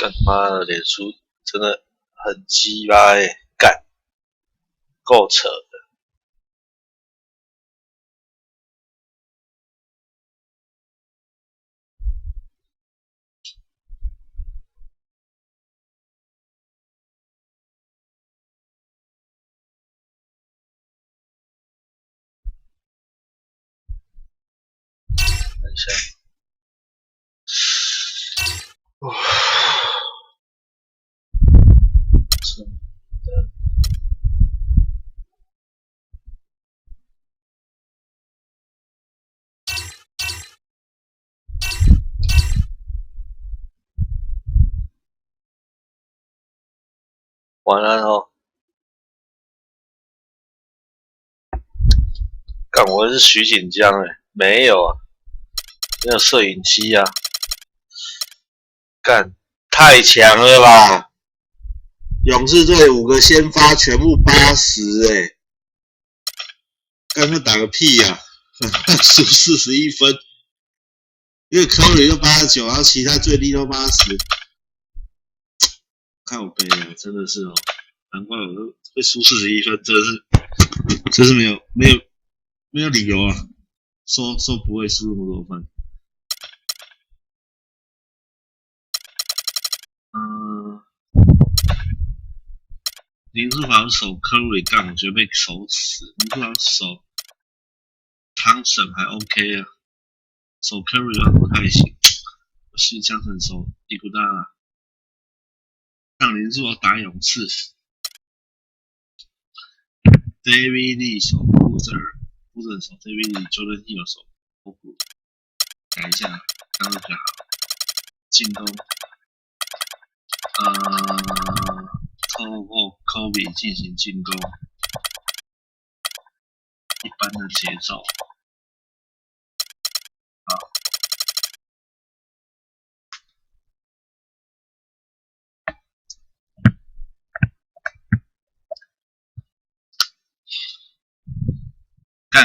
干妈的脸书真的很鸡巴干，够扯的。等一下，真的。完了哦，干我是徐锦江没有啊，没有摄影机啊，干太强了吧！勇士队5个先发全部80干他打个屁呀、输41分，因为科里都89，然后其他最低都80。看我背啊，真的是哦，难怪我都会输41分，真是没有理由啊，说不会输那么多分。林书豪守科瑞干，我觉得被守死。林书豪守汤神还 OK 啊，守科瑞不太行。我是江神守伊古达，让林书豪打勇士。David Lee 守Boozer守 David Lee，Jordan Hill 守波普。改一下，刚刚比较好。进攻，透过 Kobe 进行进攻，一般的节奏。好，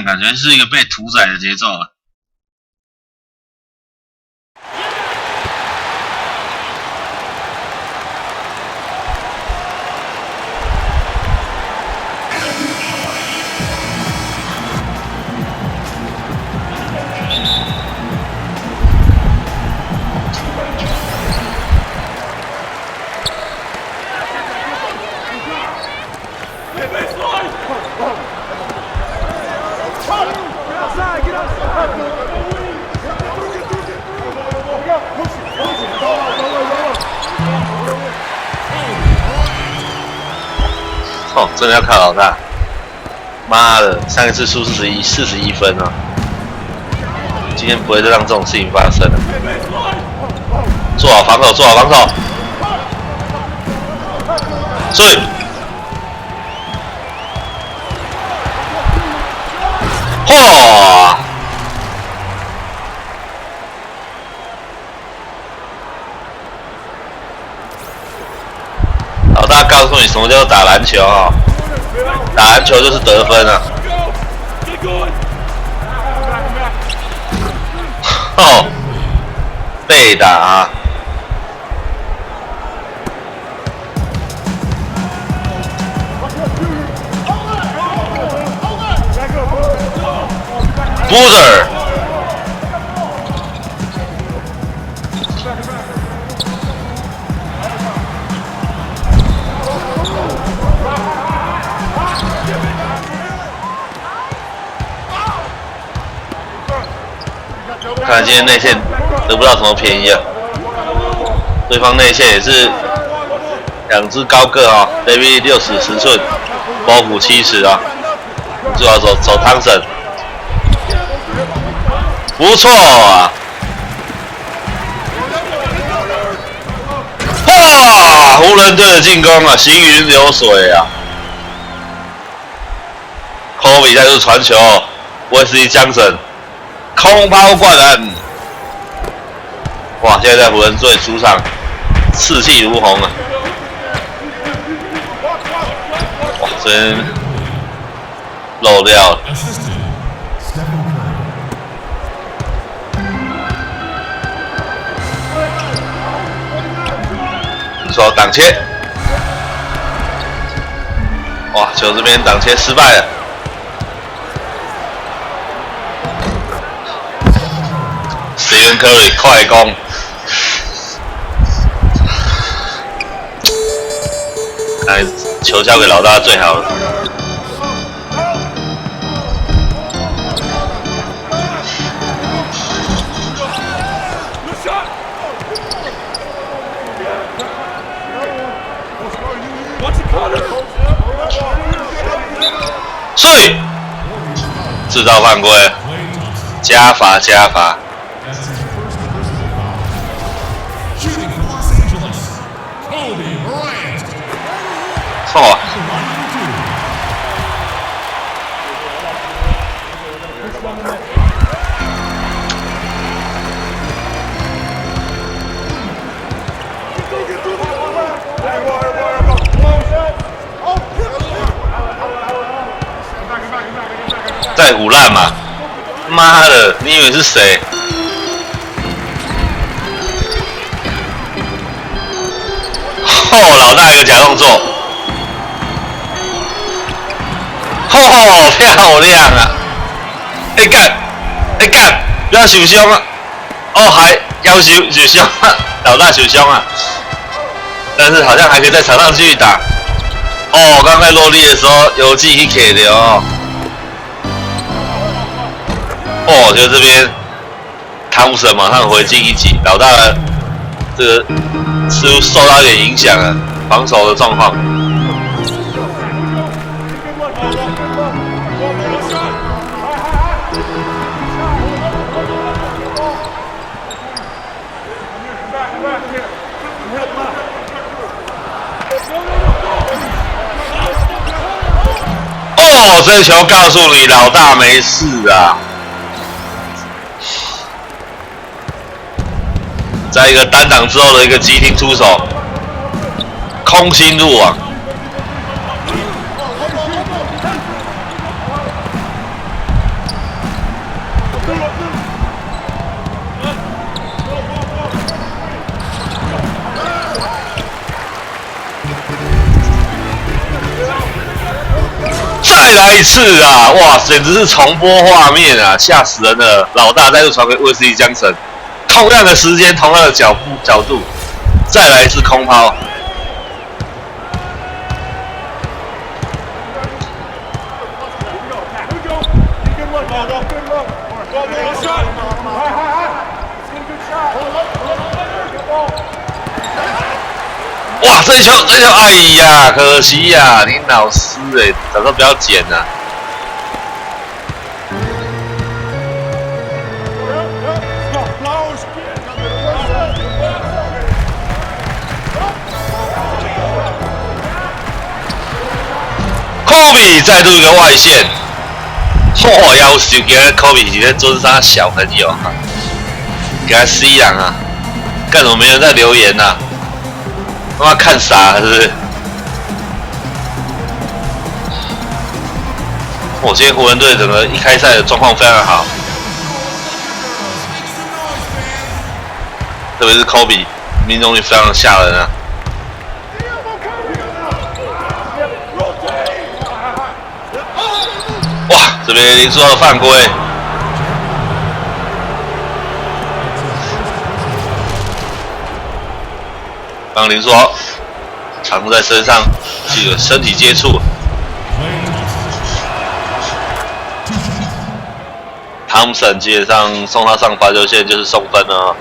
感觉是一个被屠宰的节奏啊。哦，真的要看老大！妈的，上一次输41分啊！今天不会再让这种事情发生了。做好防守，做好防守。追！嚯！老大告诉你什么叫做打篮球啊？打篮球就是得分啊！哦，被打啊！Boozer， 看来今天内线得不到什么便宜啊！对方内线也是2只高个啊 ，David 60寸，波普70啊，最好走汤神，不错啊！哇，湖人队的进攻啊，行云流水啊！科比再度传球，威斯利江神。空抛灌篮，哇！现在在湖人队主场士气如虹啊！哇，这边漏掉了。说挡切，哇，球这边挡切失败了。Stephen Curry 快攻，看球交给老大最好了。碎，制造犯规，加罚加罚。错。在胡乱嘛？妈的，你以为是谁？老大一个假动作。漂亮啊！干，不要受伤啊！还要受伤啊！老大受伤啊！但是好像还可以在场上继续打。刚才落地的时候有记忆给的哦。我觉得这边汤姆森马上回进一击，老大的这个似乎受到一点影响了，防守的状况。这球告诉你，老大没事啊！在一个单挡之后的一个急停出手，空心入网。再来一次啊！哇，简直是重播画面啊，吓死人了！老大再度传给威斯利·江森，同样的时间，同样的角度，再来一次空抛。哇，这一球，哎呀，可惜呀，林老师早知道不要捡啊。科比再度一个外线，要求给他科比今天尊杀小朋友，给他 C 人啊，干什么没人在留言啊？他妈看傻是不是？今天湖人队整个一开赛的状况非常好，特别是科比命中率非常吓人啊！哇，这边林书豪的犯规。帮林书豪尝在身上是有身体接触。汤姆森基本上送他上罚球线就是送分了哦。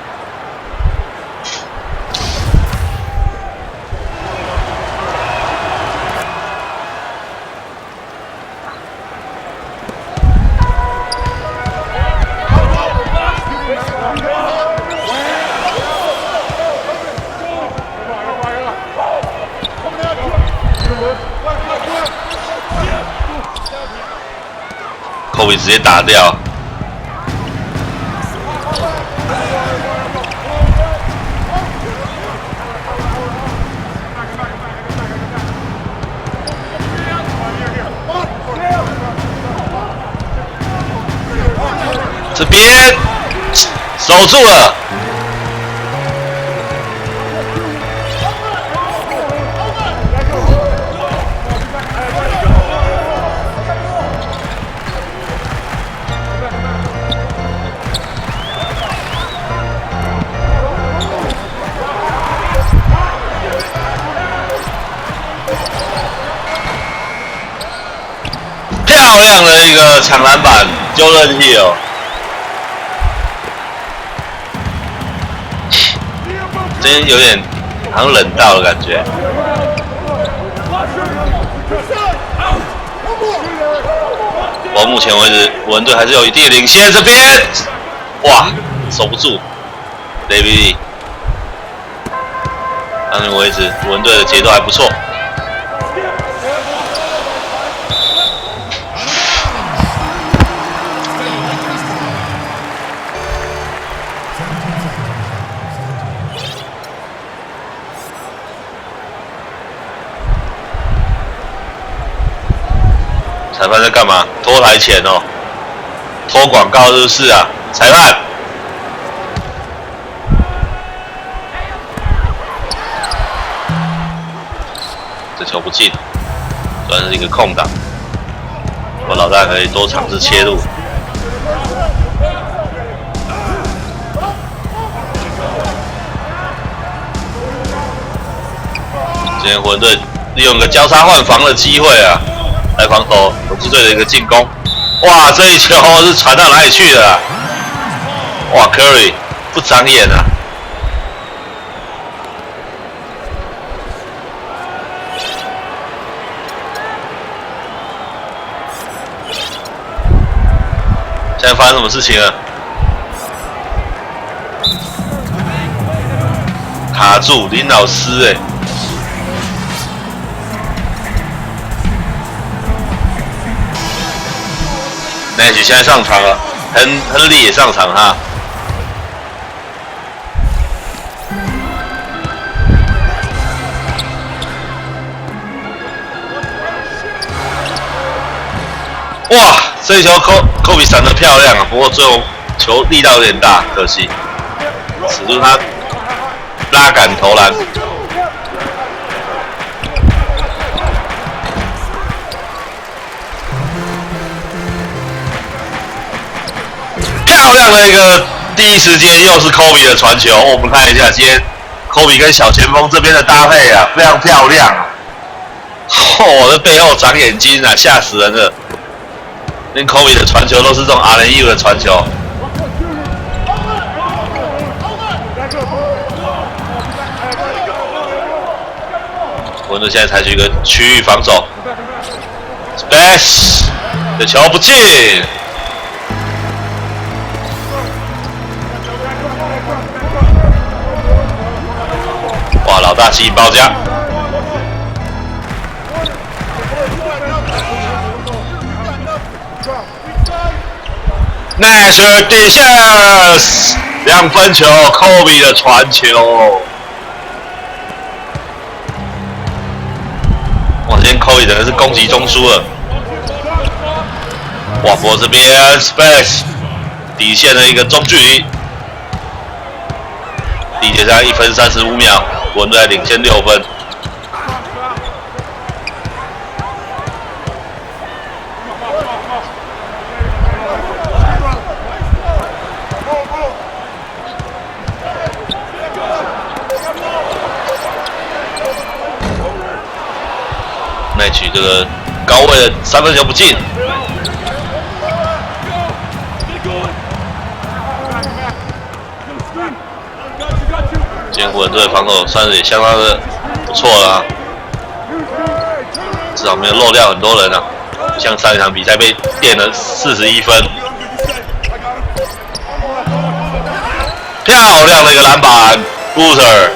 科比直接打掉。这边守住了。漂亮的一个抢篮板，就任意哦。今天有点好像冷到的感觉。我目前为止，湖人队还是有一定的领先。这边，哇，守不住 ，David。到目前为止，湖人队的节奏还不错。裁判在干嘛？拖台前哦，拖广告是不是啊？裁判，这球不进，算是一个空档。我老大可以多尝试切入。今天湖人队利用个交叉换防的机会啊！来防守勇士队的一个进攻，哇，这一球是传到哪里去了、啊？哇 ，Curry 不长眼啊！现在发生什么事情了？卡住林老师哎、欸！奈许现在上场了，亨利也上场哈。哇，这一球科比闪得漂亮啊，不过最后球力道有点大，可惜，使出他拉杆投篮。漂亮的一个第一时间又是科比的传球，我们看一下今天科比跟小前锋这边的搭配啊，非常漂亮啊！我的背后长眼睛啊，吓死人了！连科比的传球都是这种 RNU 的传球。湖人队现在采取一个区域防守 ，Space 的球不进。哇，老大吸引包夹。Nash 底线2分球，科比的传球。哇，今天科比真的是攻击中枢了。哇，不过这边 Space 底线的一个中距离。第一节才1分35秒，湖人队领先6分。奈取这个高位的3分球不进。今天湖人队的防守算是也相当的不错了、啊，至少没有漏掉很多人啊。像上一场比赛被垫了41分，漂亮的一个篮板 ，Booter，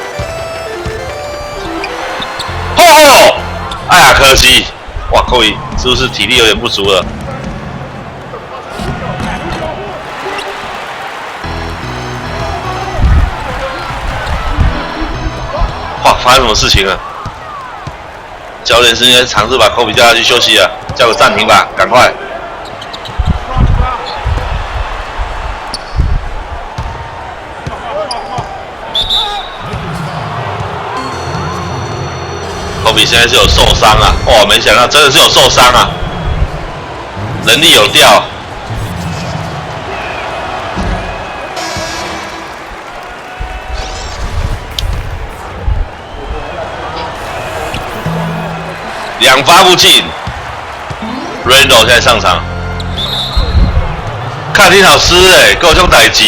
哦，哎呀，可惜，哇，科比是不是体力有点不足了？哇，发生什么事情了？教练是应该尝试把科比叫下去休息了，叫个暂停吧，赶快！科比现在是有受伤啊！哇，没想到真的是有受伤啊，能力有掉。2发不进， Randall 现在上场，看你老师给我这种代志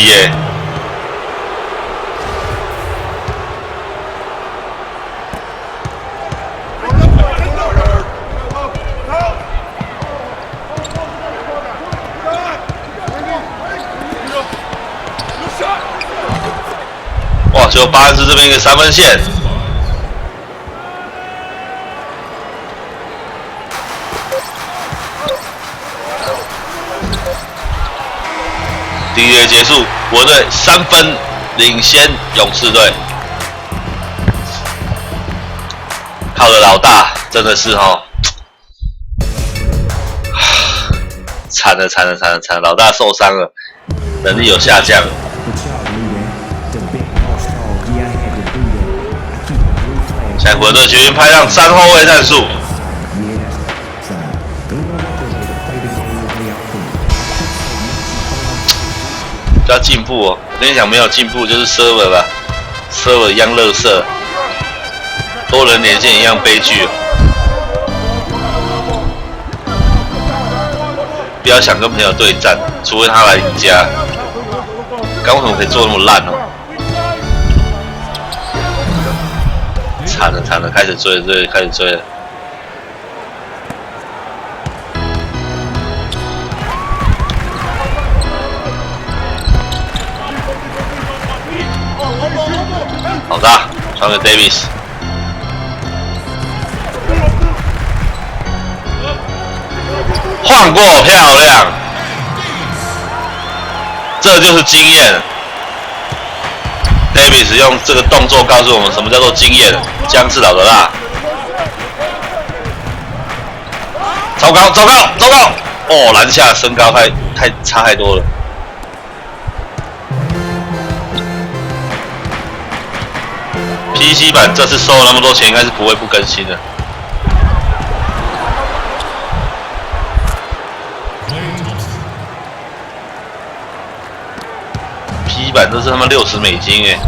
哇，就巴恩斯这边一个3分线。第一节结束，我队3分领先勇士队。靠的老大真的是哦，惨了，老大受伤了，能力有下降。现在湖人队决定派上3后卫战术。要进步哦！我跟你讲，没有进步就是 server 吧 ，server 一样垃圾，多人连线一样悲剧哦。不要想跟朋友对战，除非他来你家。刚为什么可以做那么烂哦？惨了，开始追了。老大传给 Davis， 晃过漂亮，这就是经验。Davis 用这个动作告诉我们什么叫做经验，姜是老的辣。糟糕！哦，篮下身高太差太多了。PC 版这次收了那么多钱，应该是不会不更新的。PC 版这是他妈$60哎！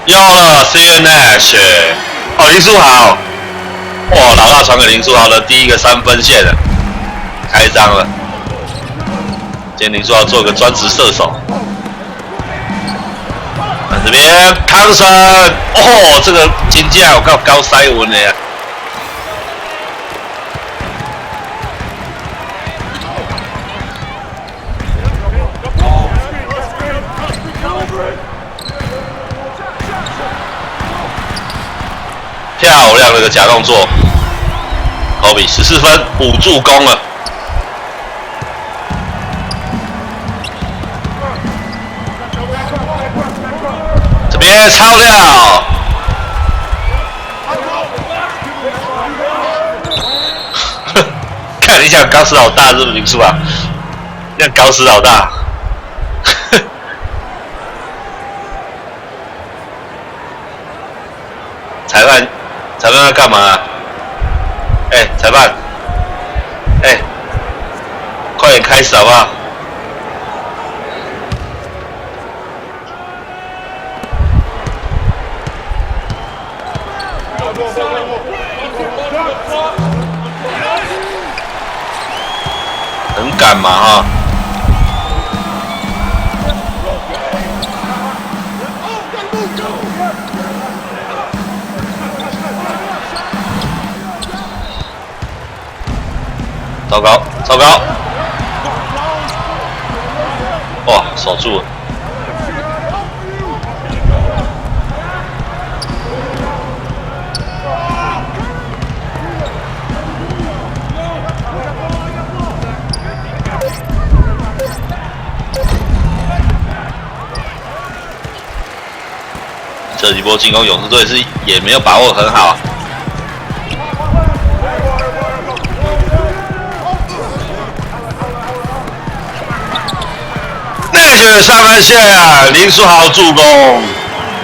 要了 ，C Nash， 哦，林书豪，哇，老大传给林书豪的第一个3分线了，开张了。今天林书豪做个专职射手。这边康森，哦，这个金价我靠高塞文的呀。漂亮的一个假动作，科比14分5助攻了。这边抄掉，看你想搞死老大是不是林书啊？你想搞死老大？裁判要干嘛啊？裁判，快点开始好不好？很赶嘛哈。糟糕！哇，守住了！这几波进攻，勇士队是也没有把握很好。上分线啊，林书豪助攻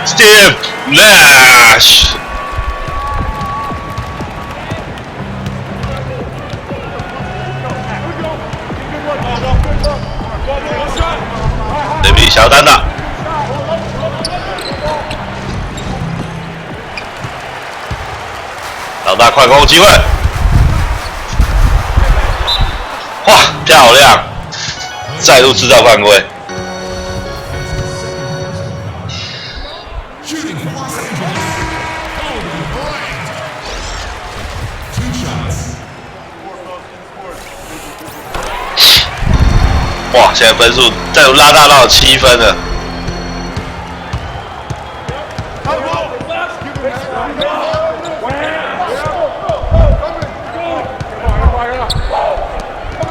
，Steve Nash。小单打，老大快攻机会，哇，漂亮，再度制造犯规。哇，现在分数再度拉大到7分了。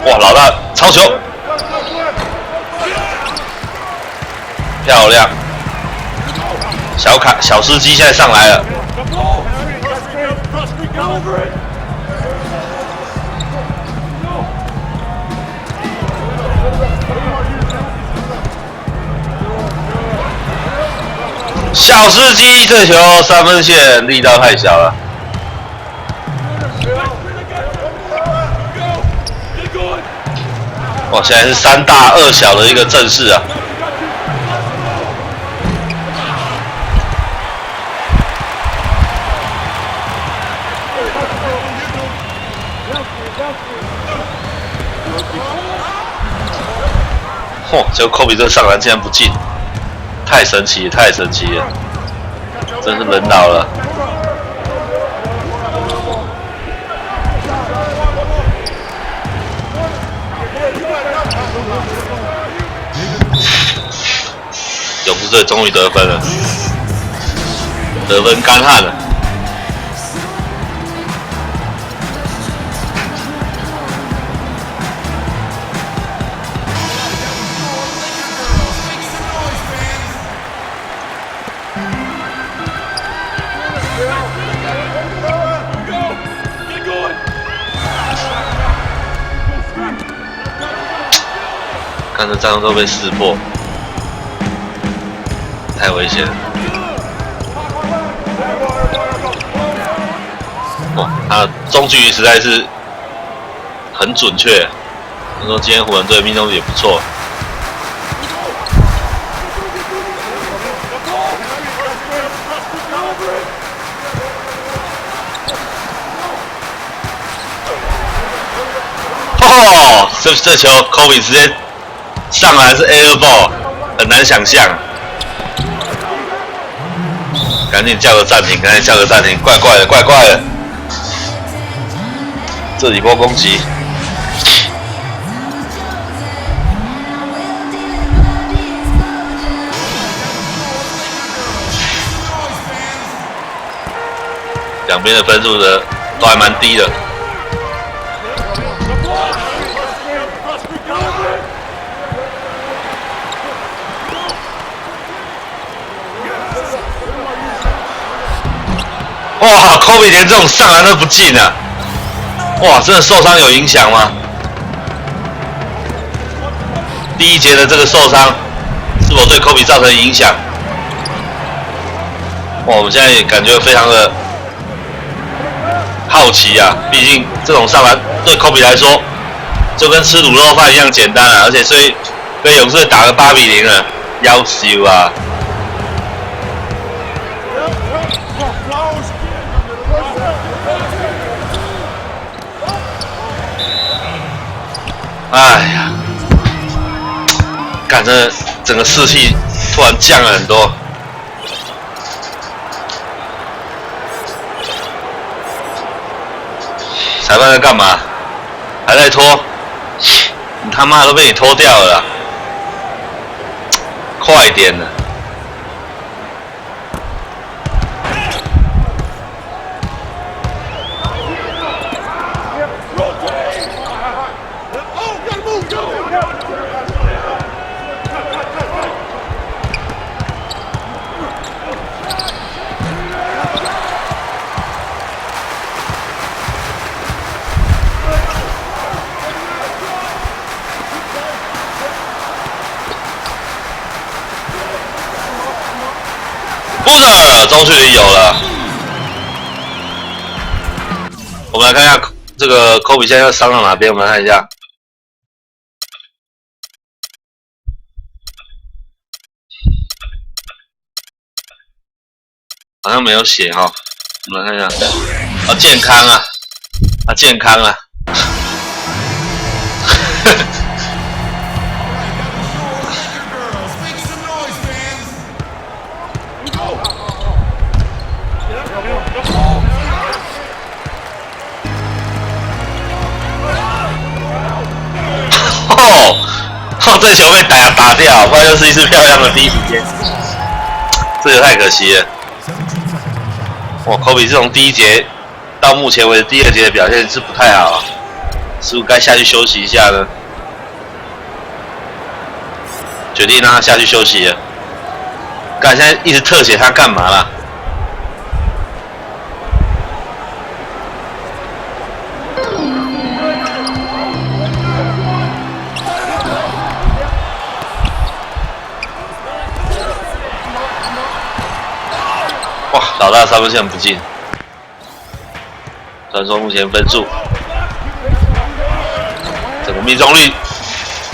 哇，老大超球，漂亮！小司机现在上来了。小司机这球3分线力道太小了。哇，现在是3大2小的一个阵势啊！嚯，结果科比这个上篮竟然不进，太神奇，太神奇了，真是人老了。勇士队终于得分了，得分干旱了。看这战术都被识破。太危险了！哇，他的中距离实在是很准确。他说今天湖人队命中率也不错。哦，这球科比直接上来是 air ball， 很难想象。赶紧叫个暂停，赶紧叫个暂停，怪怪的，怪怪的。这几波攻击，两边的分数的都还蛮低的。哇，科比连这种上篮都不进啊！哇，真的受伤有影响吗？第一节的这个受伤，是否对科比造成影响？哇，我们现在也感觉非常的好奇啊！毕竟这种上篮对科比来说，就跟吃卤肉饭一样简单啊！而且所以跟勇士打个8-0了，夭寿啊！哎呀，感觉整个士气突然降了很多。裁判在干嘛？还在拖？你他妈都被你拖掉了啦！快点了！中距离有了，我们来看一下这个科比现在要伤到哪边，我们来看一下。好像没有写哈，我们来看一下。啊，健康啊，啊健康啊。这球被打掉，不然又是一次漂亮的第一时间，这个太可惜了。哇，科比自从第一节到目前为止第二节的表现是不太好啊，是不是该下去休息一下呢？决定让他下去休息了。干，现在一直特写他干嘛啦？哇，老大三分线不进，传说目前分数，整个命中率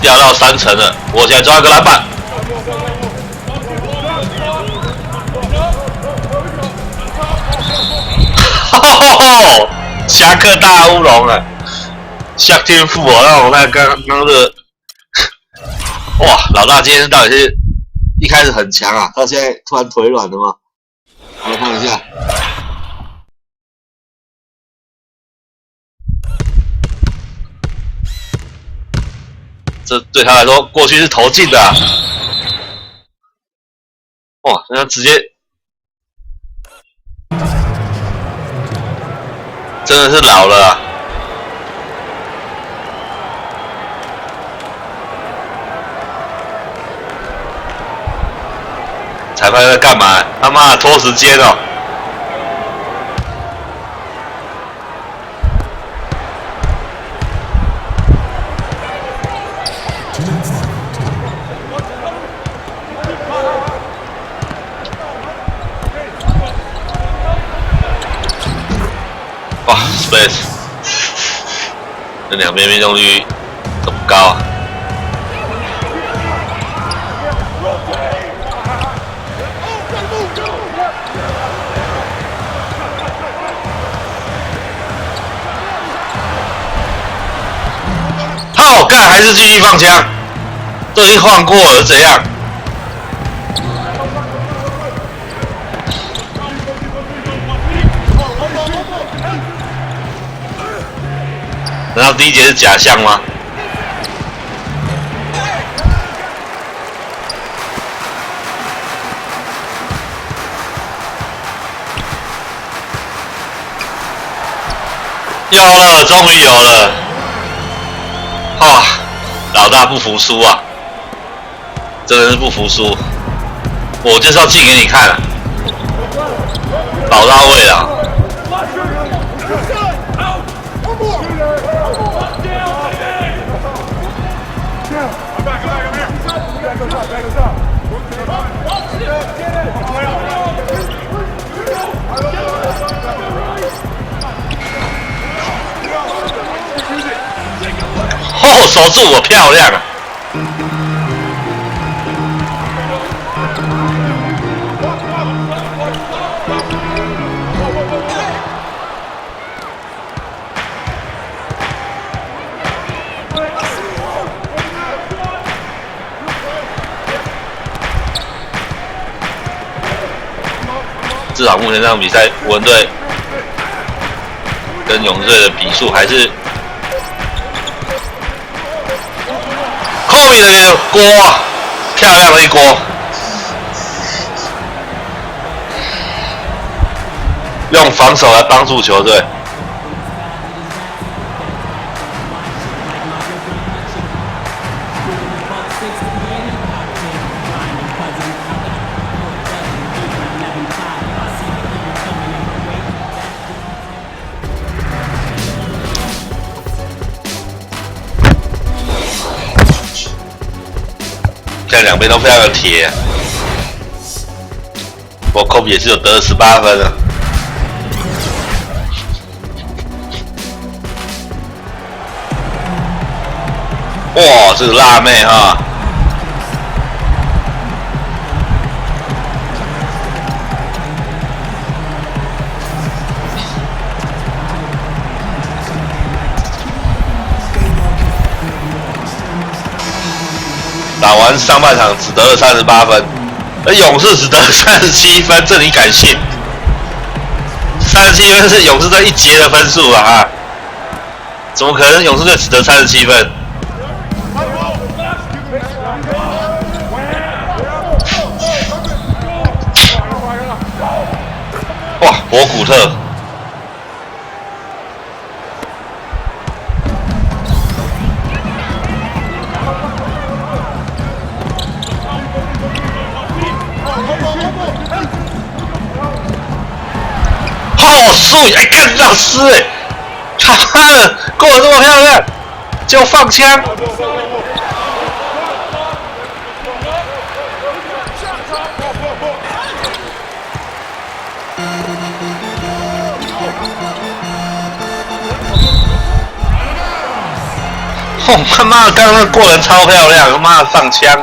掉到30%了。我现在抓一个篮板，吼，侠客大乌龙啊！下天赋哦，让我看刚这个，哇，老大今天到底是一开始很强啊，到现在突然腿软了吗？我们看一下，这对他来说过去是投进的啊，哇，那直接真的是老了啊！裁判在干嘛？他妈的拖时间哦！哇 ，space， 这两边命中率都不高啊。好，干还是继续放枪，都已经换过了，怎样？难道第一节是假象吗？有了，终于有了！哇，老大不服输啊！真的是不服输，我就是要进给你看啊！保到位了。哦，守住我，漂亮啊！至少目前这场比赛，湖人队跟勇士队的比数还是科比的锅啊，漂亮的一锅，用防守来帮助球队。现在两边都非常的铁，不过科比也是有得了18分啊。哇，这个辣妹哈！打完上半场只得了38分，而勇士只得了37分，这你敢信？37分是勇士队一节的分数啊！怎么可能勇士队只得37分？哇，博古特！好水！哎，干老师哎，他妈的过得这么漂亮，就放枪！哦，他妈的，刚刚那过人超漂亮，他妈的上枪！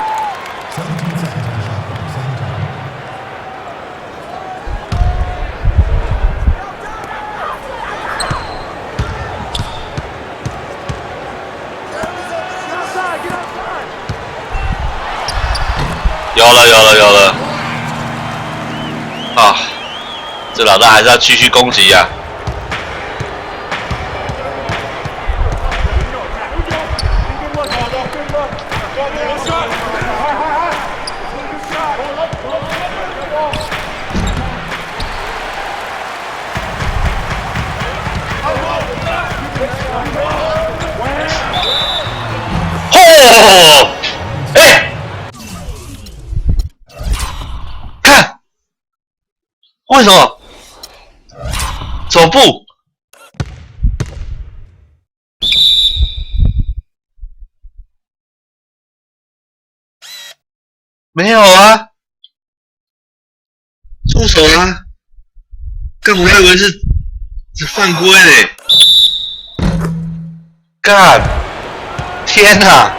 有了！啊，这老大还是要继续攻击啊！哦，哎，看，为什么走步？没有啊，出手啊！干，我还以为是犯规嘞！干，天哪！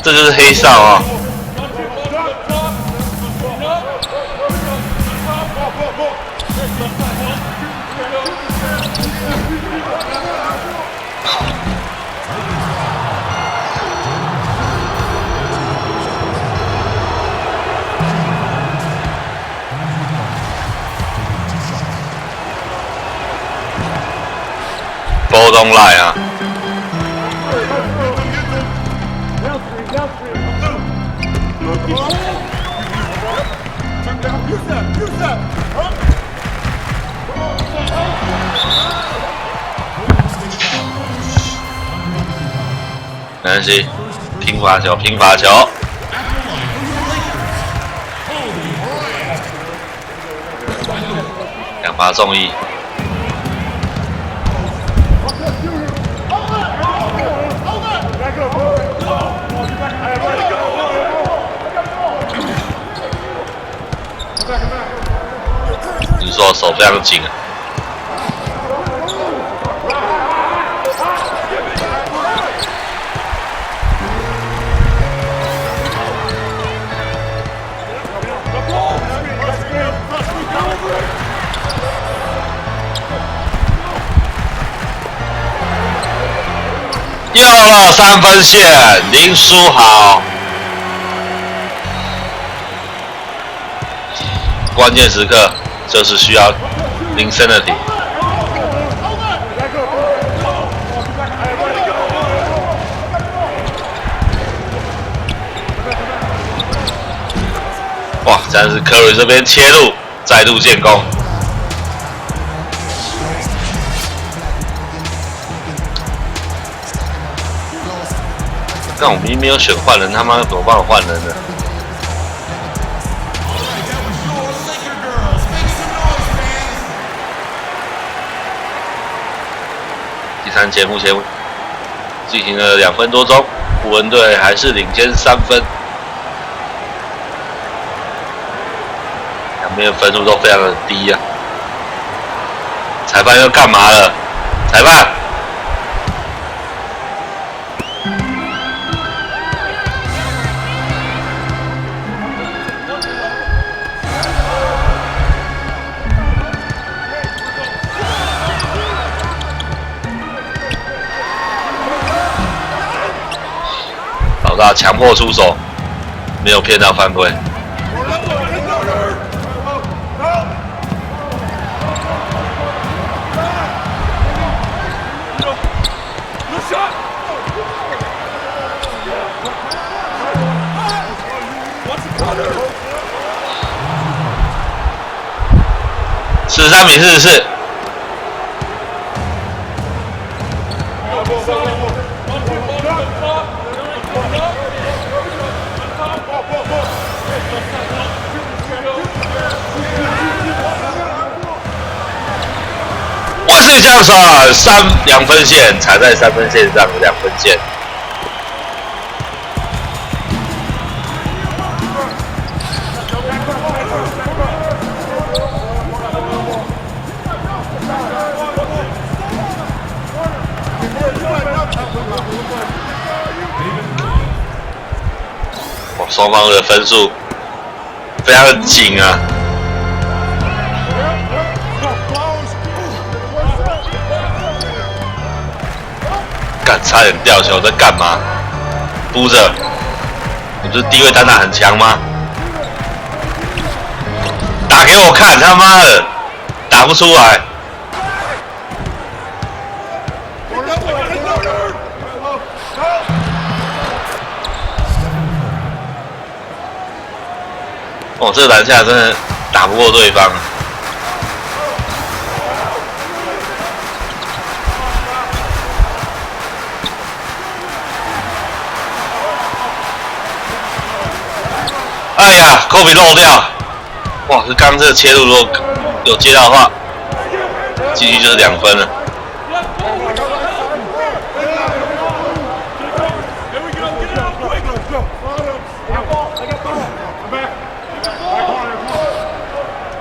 这就是黑哨啊！波动来啊！没关系，拼罚球，拼罚球。两罚中一。你说手非常紧啊。又了3分线，林书豪，关键时刻就是需要林森的体。哇，但是科瑞这边切入，再度建功。但我明明没有选换人，他妈怎么帮我换人呢？第3节目前进行了2分多钟，湖人队还是领先3分，两边的分数都非常的低啊！裁判又干嘛了？裁判！他强迫出手，没有骗到犯规。43比44。万岁将手2分线，踩在3分线上2分线。双方的分数非常的紧啊！干，差点掉球，在干嘛？扑着，你不是低位单打很强吗？打给我看，他妈的，打不出来。哦，这篮下真的打不过对方。哎呀，科比漏掉！哇，这刚这个切入如果有接到的话，继续就是2分了。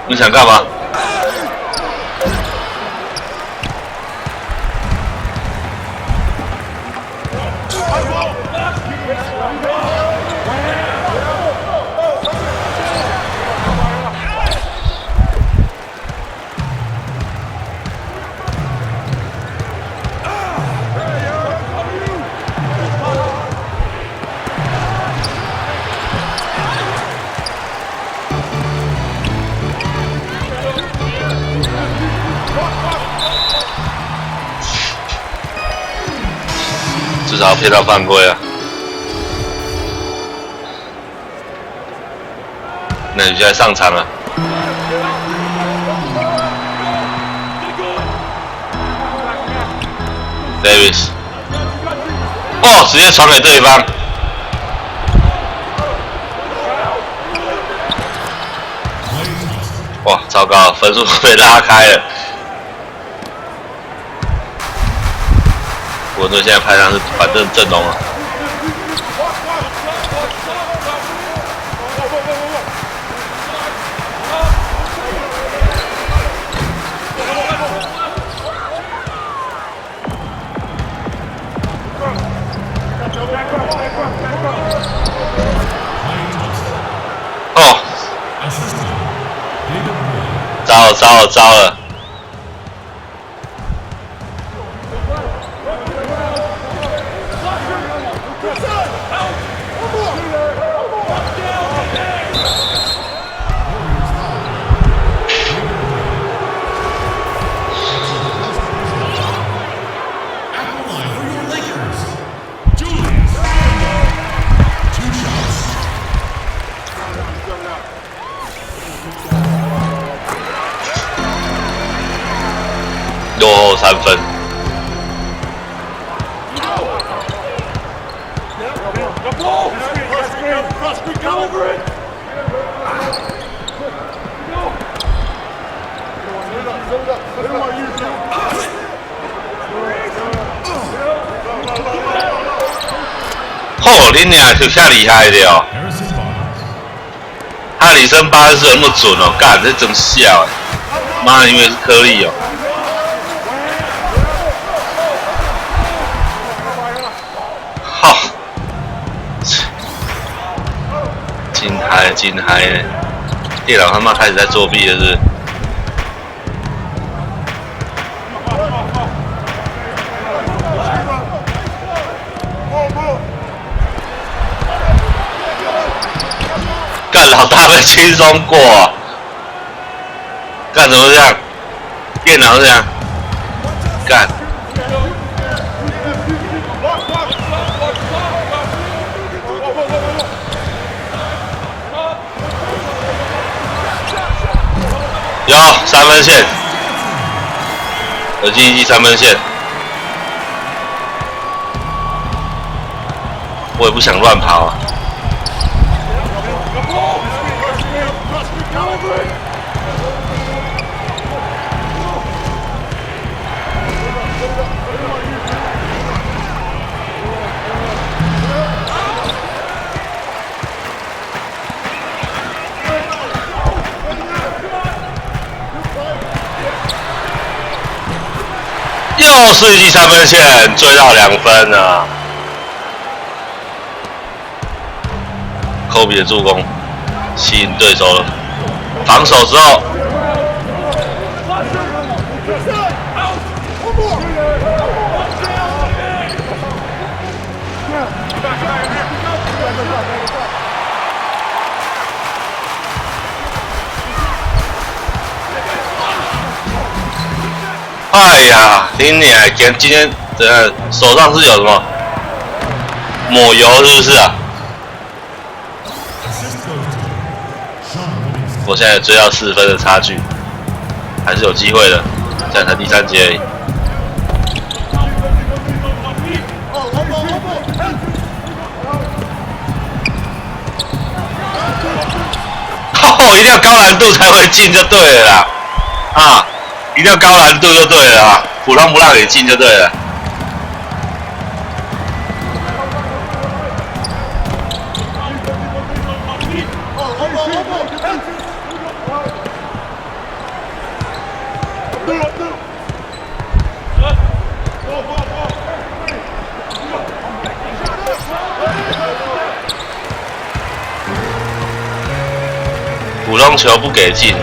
你想干嘛？至少骗到犯规啊！那你现在上场了。Davis， 哦，直接传给对方。哇，糟糕，分数被拉开了。我队现在派上是反正阵容了。哦，糟了！落后3分。哦，你俩就下厉害的哦！哈里森84那么准哦，干这真笑哎！妈，因为是颗粒哦。好，金嗨！电脑他妈开始在作弊了是不是？么轻松过啊？干什么这样？电脑这样干？有3分线，有竞技3分线，我也不想乱跑啊。又是一记3分线，追到2分啊！科比的助攻吸引对手了，防守之后，哎呀，听你还今天手上是有什么抹油是不是啊？我现在追到4分的差距，还是有机会的，现在才第3节而已。哦，一定要高难度才会进就对了啦，啊！一定要高难度就对了啊，普通不让你进就对了。普通球不给进。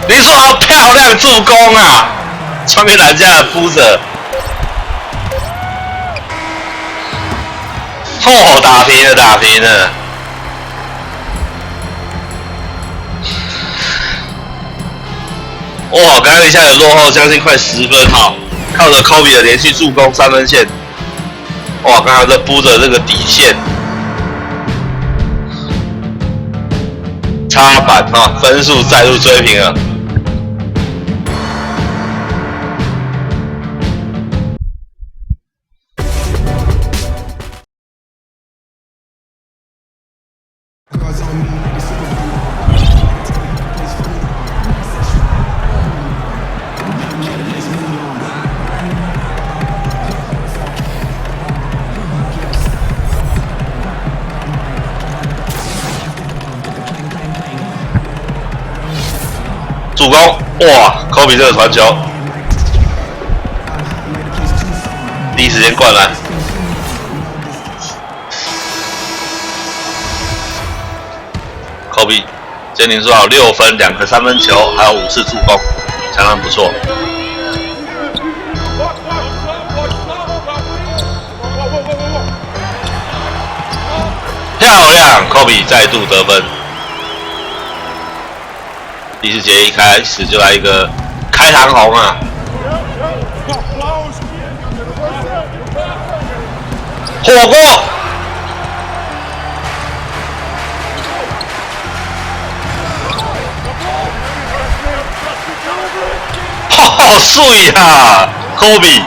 林书豪漂亮助攻啊！穿给人家的扑着，哦，打平了，打平了！哇，刚刚一下有落后将近快10分哈，靠着科比的连续助攻3分线，哇，刚刚在扑着这个底线，插板哈，分数再度追平了。助攻，哇！科比这个传球，第一时间灌篮。科比今天说好6分，2个3分球，还有5次助攻，相当不错。漂亮，科比再度得分。第4节一开始就来一个开膛红啊！火锅，好碎啊，科比！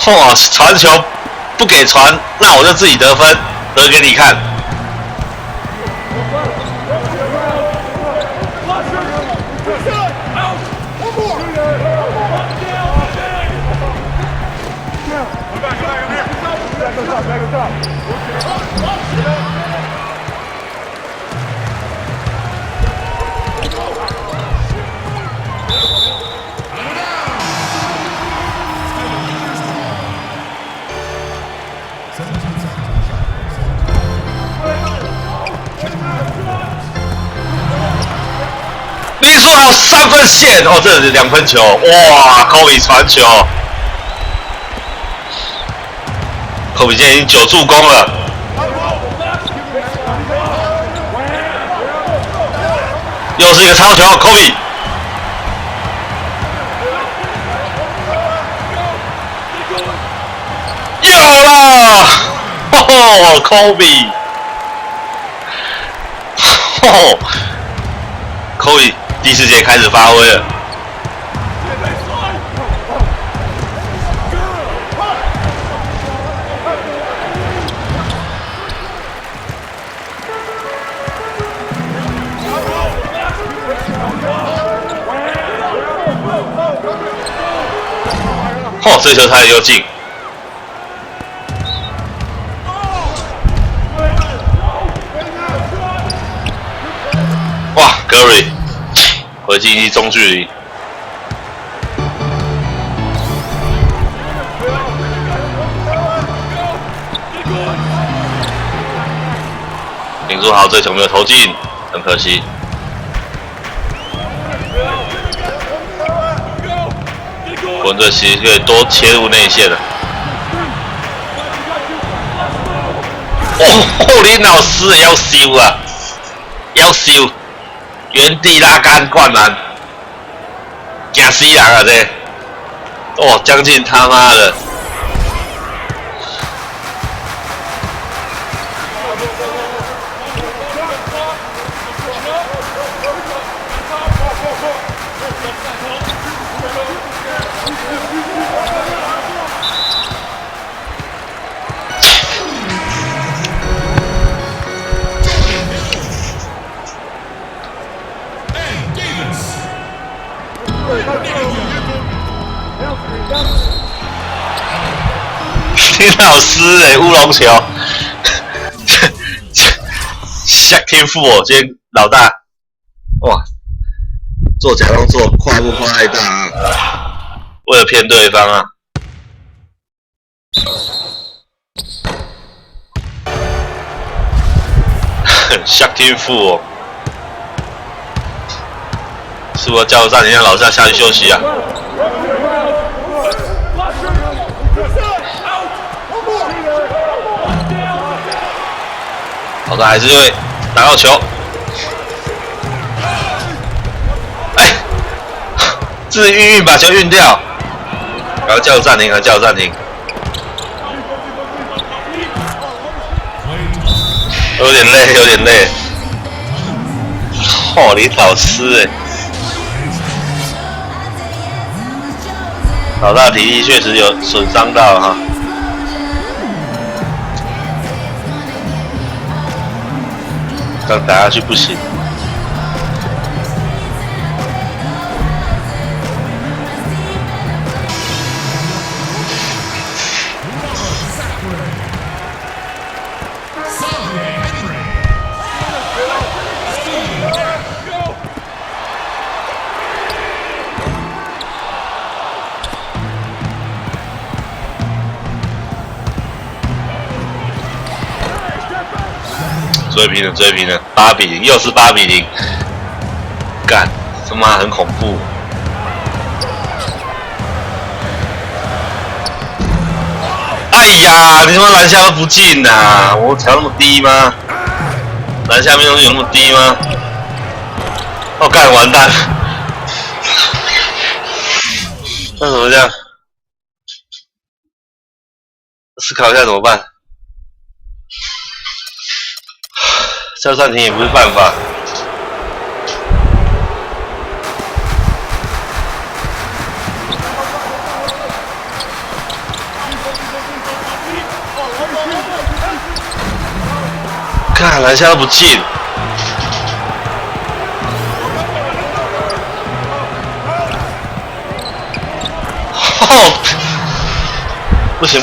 哇，传球不给传，那我就自己得分，得给你看。林书豪3分线哦，这是2分球，哇！科比传球，科比今天已经9助攻了。又是一个超球，科比。有了！哦，科比。哦，科比第4节开始发挥了。哦，这球差点又进。哇 ，Curry 回击一中距离。顶住好，这球没有投进，很可惜。湖人队其实可以多切入内线的。哦，林老师要修啊，要修，原地拉杆灌篮，惊死人啊这！哦，将近他妈的。林老师乌龙球，下天赋哦，今天老大，哇，做假动作跨不跨太大啊？为了骗对方啊！下天赋哦，是不是叫暂停让老大下去休息啊？老大还是会打到球，哎，自己运把球运掉，然后叫暂停，叫暂停，有点累，有点累。哦，林老师老大体力确实有损伤到哈。刚打下去不行。追平了，8比0，又是8比0，干，他妈很恐怖。哎呀，你他妈篮下都不进呐！我调那么低吗？篮下命中率有那么低吗？哦，干，完蛋！那怎么这样？思考一下怎么办？叫暂停也不是办法。看篮下都不进。哦，不行！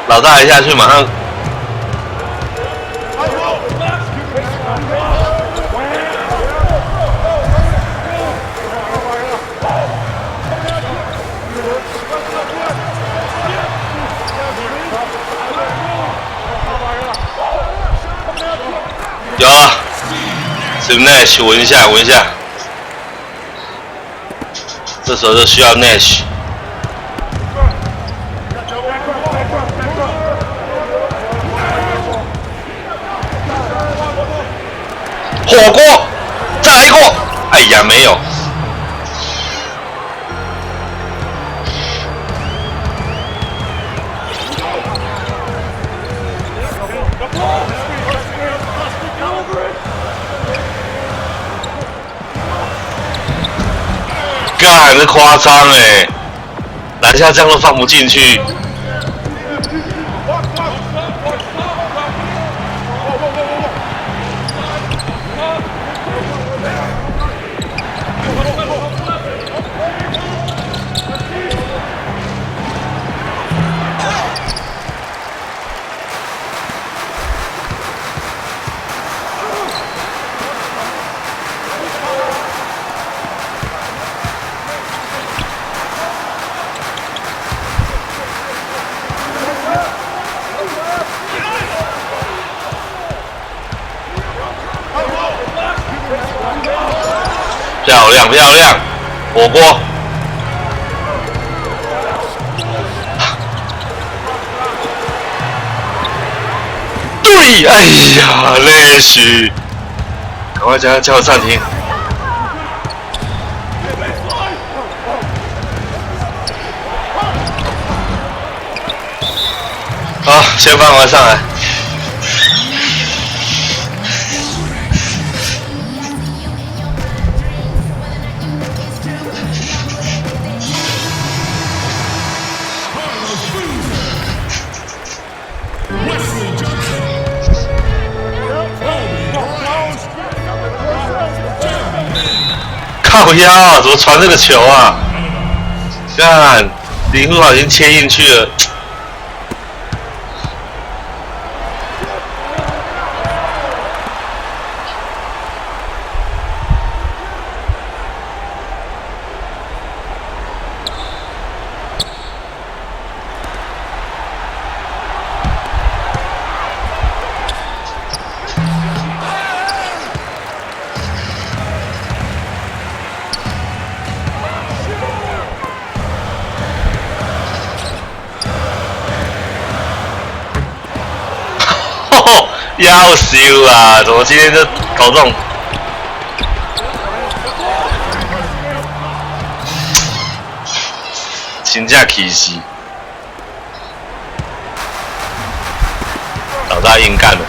老大一下去马上。有啊，是 Nash 闻一下。这时候就需要 Nash。火锅，再来一锅。哎呀，没有。干，这夸张哎！篮下这样都放不进去。漂亮漂亮，火锅。对，哎呀，累死！赶快叫暂停。好，先放完上来。靠腰啊！怎么传这个球啊？干，林书豪已经切进去了。要死啊！怎么今天就搞这种？真正气死！老大硬干了。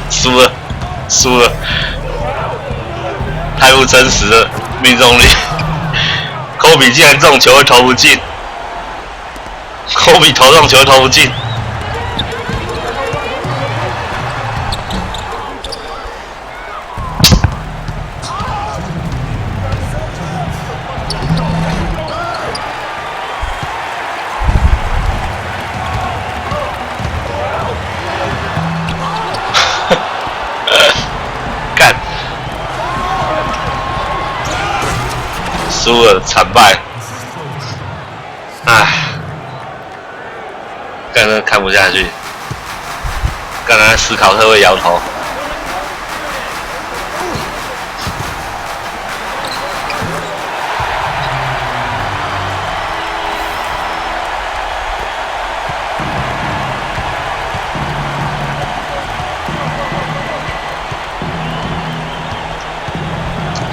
输了，输了，太不真实了，命中率。科比竟然这种球会投不进，科比投这种球投不进。输了，惨败。唉，干的看不下去。刚才斯考特会摇头。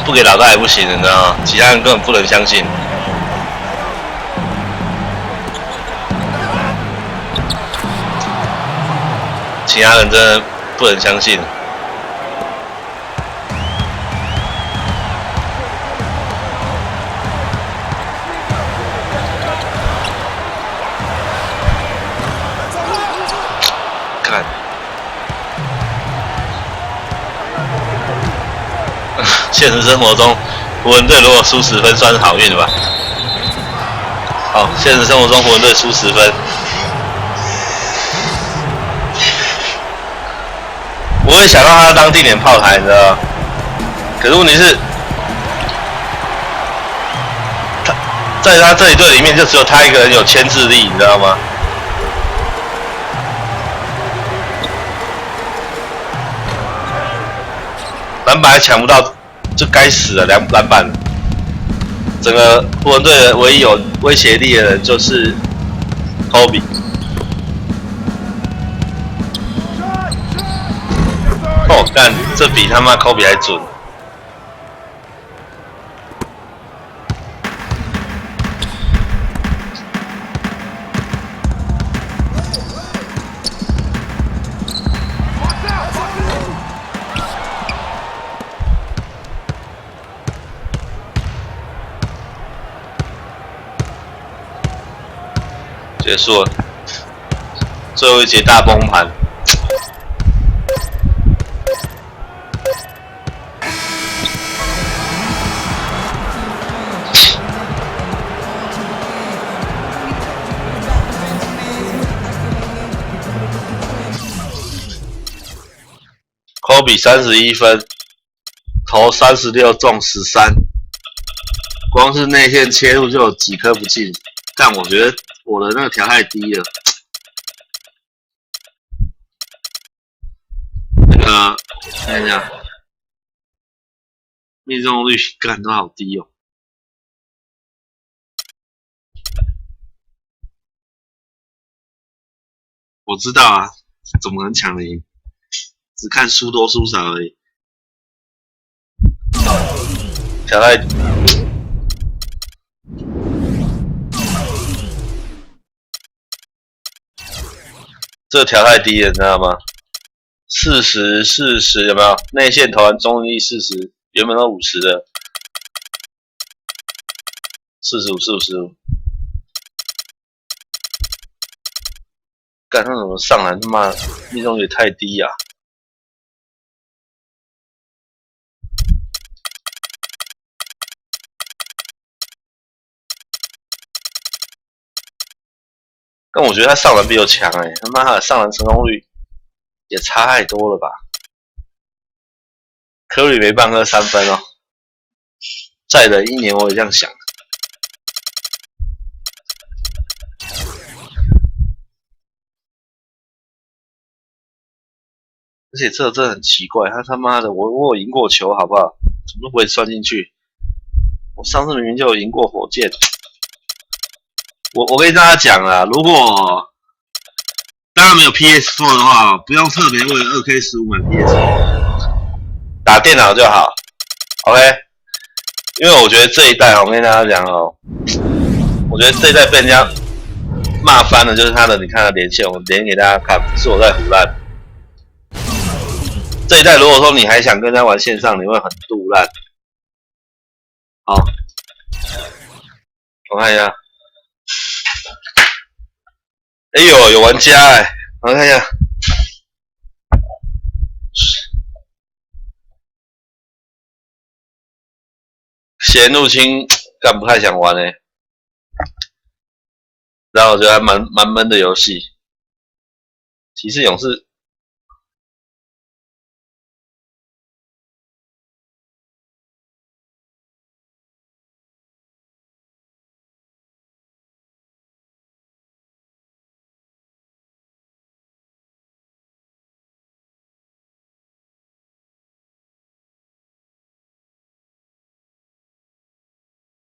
不给老大也不行，你知道吗？其他人根本不能相信。其他人真的不能相信。看。现实生活中，湖人队如果输10分，算是好运吧。好，现实生活中湖人队输10分，我会想让他当定点炮台，你知道吗？可是问题是，他在他这一队里面就只有他一个人有牵制力，你知道吗？篮板还抢不到就该死了2篮板。整个湖人队的唯一有威胁力的人就是科比。哦，干，这比他妈科比还准。结束了，最后一节大崩盘。科比31分，投36中13，光是内线切入就有几颗不进。但我觉得我的那个调太低了，那个看一下命中率，干都好低哦。我知道啊，怎么能抢得赢？只看输多输少而已。调太，这调太低了，你知道吗？40有没有？内线投篮中立40，原本都50的，45。干他怎么上篮他妈命中率太低啊！但我觉得他上篮比我强哎，他妈的上篮成功率也差太多了吧？科里没半颗3分哦，再忍1年我也这样想。而且这真的很奇怪，他妈的我有赢过球好不好？怎么都不会算进去？我上次明明就有赢过火箭。我跟大家讲啦，如果大家没有 PS4 的话，不用特别为了2K15买 PS4，打电脑就好。OK， 因为我觉得这一代，我跟大家讲哦，我觉得这一代被人家骂翻了，就是他的，你看的连线，我连给大家看，不是我在胡乱。这一代如果说你还想跟人家玩线上，你会很杜烂。好，我看一下，哎呦，有玩家哎，我看一下，闲入侵，干不太想玩哎。然后我觉得还蛮闷的游戏，骑士勇士。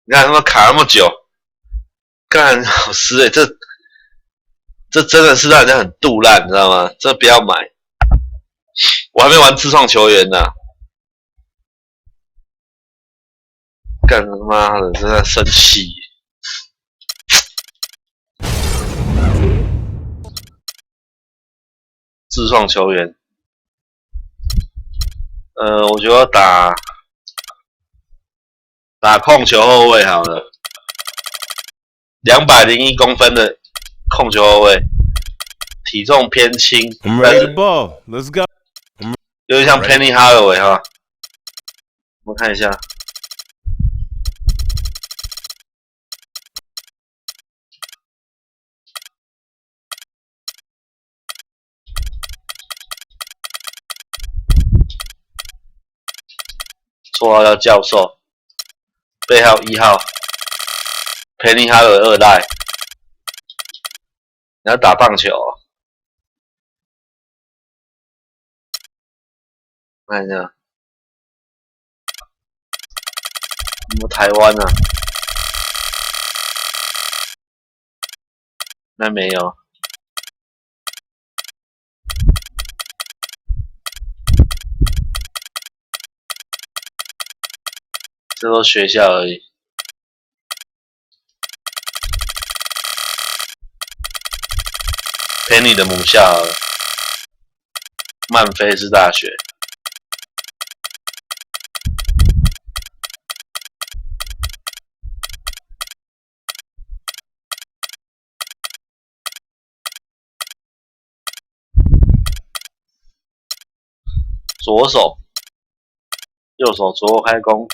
你看他妈卡那么久，干老师哎，这真的是让人家很杜烂，你知道吗？这不要买，我还没玩自创球员呢。干他妈的，真的生气！自创球员，我觉得要打控球后卫好了，201公分的控球后卫，体重偏轻，但是有点像 Penny Hardaway 哈。我们看一下，绰号叫教授，背号1号 ，Penny Hardaway 2代。你要打棒球哦，看一下，么台湾啊？那没有，这都学校而已。Penny 的母校曼菲斯大学。左手，右手左右开弓。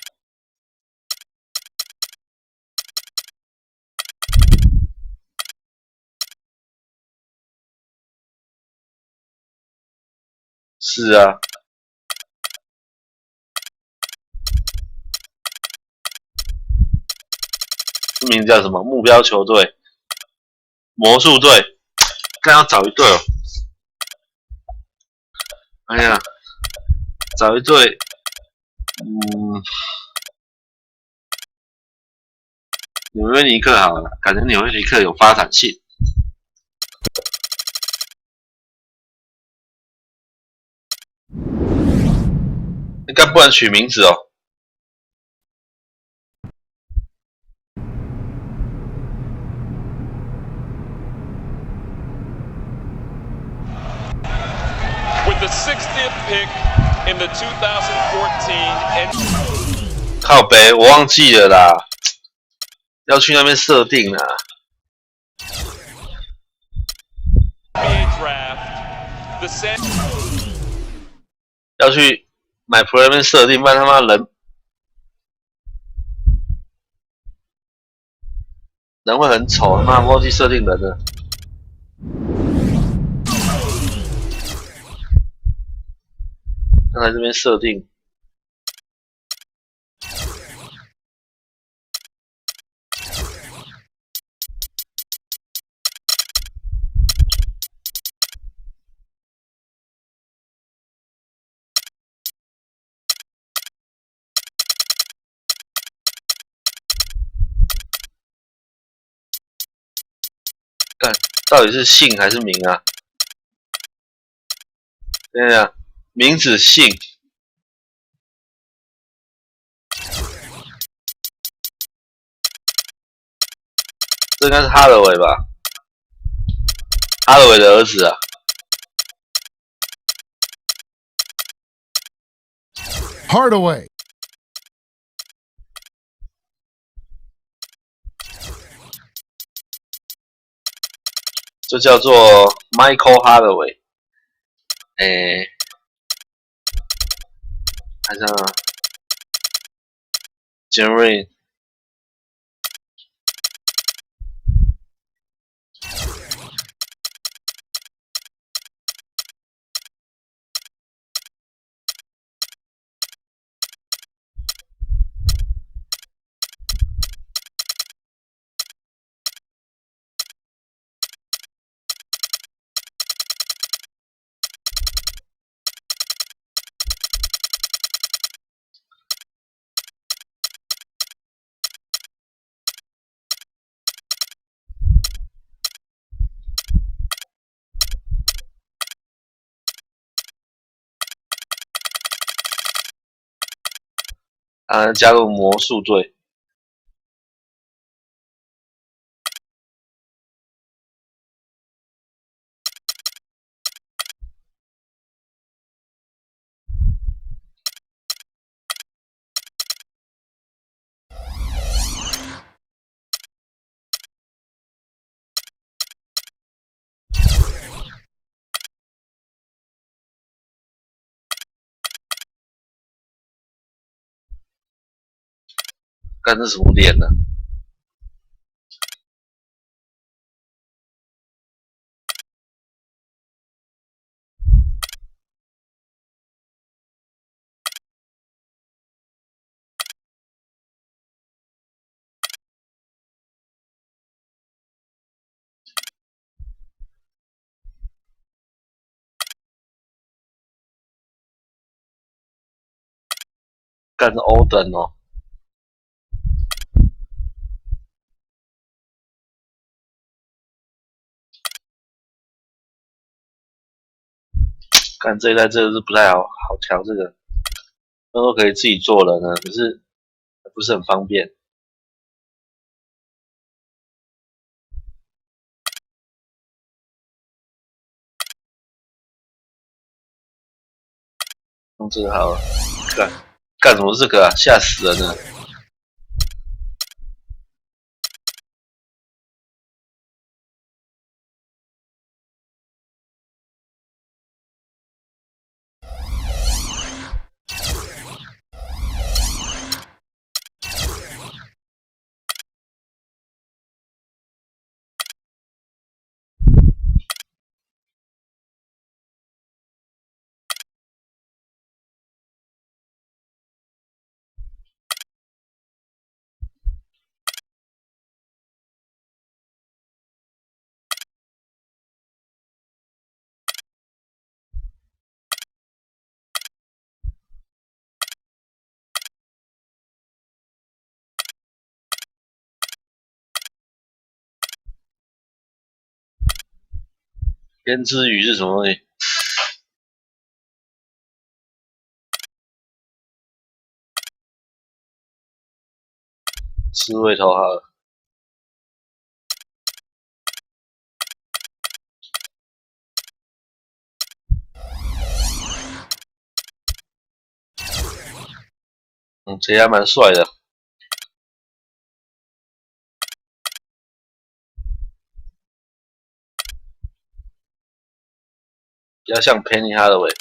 是啊，这名字叫什么？目标球队，魔术队。刚要找一队哦。哎呀，找一队，纽约尼克好了，感觉纽约尼克有发展性。应该不能取名字哦。With the 60th pick in the 2014 靠北，我忘记了啦，要去那边设定啦。NBA draft, the要去买 Pro 那边设定，不然他妈人会很丑，他妈忘记设定人了。要来这边设定。看到底是姓还是名啊？对啊，名字姓，这应该是哈德韦吧？哈德韦的儿子啊。Hardaway. 就叫做 Michael Hardaway。看上 Jerry。加入魔术队。干这什么脸呢？干是欧登哦。看这一代真的是不太好调这个，那都可以自己做了呢，可是不是很方便。用这个好了，干什么这个啊？吓死人了！天之鱼是什么东西？刺猬头好了。这还蛮帅的。比较像 Penny Hardaway。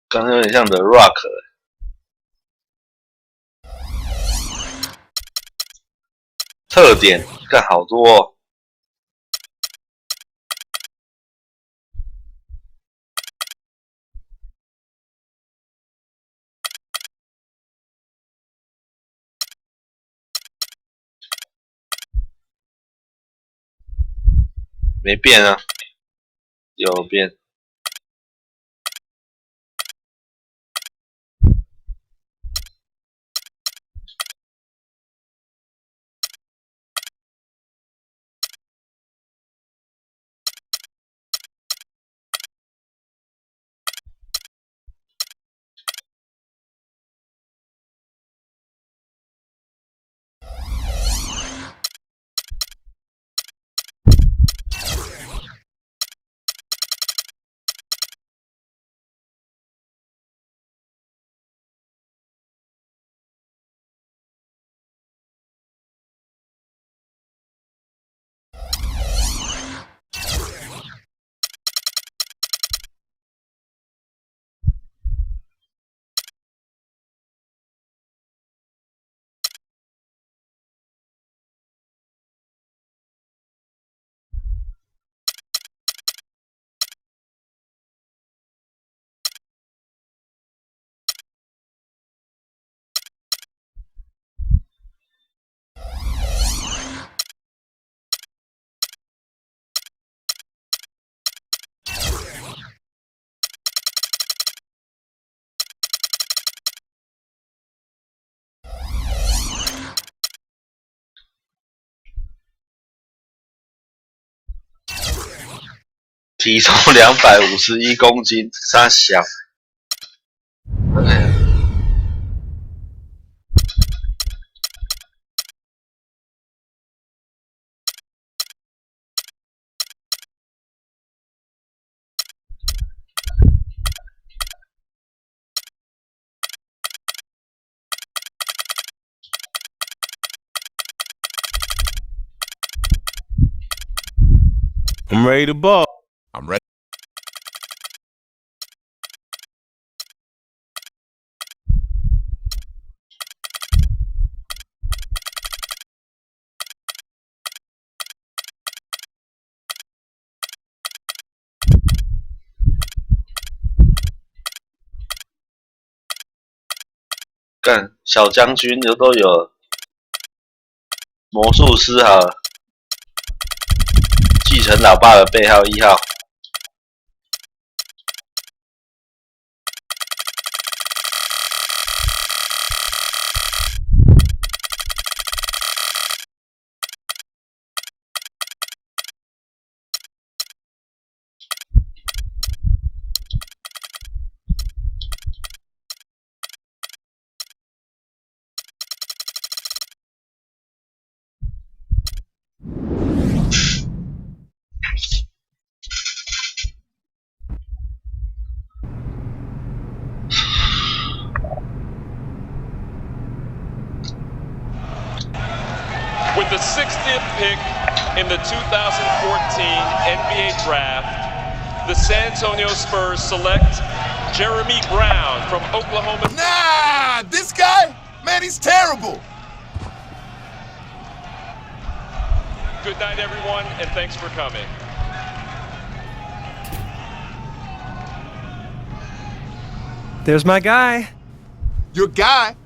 刚刚有点像 The Rock， 特点干好多哦。没变啊，有变。体重251公斤，三小。I'm ready to ball. I'm ready. 干小将军都有了，魔术师好了，继承老爸的背号1号。With the 60th pick in the 2014 NBA Draft, the San Antonio Spurs select Jeremy Brown from Oklahoma. Nah, this guy? Man, he's terrible. Good night, everyone, and thanks for coming. There's my guy. Your guy?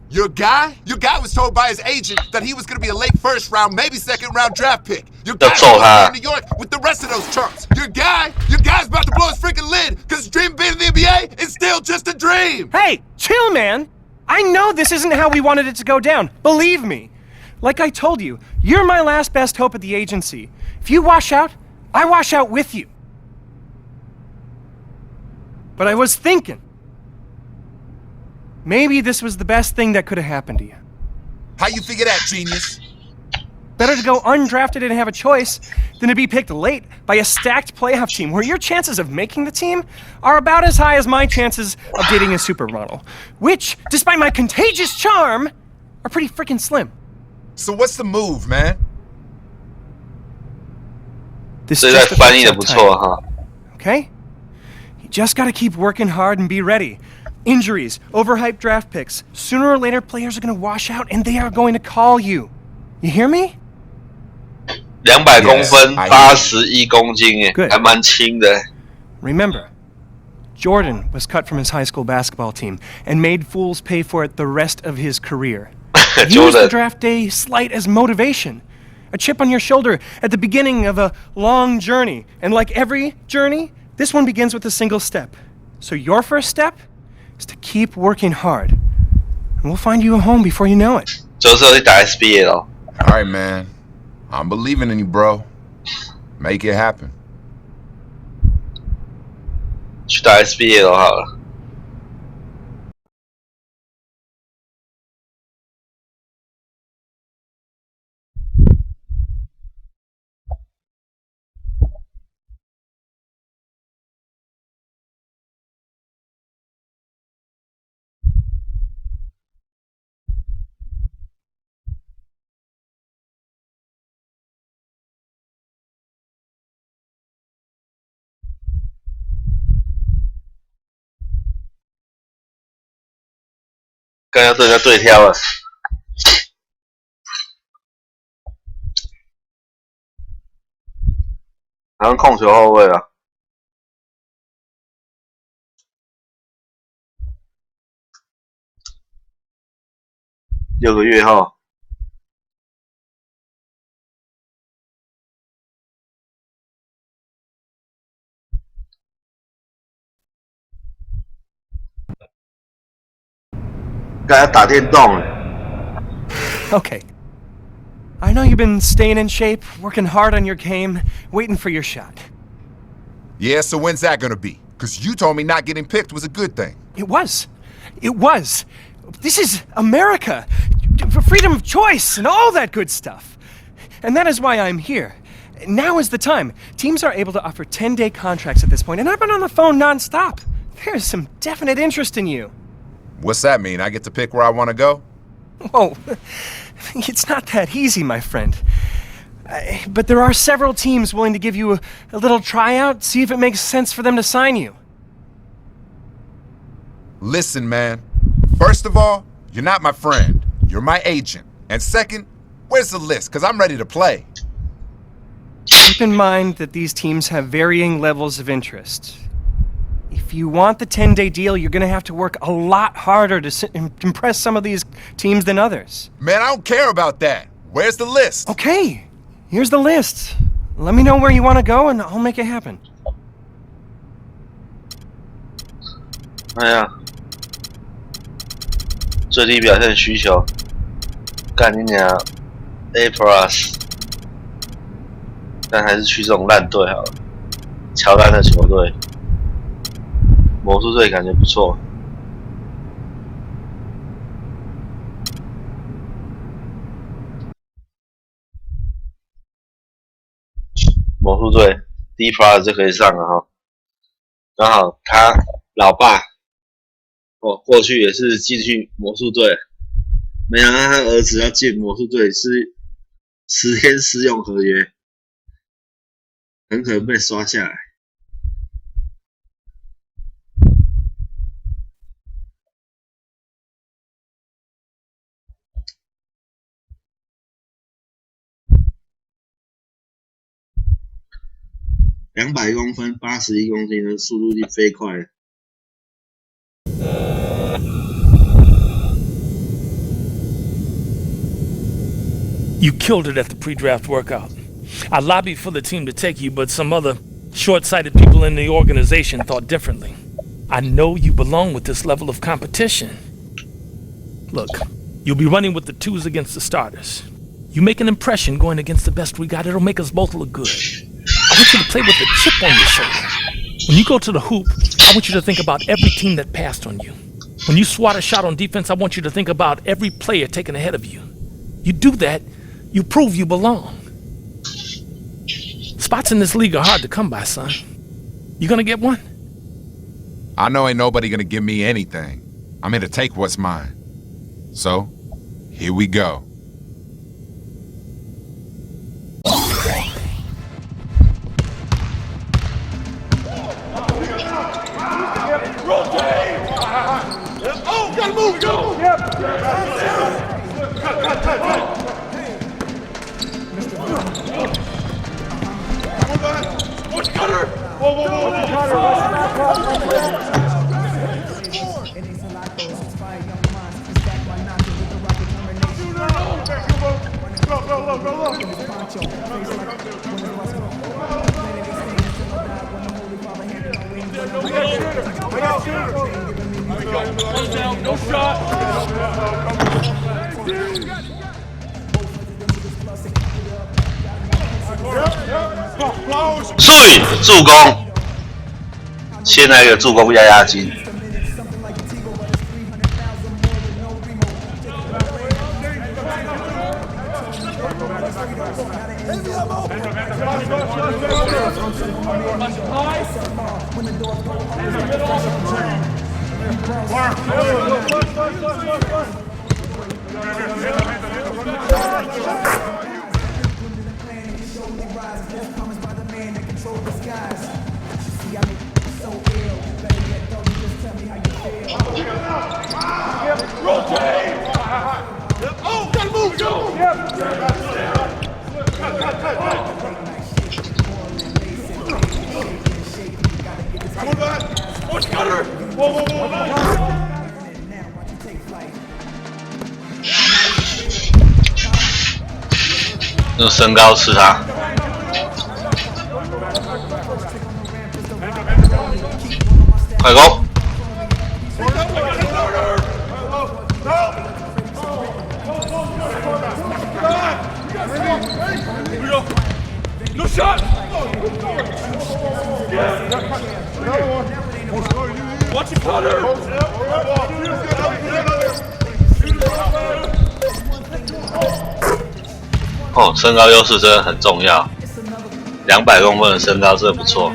Your guy? Your guy was told by his agent that he was going to be a late first round, maybe second round draft pick. Your guy was in New York with the rest of those chumps. Your guy's about to blow his freaking lid because his dream being in the NBA is still just a dream. Hey, chill, man. I know this isn't how we wanted it to go down. Believe me. Like I told you, you're my last best hope at the agency. If you wash out, I wash out with you. But I was thinking, maybe this was the best thing that could have happened to you. How you figure that, genius? Better to go undrafted and have a choice than to be picked late by a stacked playoff team where your chances of making the team are about as high as my chances of dating a supermodel, which, despite my contagious charm, are pretty freaking slim. So what's the move, man? This 这 is 在 just a 翻译的 fix-up 不 time, 错哈。 okay? You just gotta keep working hard and be ready. Injuries, overhyped draft picks. Sooner or later, players are gonna wash out and they are going to call you. You hear me? 200公分 Yes, I ，81公斤耶， Good. 还蛮轻的。 Remember, Jordan was cut from his high school basketball team and made fools pay for it the rest of his career. Use the Jordan， draft day slight as motivation. A chip on your shoulder at the beginning of a long journey. And like every journey, this one begins with a single step. So your first step is to keep working hard. And we'll find you a home before you know it. 就是要去打 SBA 咯。 All right, man. I'm believing in you, bro. Make it happen. 去打 SBA 咯好了。刚要对人家对挑了，好像控球后卫了。6个月后，刚才打电动了。 Okay. I know you've been staying in shape, working hard on your game, waiting for your shot. Yeah, so when's that gonna be? Because you told me not getting picked was a good thing. It was. It was. This is America. Freedom of choice and all that good stuff. And that is why I'm here. Now is the time. Teams are able to offer 10-day contracts at this point, and I've been on the phone nonstop. There's some definite interest in you. What's that mean? I get to pick where I want to go? Whoa. It's not that easy, my friend. But there are several teams willing to give you a little tryout, see if it makes sense for them to sign you. Listen, man. First of all, you're not my friend. You're my agent. And second, where's the list? Because I'm ready to play. Keep in mind that these teams have varying levels of interest. If you want the 10-day deal, you're going to have to work a lot harder to impress some of these teams than others. Man, I don't care about that. Where's the list? Okay, here's the list. Let me know where you want to go, and I'll make it happen. 哎呀，最低表现需求，干你娘 A plus， 但还是去这种烂队好了，乔丹的球队，魔术队感觉不错。魔术队 D plus 就可以上了哈，刚好他老爸。 哦，过去也是进去魔术队，没想到他儿子要进魔术队是10天试用合约，很可能被刷下来。200公分，81公斤的速度就飞快了。 You killed it at the pre-draft workout. I lobbied for the team to take you, but some other short-sighted people in the organization thought differently. I know you belong with this level of competition. Look, you'll be running with the twos against the starters. You make an impression going against the best we got, it'll make us both look good. I want you to play with a chip on your shoulder. When you go to the hoop, I want you to think about every team that passed on you. When you swat a shot on defense, I want you to think about every player taken ahead of you. You do that, you prove you belong. Spots in this league are hard to come by, son. You gonna get one? I know ain't nobody gonna give me anything. I'm here to take what's mine. So, here we go. Oh, gotta move, go! Yep. What's Cutter? Whoa, whoa, whoa, no shot. 对，助攻，先来一个助攻压压惊。Oh, gotta move, go! Come on, man. What's Cutter? Whoa, whoa, whoa, whoa. 用身高吃他。快攻！ No shot! Watch it, Cutter! 哦，身高优势真的很重要。200公分的身高真的不错。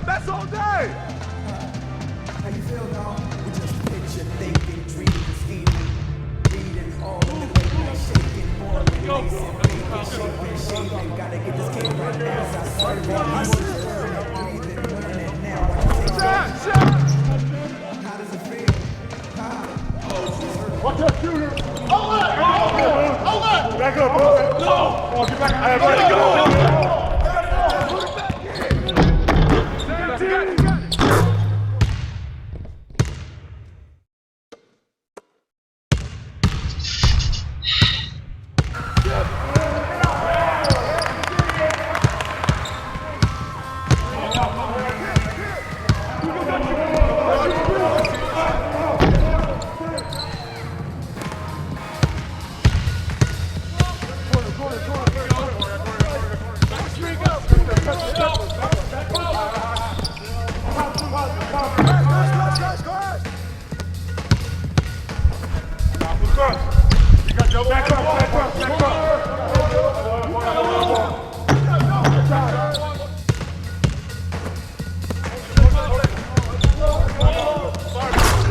That's all day! How you feel, dog? We just picture, thinking, dreaming, scheming, reading all of the way shaking, boiling, racing, making, shaping, shaving. Gotta get this kid right as I serve it. Breathing, learning now. How does it feel? Watch that shooter! Hold it! Hold it! Back up, bro! No! Oh, get back! I gotta go!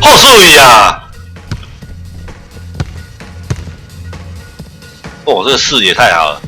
后注意啊！哦，这个视野太好了。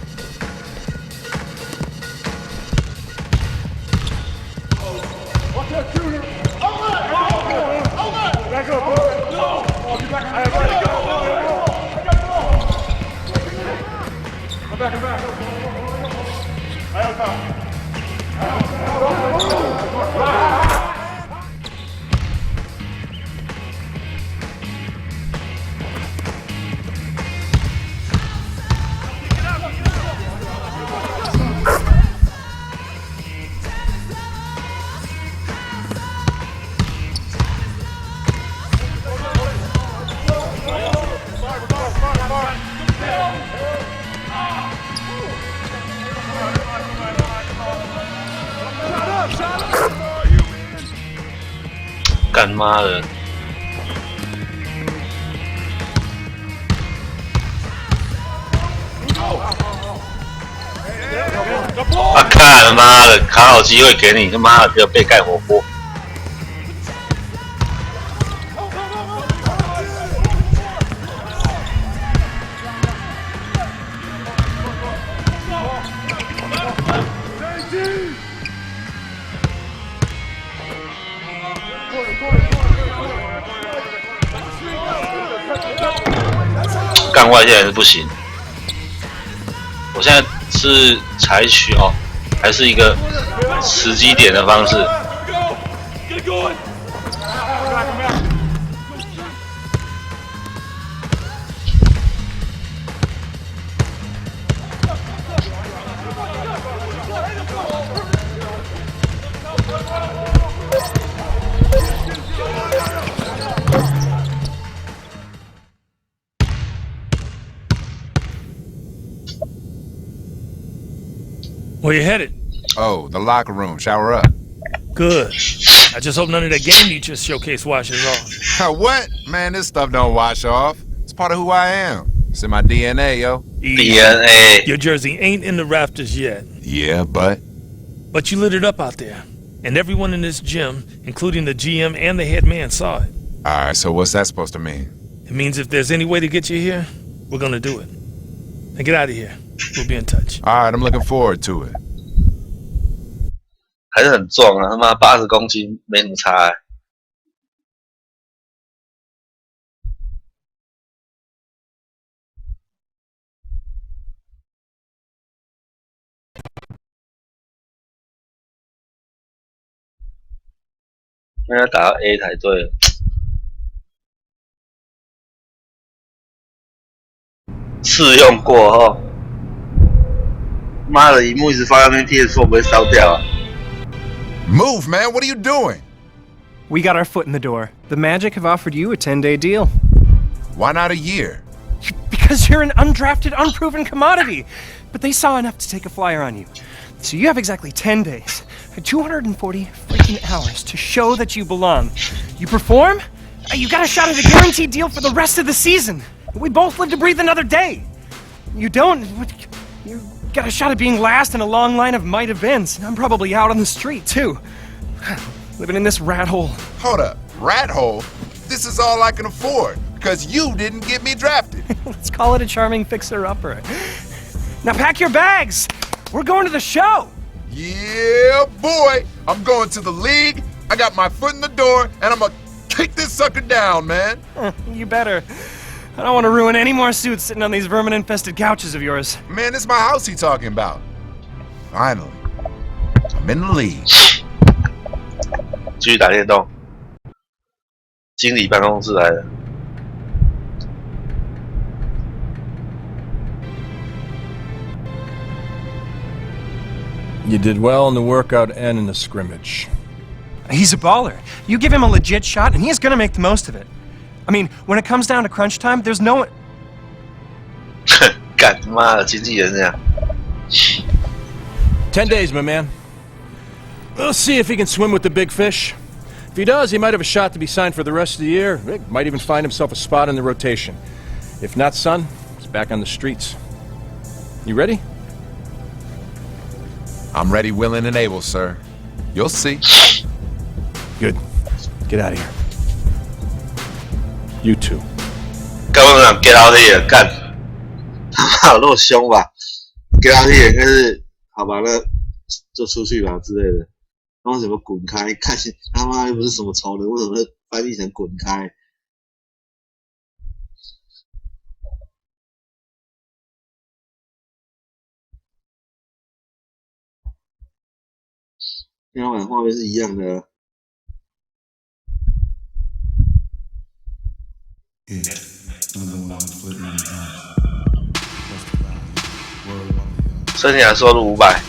干妈的！啊，看妈的，卡好机会给你，他妈的不要被盖火锅！干外线还是不行。我现在是采取还是一个时机点的方式。Where you headed? Oh, the locker room. Shower up. Good. I just hope none of that game you just showcased washes off. What? Man, this stuff don't wash off. It's part of who I am. It's in my DNA, yo. DNA. Your jersey ain't in the rafters yet. Yeah, but you lit it up out there. And everyone in this gym, including the GM and the head man, saw it. Alright, so what's that supposed to mean? It means if there's any way to get you here, we're gonna do it. Now get out of here. We'll be in touch. Alright, I'm looking forward to it. 还是很壮啊，他妈80公斤没什么差那要打到 A 才对了。试用过后。妈的，荧幕一直放在那边 PS4 不会烧掉啊？ Move, man. What are you doing? We got our foot in the door. The Magic have offered you a 10-day deal. Why not a year? Because you're an undrafted, unproven commodity. But they saw enough to take a flyer on you. So you have exactly 10 days, 240 freaking hours to show that you belong. You perform, you got a shot at a guaranteed deal for the rest of the season. We both live to breathe another day. You don't, you got a shot at being last in a long line of might events. I'm probably out on the street, too. Living in this rat hole. Hold up. Rat hole? This is all I can afford, because you didn't get me drafted. Let's call it a charming fixer-upper. Now pack your bags. We're going to the show. Yeah, boy. I'm going to the league. I got my foot in the door, and I'm gonna kick this sucker down, man. You better. I don't want to ruin any more suits sitting on these vermin-infested couches of yours. Man, this is my house he talking about. Finally. I'm in the league. 继续打电动。经理办公室来了。You did well in the workout and in the scrimmage. He's a baller. You give him a legit shot, and he's gonna make the most of it. I mean, when it comes down to crunch time, there's no one... 干妈的经纪人这样。 10 days, my man. We'll see if he can swim with the big fish. If he does, he might have a shot to be signed for the rest of the year. He might even find himself a spot in the rotation. If not, son, he's back on the streets. You ready? I'm ready, willing, and able, sir. You'll see. Good. Get out of here. You too. 刚刚讲 get out here 干，他妈有那么凶吧 ？get out here 应该是好吧，那就出去吧之类的。然后什么滚开，看他妈又不是什么仇人，为什么会翻译成滚开？天花板画面是一样的。生涯收入500。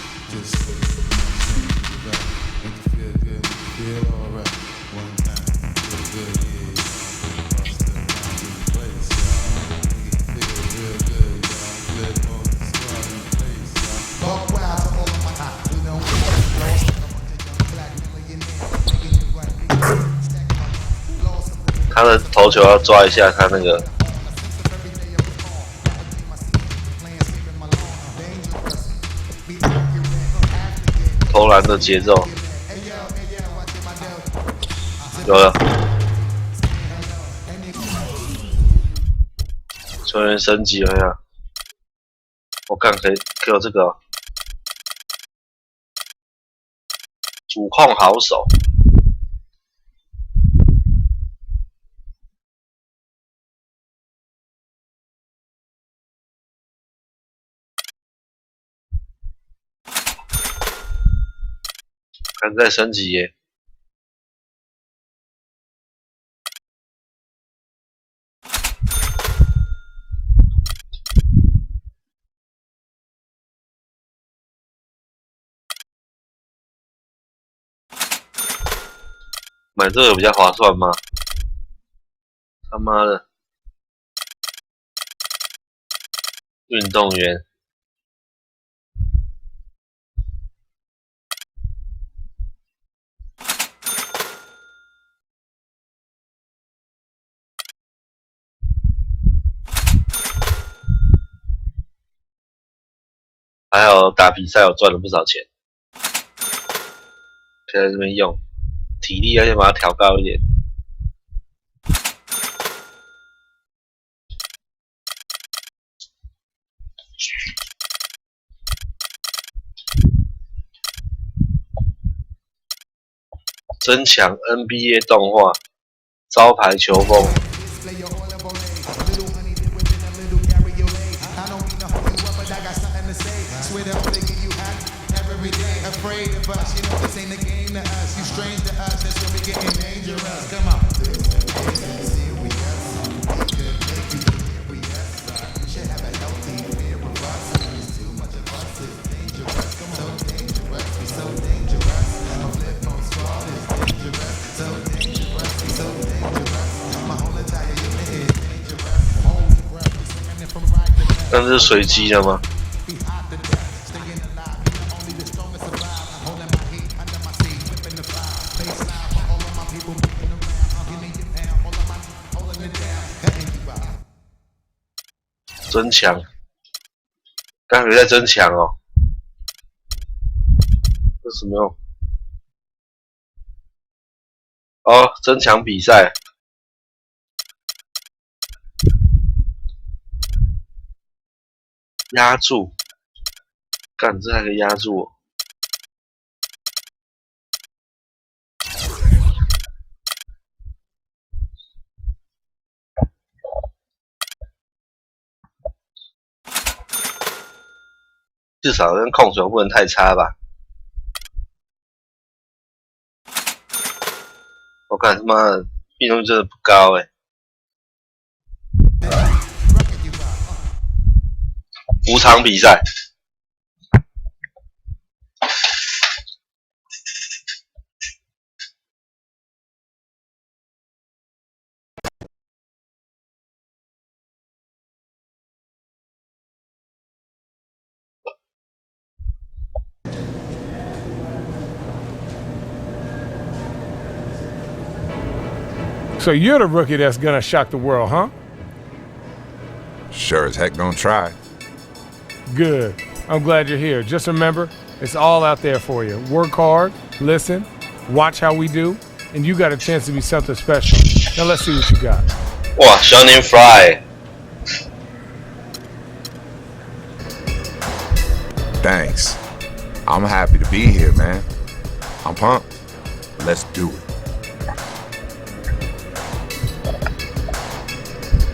他的头球要抓一下他那个投篮的节奏，有了，球员升级了呀！我看可以给我这个、哦、主控好手。还在升级耶！买这个比较划算吗？他妈的，运动员。还有打比赛，我赚了不少钱，可以在这边用，体力要先把它调高一点。增强 NBA 动画，招牌球风。Afraid of us, you know this ain't a game to us. You strange to us, that's when we getting dangerous. Come on. We should have a healthy fear of us. Too much of us is dangerous. 但是随机的吗？增强，刚才在增强哦，这什么用？哦，增强比赛。压住，干这还可以压住我。至少跟控球不能太差吧。我看他妈的命中率真的不高欸。5场比赛。So you're the rookie that's gonna shock the world, huh? Sure as heck gonna try. Good. I'm glad you're here. Just remember, it's all out there for you. Work hard, listen, watch how we do, and you got a chance to be something special. Now let's see what you got. 哇 ，Shining Fly。 Thanks. I'm happy to be here, man. I'm pumped. Let's do it.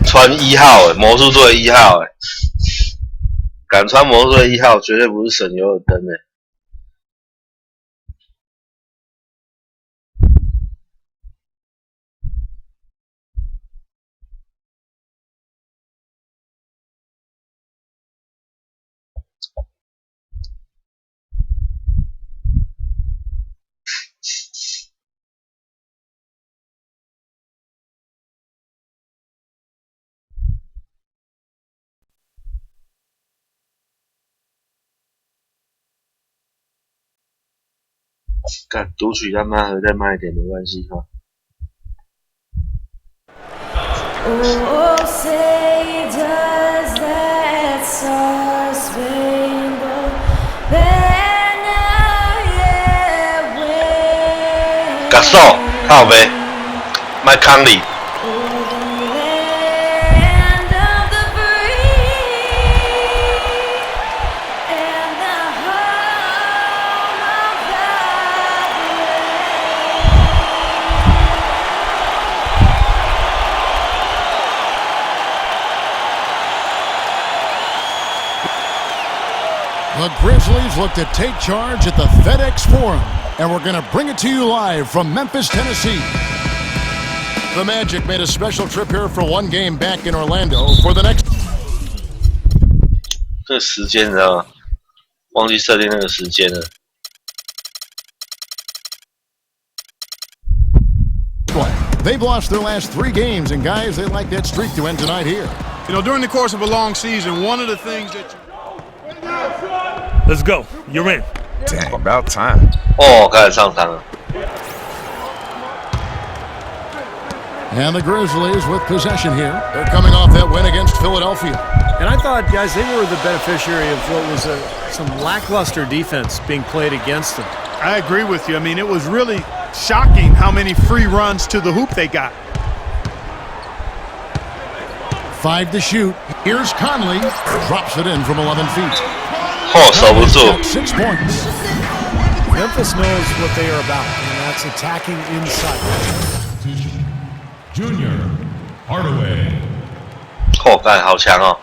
穿1号欸，魔术队1号欸，敢穿魔术队1号绝对不是省油的灯欸。干读取他妈的再慢一点没关系哈。Oh, say does that star-spangled banner yet wave? 嘎瘦，靠呗，麦康里。 The Grizzlies look to take charge at the FedEx Forum, and we're going to bring it to you live from Memphis, Tennessee. The Magic made a special trip here for one game back in Orlando for the next. 这时间你知道吗？忘记设定那个时间了。 They've lost their last 3 games, and guys, they like that streak to end tonight here. You know, during the course of a long season, one of the things that you... Let's go. You're in. Dang, about time. 哦，开始上场了。 And the Grizzlies with possession here. They're coming off that win against Philadelphia. And I thought, guys, they were the beneficiary of what was some lackluster defense being played against them. I agree with you. I mean, it was really shocking how many free runs to the hoop they got. 5 to shoot. Here's Conley. Drops it in from 11 feet. 哦，守不住。 6 points. Memphis knows what they are about, and that's attacking inside. Junior Hardaway. 哦，干好强哦！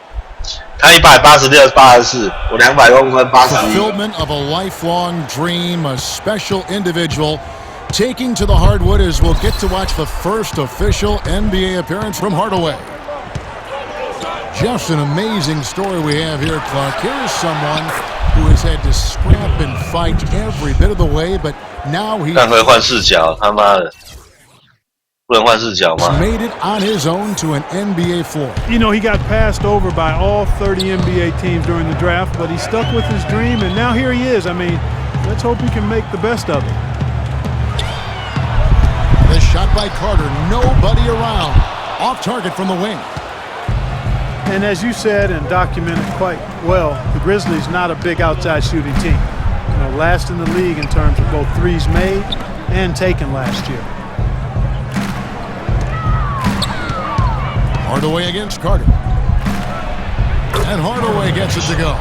他186、84，我200公分81。 Fulfillment of a lifelong dream, a special individual taking to the hardwood as we'll get to watch the first official NBA appearance from Hardaway. Just an amazing story we have here, Clark. Here's someone who has had to scrap and fight every bit of the way, but now he's... 干回换视角，他妈的！不能换视角吗？ Made it on his own to an NBA floor. You know, he got passed over by all 30 NBA teams during the draft, but he stuck with his dream, and now here he is. I mean, let's hope he can make the best of it. The shot by Carter, nobody around. Off target from the wing. And as you said and documented quite well, the Grizzlies not a big outside shooting team. You know, last in the league in terms of both threes made and taken last year. Hardaway against Carter. And Hardaway gets it to go.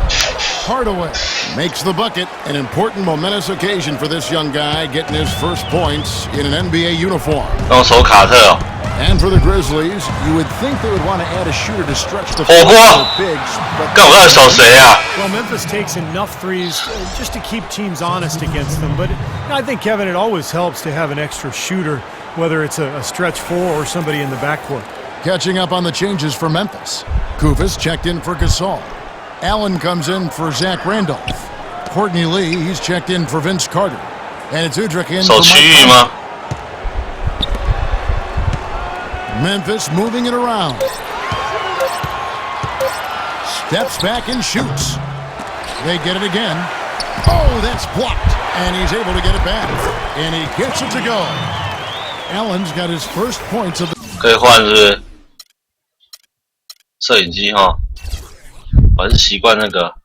Hardaway makes the bucket. An important momentous occasion for this young guy, getting his first points in an NBA uniform. 用手卡特哦。 And for the Grizzlies, you would think they would want to add a shooter to stretch the 火锅 bigs, but 干我在守谁啊？ Well, Memphis takes enough threes just to keep teams honest against them. But I think, Kevin, it always helps to have an extra shooter, whether it's a stretch four or somebody in the backcourt. catching up on the changes for Memphis. Kufis checked in for Gasol. Allen comes in for Zach Randolph. Courtney Lee, he's checked in for Vince Carter. And it's Udrich in for Mike. Memphis moving it around. Steps back and shoots. They get it again. Oh, that's blocked. And he's able to get it back. And he gets it to go. Allen's got his first points of the... 可以换是不是？摄影机哈，我还是习惯那个。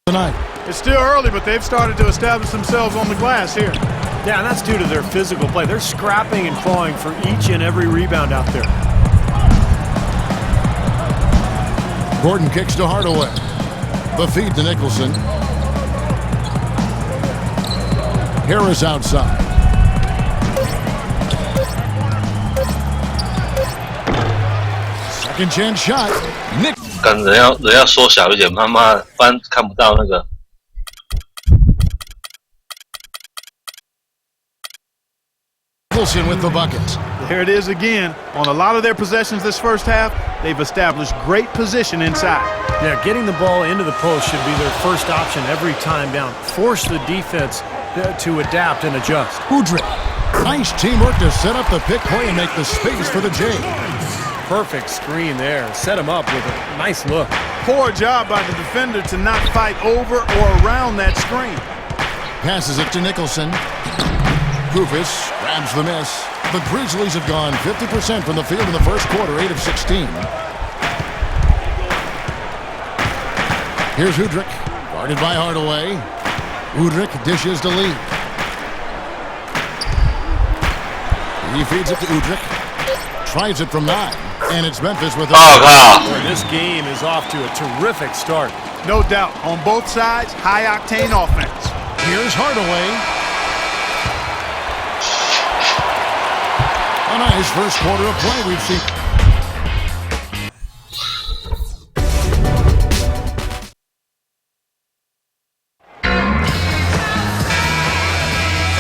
Tonight. It's still early, but they've started to establish themselves on the glass here. Yeah, and that's due to their physical play. They're scrapping and clawing for each and every rebound out there. Gordon kicks to Hardaway. The feed to Nicholson. Harris outside. Second chance shot. Nick. 干人要缩小一点，妈妈，不然看不到那个。Nicholson with the buckets. There it is again. On a lot of their possessions this first half, they've established great position inside. Yeah, getting the ball into the post should be their first option every time down. Force the defense to adapt and adjust. Udrich. Nice teamwork to set up the pick play and make the space for the J. Perfect screen there. Set him up with a nice look. Poor job by the defender to not fight over or around that screen. Passes it to Nicholson. Kufis grabs the miss. The Grizzlies have gone 50% from the field in the first quarter, 8 of 16. Here's Udrich, guarded by Hardaway. Udrich dishes to Lee. He feeds it to Udrich. Tries it from 9. And it's Memphis with This game is off to a terrific start. No doubt. On both sides, high-octane offense. Here's Hardaway. A nice first quarter of play we've seen.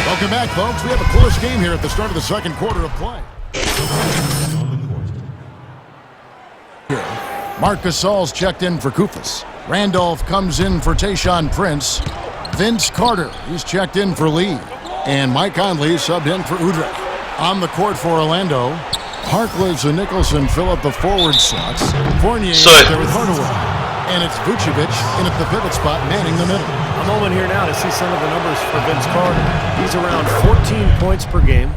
Welcome back, folks. We have a close game here at the start of the second quarter of play. Marc Gasol's checked in for Kufis. Randolph comes in for Tayshaun Prince. Vince Carter, he's checked in for Lee. And Mike Conley subbed in for Udrich. On the court for Orlando, Harkless and Nicholson fill up the forward slots. Fournier there with Hardaway. And it's Vucevic in at the pivot spot, manning the middle. A moment here now to see some of the numbers for Vince Carter. He's around 14 points per game,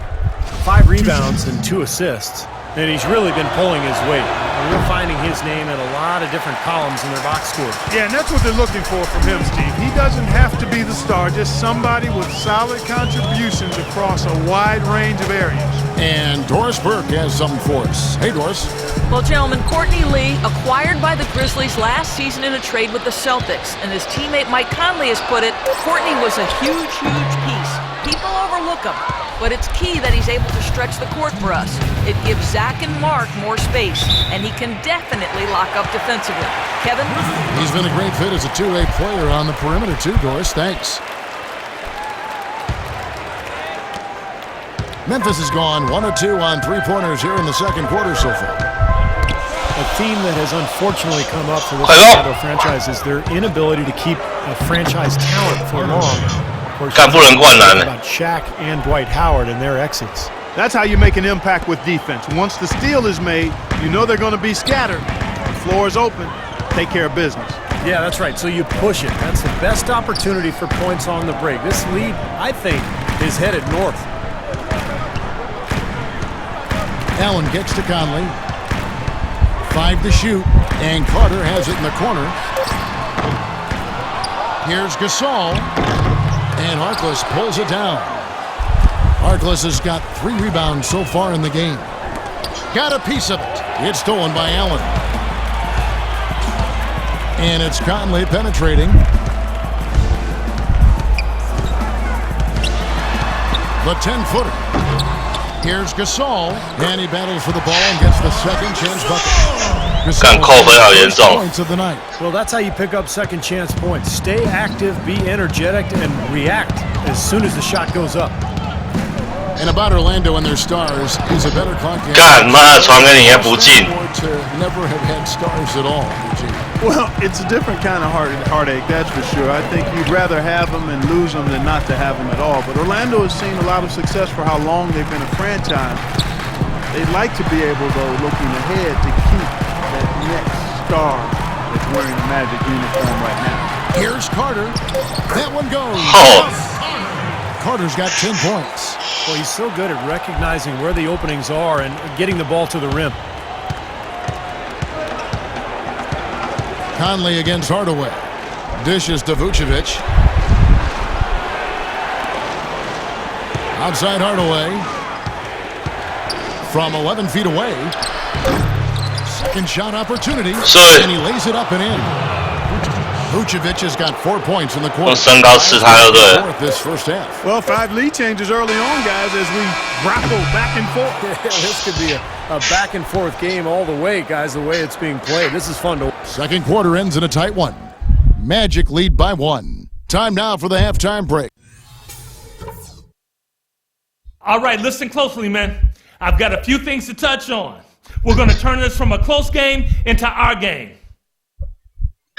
5 rebounds, and 2 assists. And he's really been pulling his weight. And we're finding his name in a lot of different columns in their box score. Yeah, and that's what they're looking for from him, Steve. He doesn't have to be the star, just somebody with solid contributions across a wide range of areas. And Doris Burke has something for us. Hey, Doris. Well, gentlemen, Courtney Lee, acquired by the Grizzlies last season in a trade with the Celtics. And as teammate Mike Conley has put it, Courtney was a huge, huge piece. People overlook him, but it's key that he's able to stretch the court for us. It gives Zach and Mark more space, and he can definitely lock up defensively. Kevin? He's been a great fit as a two-way player on the perimeter too, Doris. Thanks. Memphis has gone 1 of 2 on three-pointers here in the second quarter so far. A theme that has unfortunately come up for this Orlando franchise is their inability to keep a franchise talent for long. Of course, about Shaq and Dwight Howard and their exits. That's how you make an impact with defense. Once the steal is made, you know they're going to be scattered. The floor is open. Take care of business. Yeah, that's right. So you push it. That's the best opportunity for points on the break. This lead, I think, is headed north. Allen gets to Conley. 5 to shoot, and Carter has it in the corner. Here's Gasol, and Harkless pulls it down. Harkless has got 3 rebounds so far in the game. Got a piece of it. It's stolen by Allen. And it's Conley penetrating. The 10-footer. Here's Gasol, and he battles for the ball and gets the second chance bucket. Gasol points of the night. Well, that's how you pick up second chance points. Stay active, be energetic, and react as soon as the shot goes up. And about Orlando and their stars, he's a better clock. God, 妈的，传给你也不进。 Never have had stars at all, Eugene. Well, it's a different kind of heartache, that's for sure. I think you'd rather have them and lose them than not to have them at all. But Orlando has seen a lot of success for how long they've been a franchise. They'd like to be able, though, looking ahead, to keep that next star that's wearing the Magic uniform right now. Here's Carter. That one goes. Carter's got 10 points. Well, he's so good at recognizing where the openings are and getting the ball to the rim. Conley against Hardaway. Dishes to Vucevic. Outside Hardaway. From 11 feet away. Second shot opportunity. And he lays it up and in. Vucevic has got 4 points in the quarter. This first half. Well, 5 lead changes early on, guys, as we grapple back and forth. This could be a back and forth game all the way, guys, the way it's being played. This is fun to watch. Second quarter ends in a tight one. Magic lead by 1. Time now for the halftime break. All right, listen closely, man. I've got a few things to touch on. We're going to turn this from a close game into our game.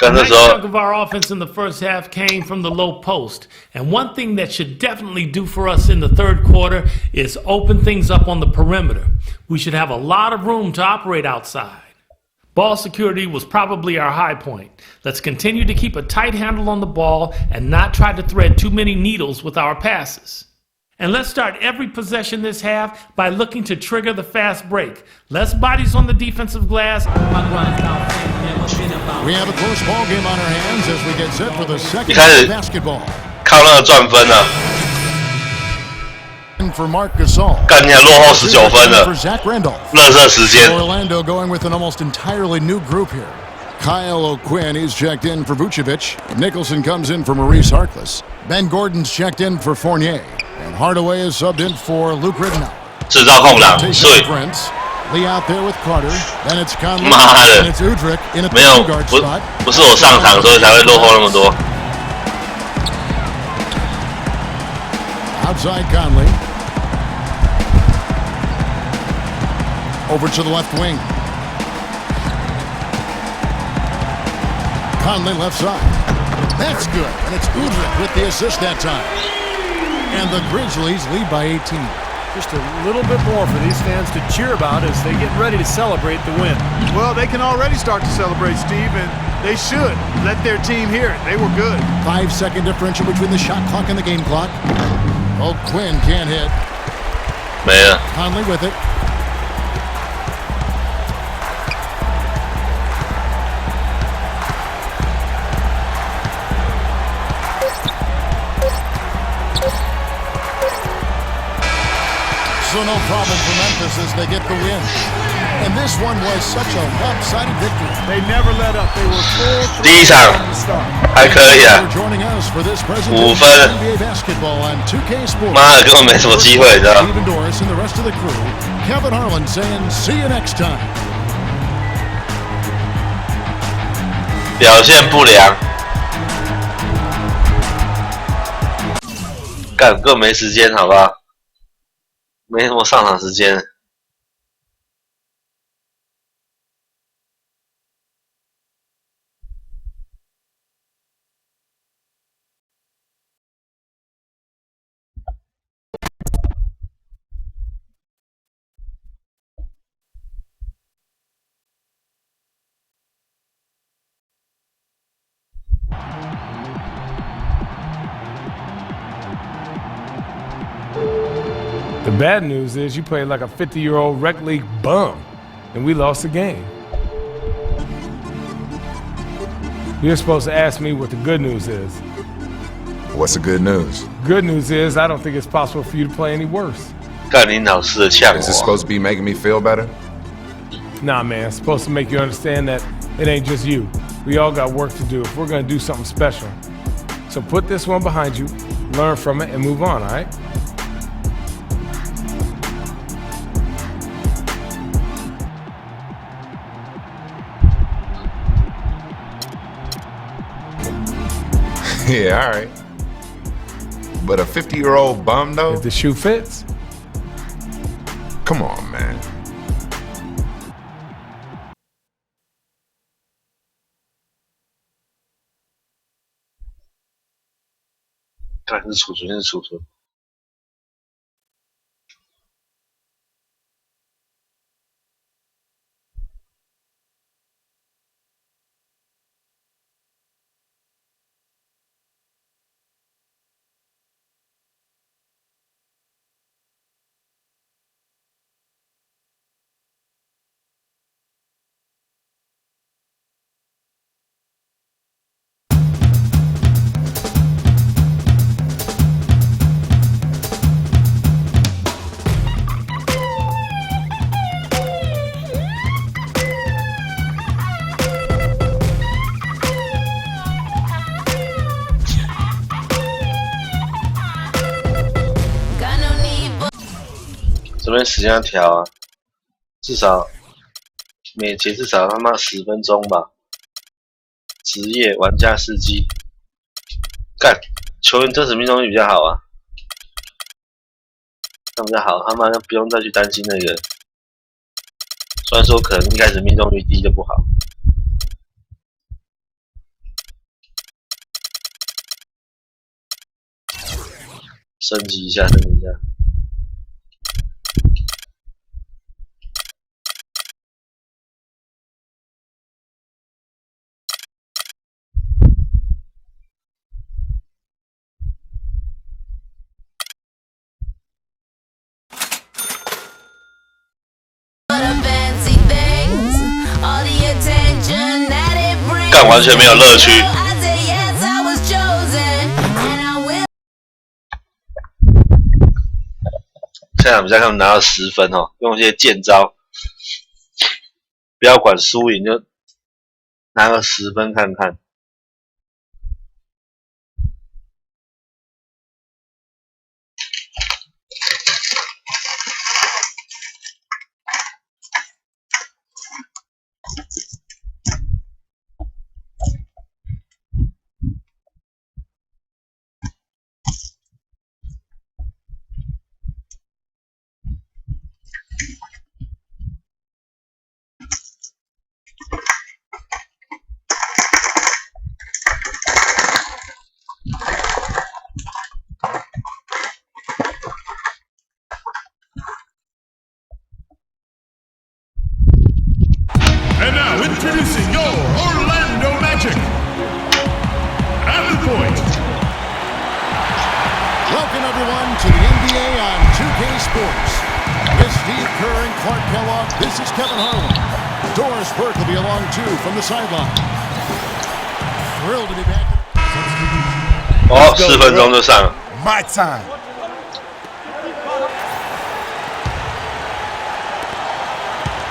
A nice chunk of our offense in the first half came from the low post. And one thing that should definitely do for us in the third quarter is open things up on the perimeter. We should have a lot of room to operate outside. Ball security was probably our high point. Let's continue to keep a tight handle on the ball and not try to thread too many needles with our passes. And let's start every possession this half by looking to trigger the fast break. Less bodies on the defensive glass. We have a close ball game on our hands as we get set for the second half of basketball. 靠那个赚分了。 For Mark Gasol. 干你还落后19分了。 For Zach Randolph. 垃圾时间。 Orlando going with an almost entirely new group here. Kyle O'Quinn, he's checked in for Vucevic. Nicholson comes in for Maurice Harkless. Ben Gordon's checked in for Fournier. And Hardaway is subbed in for Luke Ridnour. 制造空档，所以 Lee out there with Carter. Then it's Conley. 妈的 And it's Udrich in a 没有 two-guard spot. 不是我上场，所以才会落后那么多。 Outside Conley. Over to the left wing. Conley left side. That's good. And it's Udrich with the assist that time. And the Grizzlies lead by 18. Just a little bit more for these fans to cheer about as they get ready to celebrate the win. Well, they can already start to celebrate, Steve, and they should. Let their team hear it. They were good. 5-second differential between the shot clock and the game clock. Oh, Quinn can't hit. 没了。 Conley with it. So no problem for Memphis as they get the win. And this one was such a lopsided victory. They never let up. They were full 第一场 from the start. 还可以啊 For joining us for this ，5 presentation 分 of NBA basketball on 2K Sports. 妈的，根本没什么机会，你知道？ Stephen Doris and the rest of the crew. Kevin Harlan saying, "See you next time." 表现不良，干根本没时间，好不好？没什么上场时间。The bad news is you played like a 50-year-old rec league bum, and we lost the game. You're supposed to ask me what the good news is. What's the good news? Good news is I don't think it's possible for you to play any worse. 干你老师的呛 Is this 我！ supposed to be making me feel better? Nah, man, it's supposed to make you understand that it ain't just you. We all got work to do if we're gonna do something special. So put this one behind you, learn from it, and move on, all right? Yeah, all right. But a 50-year-old bum, though? If the shoe fits. Come on, man. 干是储存是储存。这边时间要调啊，至少每节至少他妈10分钟吧。职业玩家司机，干球员真实命中率比较好啊，这样比较好，他妈不用再去担心那个。虽然说可能一开始命中率低就不好。升级一下，升级一下。干完全没有乐趣。现在比赛他们拿到10分哦，用一些剑招，不要管输赢，就拿个10分看看。And now introducing your Orlando Magic. At the point. Welcome everyone to the NBA on 2K Sports. With Steve Kerr and Clark Kellogg, this is Kevin Harlan. Doris Burke will be along too from the sideline. Thrilled to be back. 哦，10分钟就上了。 My time.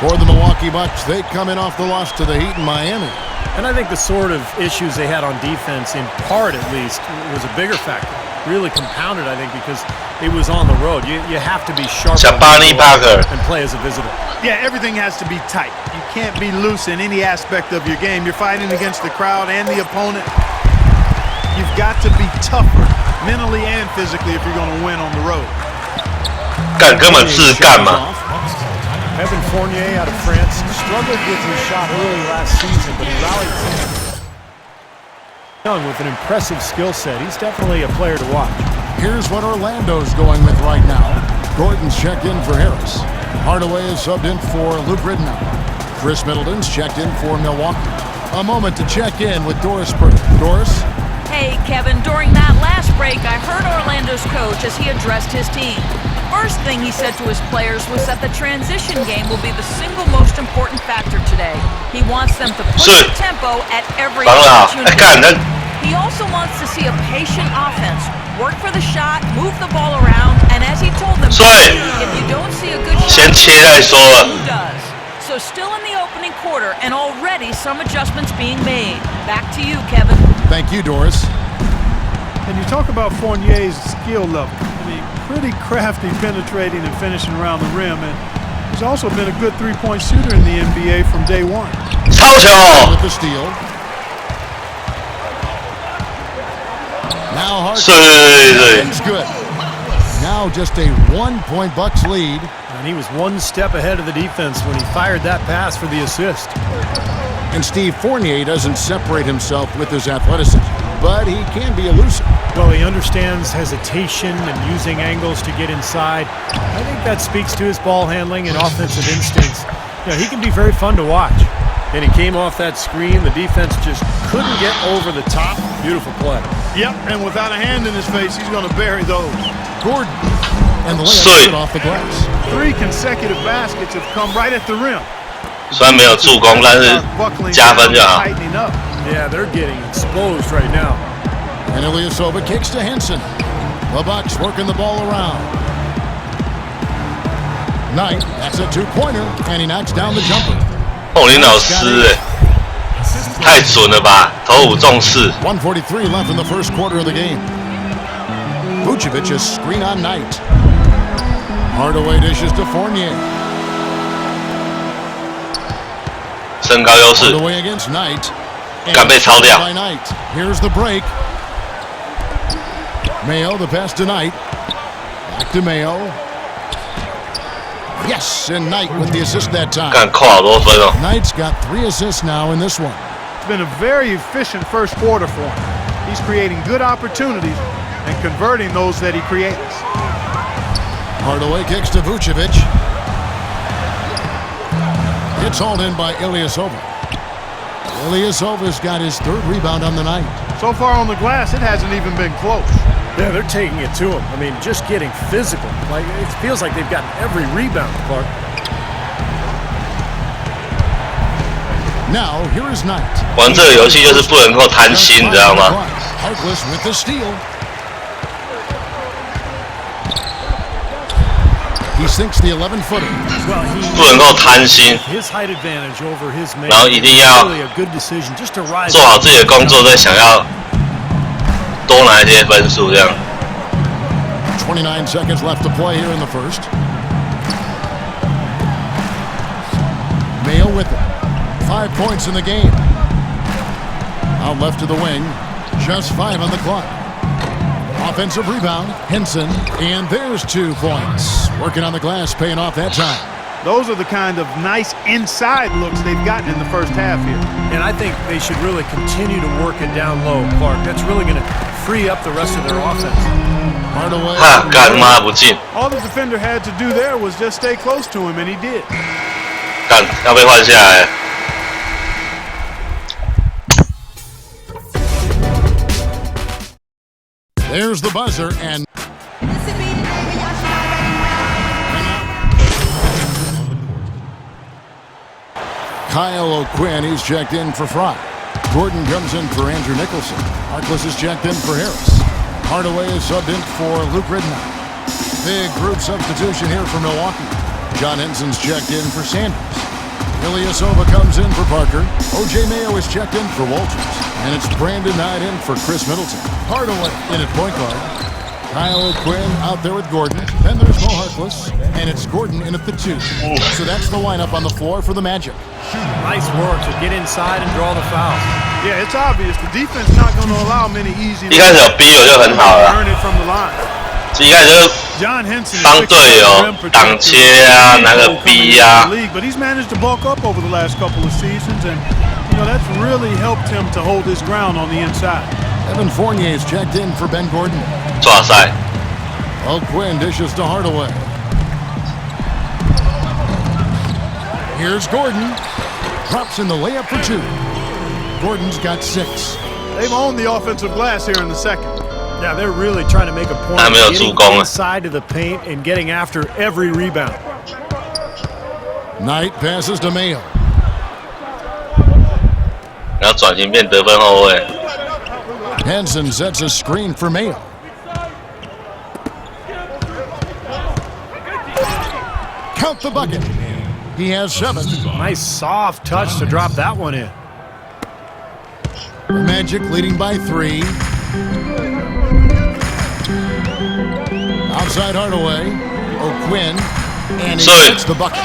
For the Milwaukee Bucks, they come in off the loss to the Heat in Miami. And I think the sort of issues they had on defense, in part at least, was a bigger factor. Really compounded, I think, because it was on the road. You have to be sharp and play as a visitor. Yeah, everything has to be tight. You can't be loose in any aspect of your game. You're fighting against the crowd and the opponent. You've got to be tougher, mentally and physically, if you're going to win on the road. 干根本自干嘛。 Evan Fournier out of France struggled with his shot early last season, but he rallied. Young with an impressive skill set. He's definitely a player to watch. Here's what Orlando's going with right now. Gordon's checked in for Harris. Hardaway is subbed in for Luke Ridnow. Chris Middleton's checked in for Milwaukee. A moment to check in with Doris Burke. Doris? Hey, Kevin, during that last break, I heard Orlando's coach as he addressed his team. First thing he said to his players was that the transition game will be the single most important factor today. He wants them to push the tempo at every opportunity. He also wants to see a patient offense, work for the shot, move the ball around, and as he told them, if you don't see a good shot, who does? So still in the opening quarter, and already some adjustments being made. Back to you, Kevin. Thank you, Doris. And you talk about Fournier's skill level. I mean, pretty crafty penetrating and finishing around the rim, and he's also been a good three-point shooter in the NBA from day one. With the steal. Now Hart. It's good. Now just a 1-point Bucks lead. And he was one step ahead of the defense when he fired that pass for the assist. And Steve Fournier doesn't separate himself with his athleticism, but he can be elusive. Well, he understands hesitation and using angles to get inside. I think that speaks to his ball handling and offensive instincts. You know, he can be very fun to watch. And he came off that screen. The defense just couldn't get over the top. Beautiful play. Yep, and without a hand in his face, he's going to bury those. Gordon. And the layup off the glass. 3 consecutive baskets have come right at the rim. 虽然没有助攻，但是加分就好。 Yeah, they're getting exposed right now. And Ilyasova kicks to Henson. The Bucks working the ball around. Knight, that's a two-pointer, and he knocks down the jumper. 哦，林老师，太准了吧，投5中4。1:43 left in the first quarter of the game. Vucevic is screen on Knight. Hardaway dishes to Fournier. 身高优势， Hardaway against Knight. 敢被抄掉。 By Knight. Here's the break. Mayo, the pass to Knight. Back to Mayo. Yes, and Knight with the assist that time. 干扣好多分哦。 Knight's got 3 assists now in this one. It's been a very efficient first quarter for him. He's creating good opportunities and converting those that he creates. Hardaway kicks to Vucevic. It's hauled in by Ilyasova. Ilyasova's got his 3rd rebound on the night. So far on the glass, it hasn't even been close. Yeah, they're taking it to him. I mean, just getting physical. Like, it feels like they've gotten every rebound, Clark. Now, here is Knight. 玩这个游戏就是不能够贪心，你知道吗？ Harkless with the steal. He sinks the 11-footer. 不能够贪心， His height advantage over his man. 然后一定要 Really a good decision just to rise. 做好自己的工作，再想要多拿一些分数，这样。 29 seconds left to play here in the first. Mayo with it. 5 points in the game. Out left to the wing. Just 5 on the clock. Offensive rebound, Henson, and there's 2 points. Working on the glass, paying off that time. Those are the kind of nice inside looks they've gotten in the first half here. And I think they should really continue to work it down low, Clark. That's really going to free up the rest of their offense. Hardaway. 哈，干妈不进， All the defender had to do there was just stay close to him, and he did. 干要被换下来。 There's the buzzer, and Kyle O'Quinn, he's checked in for Fry. Gordon comes in for Andrew Nicholson. Harkless is checked in for Harris. Hardaway is subbed in for Luke Ridnow. Big group substitution here for Milwaukee. John Henson's checked in for Sanders. Ilyasova comes in for Parker. O.J. Mayo is checked in for Walters. And it's Brandon Knight in for Chris Middleton. Hardaway in at point guard. Kyle Quinn out there with Gordon. Then there's Mo Harkless. And it's Gordon in at the 2. So that's the lineup on the floor for the Magic. Nice work to get inside and draw the foul. Yeah, it's obvious. The defense not going to allow many easy. 一开始有逼我就很好了， Earn it from the line. 一开始就 John Henson 帮队友挡切啊，拿个逼啊。 But he's managed to bulk up over the last couple of seasons, and that's really helped him to hold his ground on the inside. Evan Fournier is checked in for Ben Gordon. 抓塞。Quinn dishes to Hardaway. Here's Gordon. Drops in the layup for 2. Gordon's got 6. They've owned the offensive glass here in the second. Yeah, they're really trying to make a point of getting inside of the paint and getting after every rebound. Knight passes to Mayo. 然后转型变得分后卫。 Henson sets a screen for Mayo. Count the bucket. He has 7. Nice soft touch to drop that one in. The Magic leading by 3. Outside Hardaway. O'Quinn. And he hits the bucket.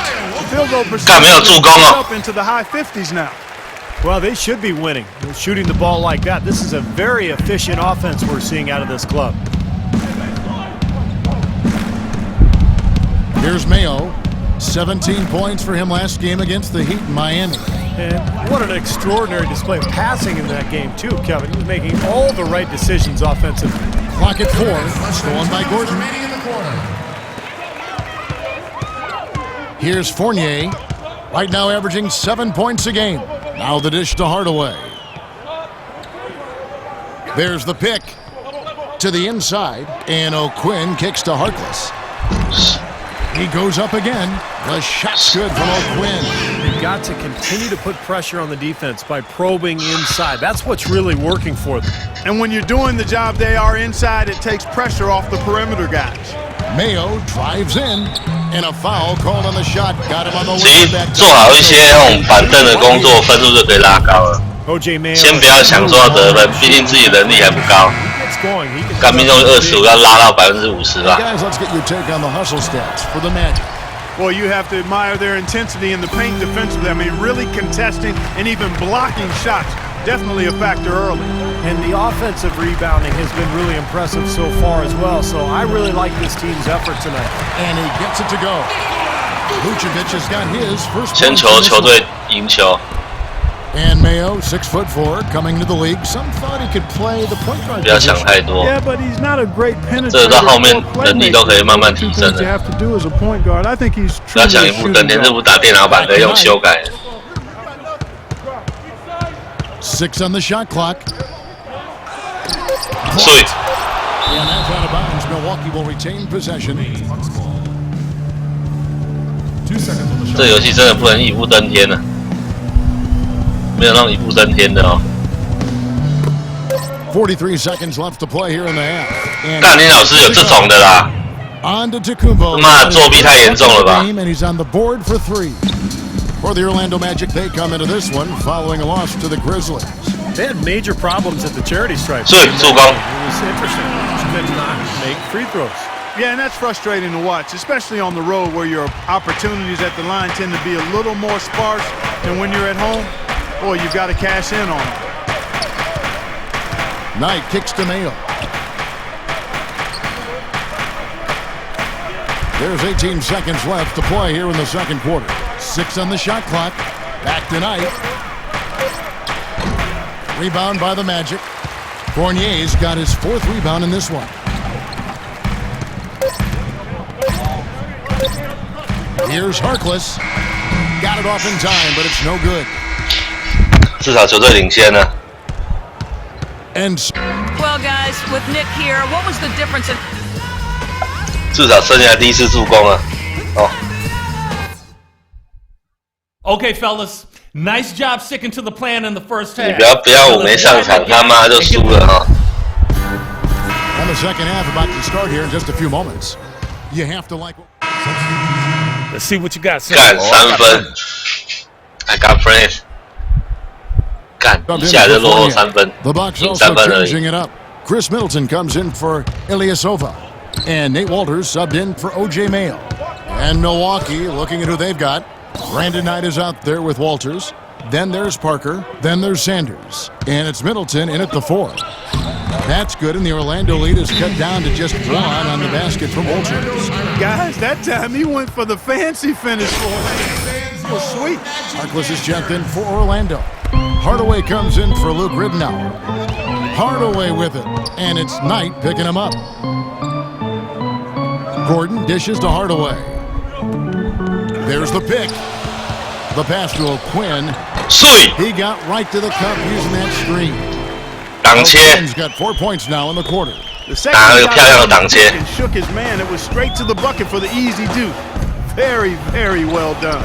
Field goal percentage 干没有助攻哦。 up into the high 50s now. Well, they should be winning. Shooting the ball like that. This is a very efficient offense we're seeing out of this club. Here's Mayo. 17 points for him last game against the Heat in Miami. And what an extraordinary display of passing in that game, too, Kevin. He was making all the right decisions offensively. Clock at 4. Stolen by Gordon. Here's Fournier. Right now averaging 7 points a game. Now the dish to Hardaway. There's the pick to the inside. And O'Quinn kicks to Harkless. He goes up again. The shot's good from O'Quinn. They've got to continue to put pressure on the defense by probing inside. That's what's really working for them. And when you're doing the job they are inside, it takes pressure off the perimeter guys. Mayo drives in, and a foul called on the shot. Got him on the 其 way 实 back. 做好一些那种板凳的工作，分数就可以拉高了。 O.J. Mayo 先不要想说要得分，毕竟自己能力还不高。 干命中25要拉到50%吧。 Guys, let's get your take on the hustle stats for the Magic. Well, you have to admire their intensity in the paint defensively. I mean, really contesting and even blocking shots. Definitely a factor early. And the offensive rebounding has been really impressive so far as well. So I really like this team's effort tonight. And he gets it to go. Vucevic has got his first. 先球球队赢球。 And Mayo, 6'4", coming to the league. Some thought he could play the point guard 不要想太多。 Yeah, but he's not a great penetrator. 这到后面能力都可以慢慢提升 You 的。 have to do as a point guard. I think he's 不要 truly 想 a 一步登 shooting 天，这 guard. 不打电脑版可以用修改。 6 on the shot clock. 所以 And that's out of bounds. Milwaukee will retain possession. 这游戏真的不能一步登天了，没有那种一步登天的哦。 43 seconds left to play here in the half. And 干林老师有这种的啦， on to Tacumbo. 他妈作弊太严重了吧？ And he's on the board for 3. For the Orlando Magic, they come into this one following a loss to the Grizzlies. They had major problems at the charity stripe. 所以助攻。 It was interesting. Just could not make free throws. Yeah, and that's frustrating to watch, especially on the road where your opportunities at the line tend to be a little more sparse than when you're at home. Boy, you've got to cash in on it. Knight kicks to Mayo. There's 18 seconds left to play here in the second quarter. 6 on the shot clock. Back to Knight. Rebound by the Magic. Fournier's got his 4th rebound in this one. Here's Harkless. Got it off in time, but it's no good. 至少球队领先了。 And Well, guys, with Nick here, what was the difference in... 至少生涯第一次助攻啊！哦， Okay, fellas, nice job sticking to the plan in the first 你 half. 不要我没上场，他妈就输了哈！ And the second half about to start here in just a few moments. You have to like. Let's see what you got, son. 干3分， I got friends。干，一下就落后3分， The Bucks 赢 also 3分而 changing 已。 it up. Chris Middleton comes in for Ilyasova. And Nate Walters subbed in for O.J. Mayo. And Milwaukee looking at who they've got. Brandon Knight is out there with Walters. Then there's Parker. Then there's Sanders. And it's Middleton in at the 4. That's good, and the Orlando lead is cut down to just 1 on the basket from Walters. Guys, that time he went for the fancy finish for it. Was sweet. Harkless is checked in for Orlando. Hardaway comes in for Luke Ridnour. Hardaway with it, and it's Knight picking him up. Gordon dishes to Hardaway. There's the pick. The pass to O'Quinn. Sweet. He got right to the cup using that screen. 挡切， O'Quinn's got 4 points now in the quarter. The second 打了 he 个 got 漂亮的 on 挡 the 切 pick and shook his man. It was straight to the bucket for the easy deuce. Very, very well done.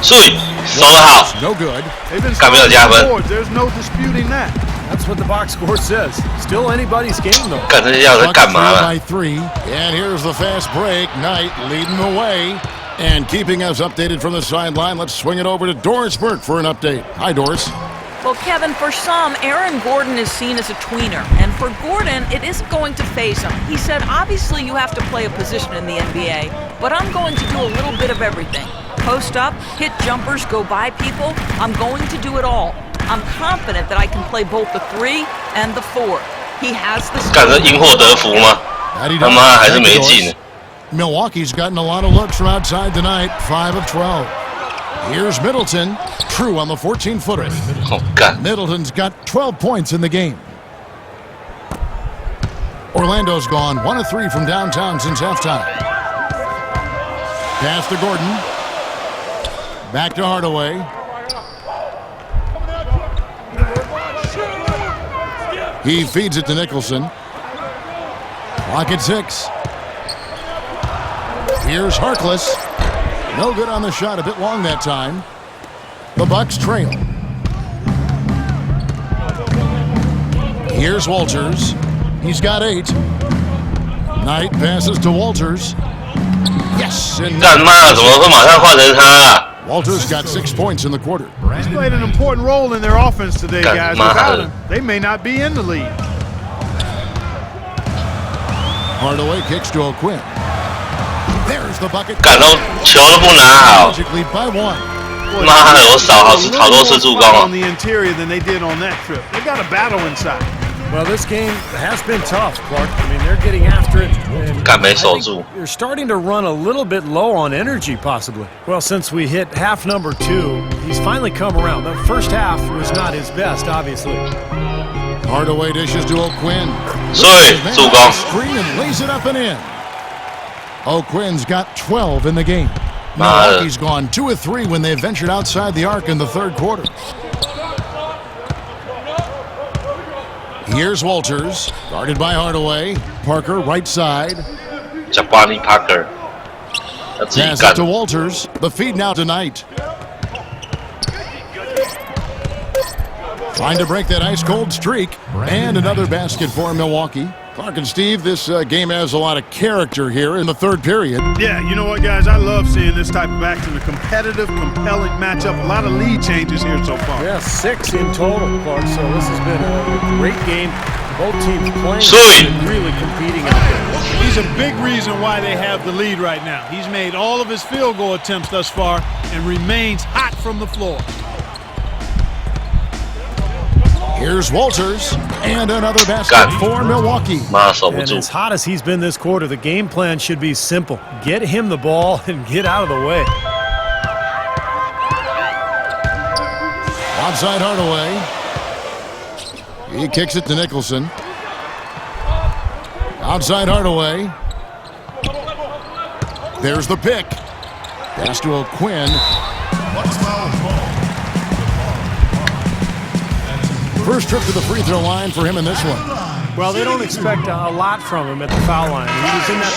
，Sweet，守得好， No good. They've been 干没有 scoring 加分， boards. There's no disputing that. That's what the box score says. Still anybody's game, though. 干这要在 Bucks 干嘛 trail 了？ by 3. And here's the fast break. Knight leading the way. And keeping us updated from the sideline, let's swing it over to Doris Burke for an update. Hi, Doris. Well, Kevin, for some, Aaron Gordon is seen as a tweener. And for Gordon, it isn't going to faze him. He said, obviously you have to play a position in the NBA, but I'm going to do a little bit of everything. Post up, hit jumpers, go by people. I'm going to do it all. I'm confident that I can play both the 3 and the 4. He has the 干这因祸得福吗？ That he 他 does. 妈还是 Thank you, 没 Doris. 进。 Milwaukee's gotten a lot of looks from outside tonight. 5 of 12. Here's Middleton. True on the 14-footer. 哦干， Middleton's got 12 points in the game. Orlando's gone 1 of 3 from downtown since halftime. Pass to Gordon. Back to Hardaway. He feeds it to Nicholson. Clock at 6. Here's Harkless. No good on the shot, a bit long that time. The Bucks trail. Here's Walters. He's got 8. Knight passes to Walters. Yes, and 干妈怎么会马上换成他啊？ Walters got 6 points in the quarter. He's played an important role in their offense today, God, guys. my Without heart. him, they may not be in the lead. Hardaway kicks to O'Quinn. There's the bucket. 干都球都不拿好， Magic lead by 1. 妈的，我少好多次助攻 on 哦。 the interior than they did on that trip. They got a battle inside. Well, this game has been tough, Clark. I mean, they're getting after it. And 干没 I 守 think 住， you're starting to run a little bit low on energy, possibly. Well, since we hit half number 2, he's finally come around. The first half was not his best, obviously. Hardaway dishes to O'Quinn. 所以助攻。 Screen and lays it up and in. O'Quinn's got 12 in the game. Nah. Milwaukee's gone 2 of 3 when they ventured outside the arc in the 3rd quarter. Here's Walters, guarded by Hardaway. Parker, right side. Jabari Parker，他自己 Pass 干 it to Walters. The feed now to Knight. Trying to break that ice-cold streak. And another basket for Milwaukee. Clark and Steve, this game has a lot of character here in the 3rd period. Yeah, you know what, guys? I love seeing this type of action. A competitive, compelling matchup. A lot of lead changes here so far. Yeah, 6 in total, Clark. So this has been a great game. Both teams playing Sweet. and really competing out there. He's a big reason why they have the lead right now. He's made all of his field goal attempts thus far and remains hot from the floor. Here's Walters. And another basket God. for Milwaukee. 妈守不 And 住 as，hot as he's been this quarter, the game plan should be simple. Get him the ball and get out of the way. Outside Hardaway. He kicks it to Nicholson. Outside Hardaway. There's the pick. Pass to O'Quinn. First trip to the free throw line for him in this one. Well, they don't expect a lot from him at the foul line. He was in that.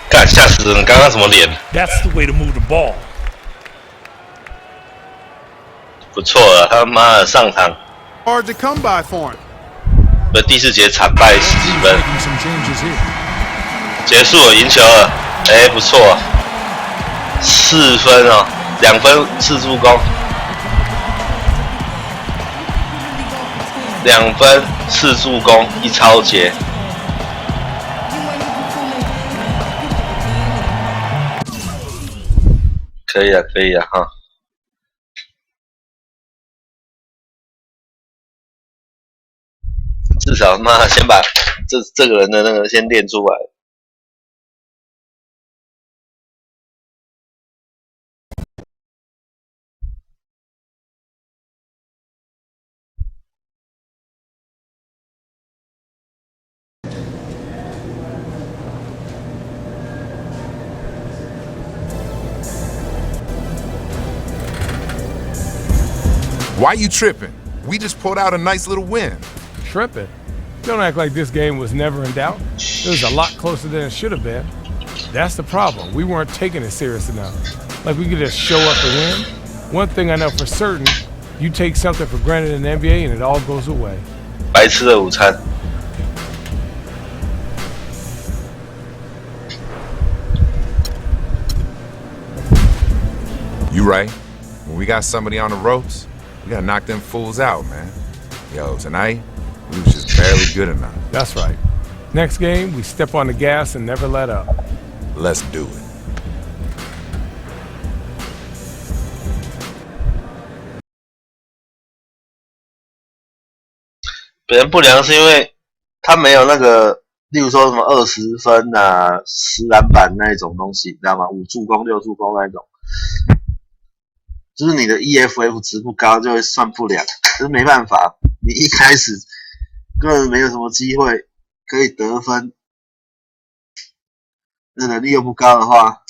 干吓死人！刚刚什么脸？ That's the way to move the ball. 不错了，他妈的上场， Hard to come by for him. 不第4节惨败10几分， Making some changes here. 结束了，赢球了，哎，不错，4分哦， 2分4助攻，2分4助攻1抄截。可以啊，可以啊，哈。至少妈先把这个人的那个先练出来。Why you tripping? We just pulled out a nice little win. Tripping? Don't act like this game was never in doubt. It was a lot closer than it should have been. That's the problem. We weren't taking it serious enough. Like we could just show up and win. One thing I know for certain, you take something for granted in the NBA and it all goes away. 白吃的午餐。You right. When we got somebody on the ropes, we gotta knock them fools out, man. Yo, tonight, we was just barely good enough. That's right. Next game, we step on the gas and never let up. Let's do it. 别人不良是因为他没有那个，例如说什么20分啊、10篮板那一种东西，你知道吗？5助攻、6助攻那一种，就是你的 EFF 值不高，就会算不良。可是没办法，你一开始根本没有什么机会可以得分，那能力又不高的话，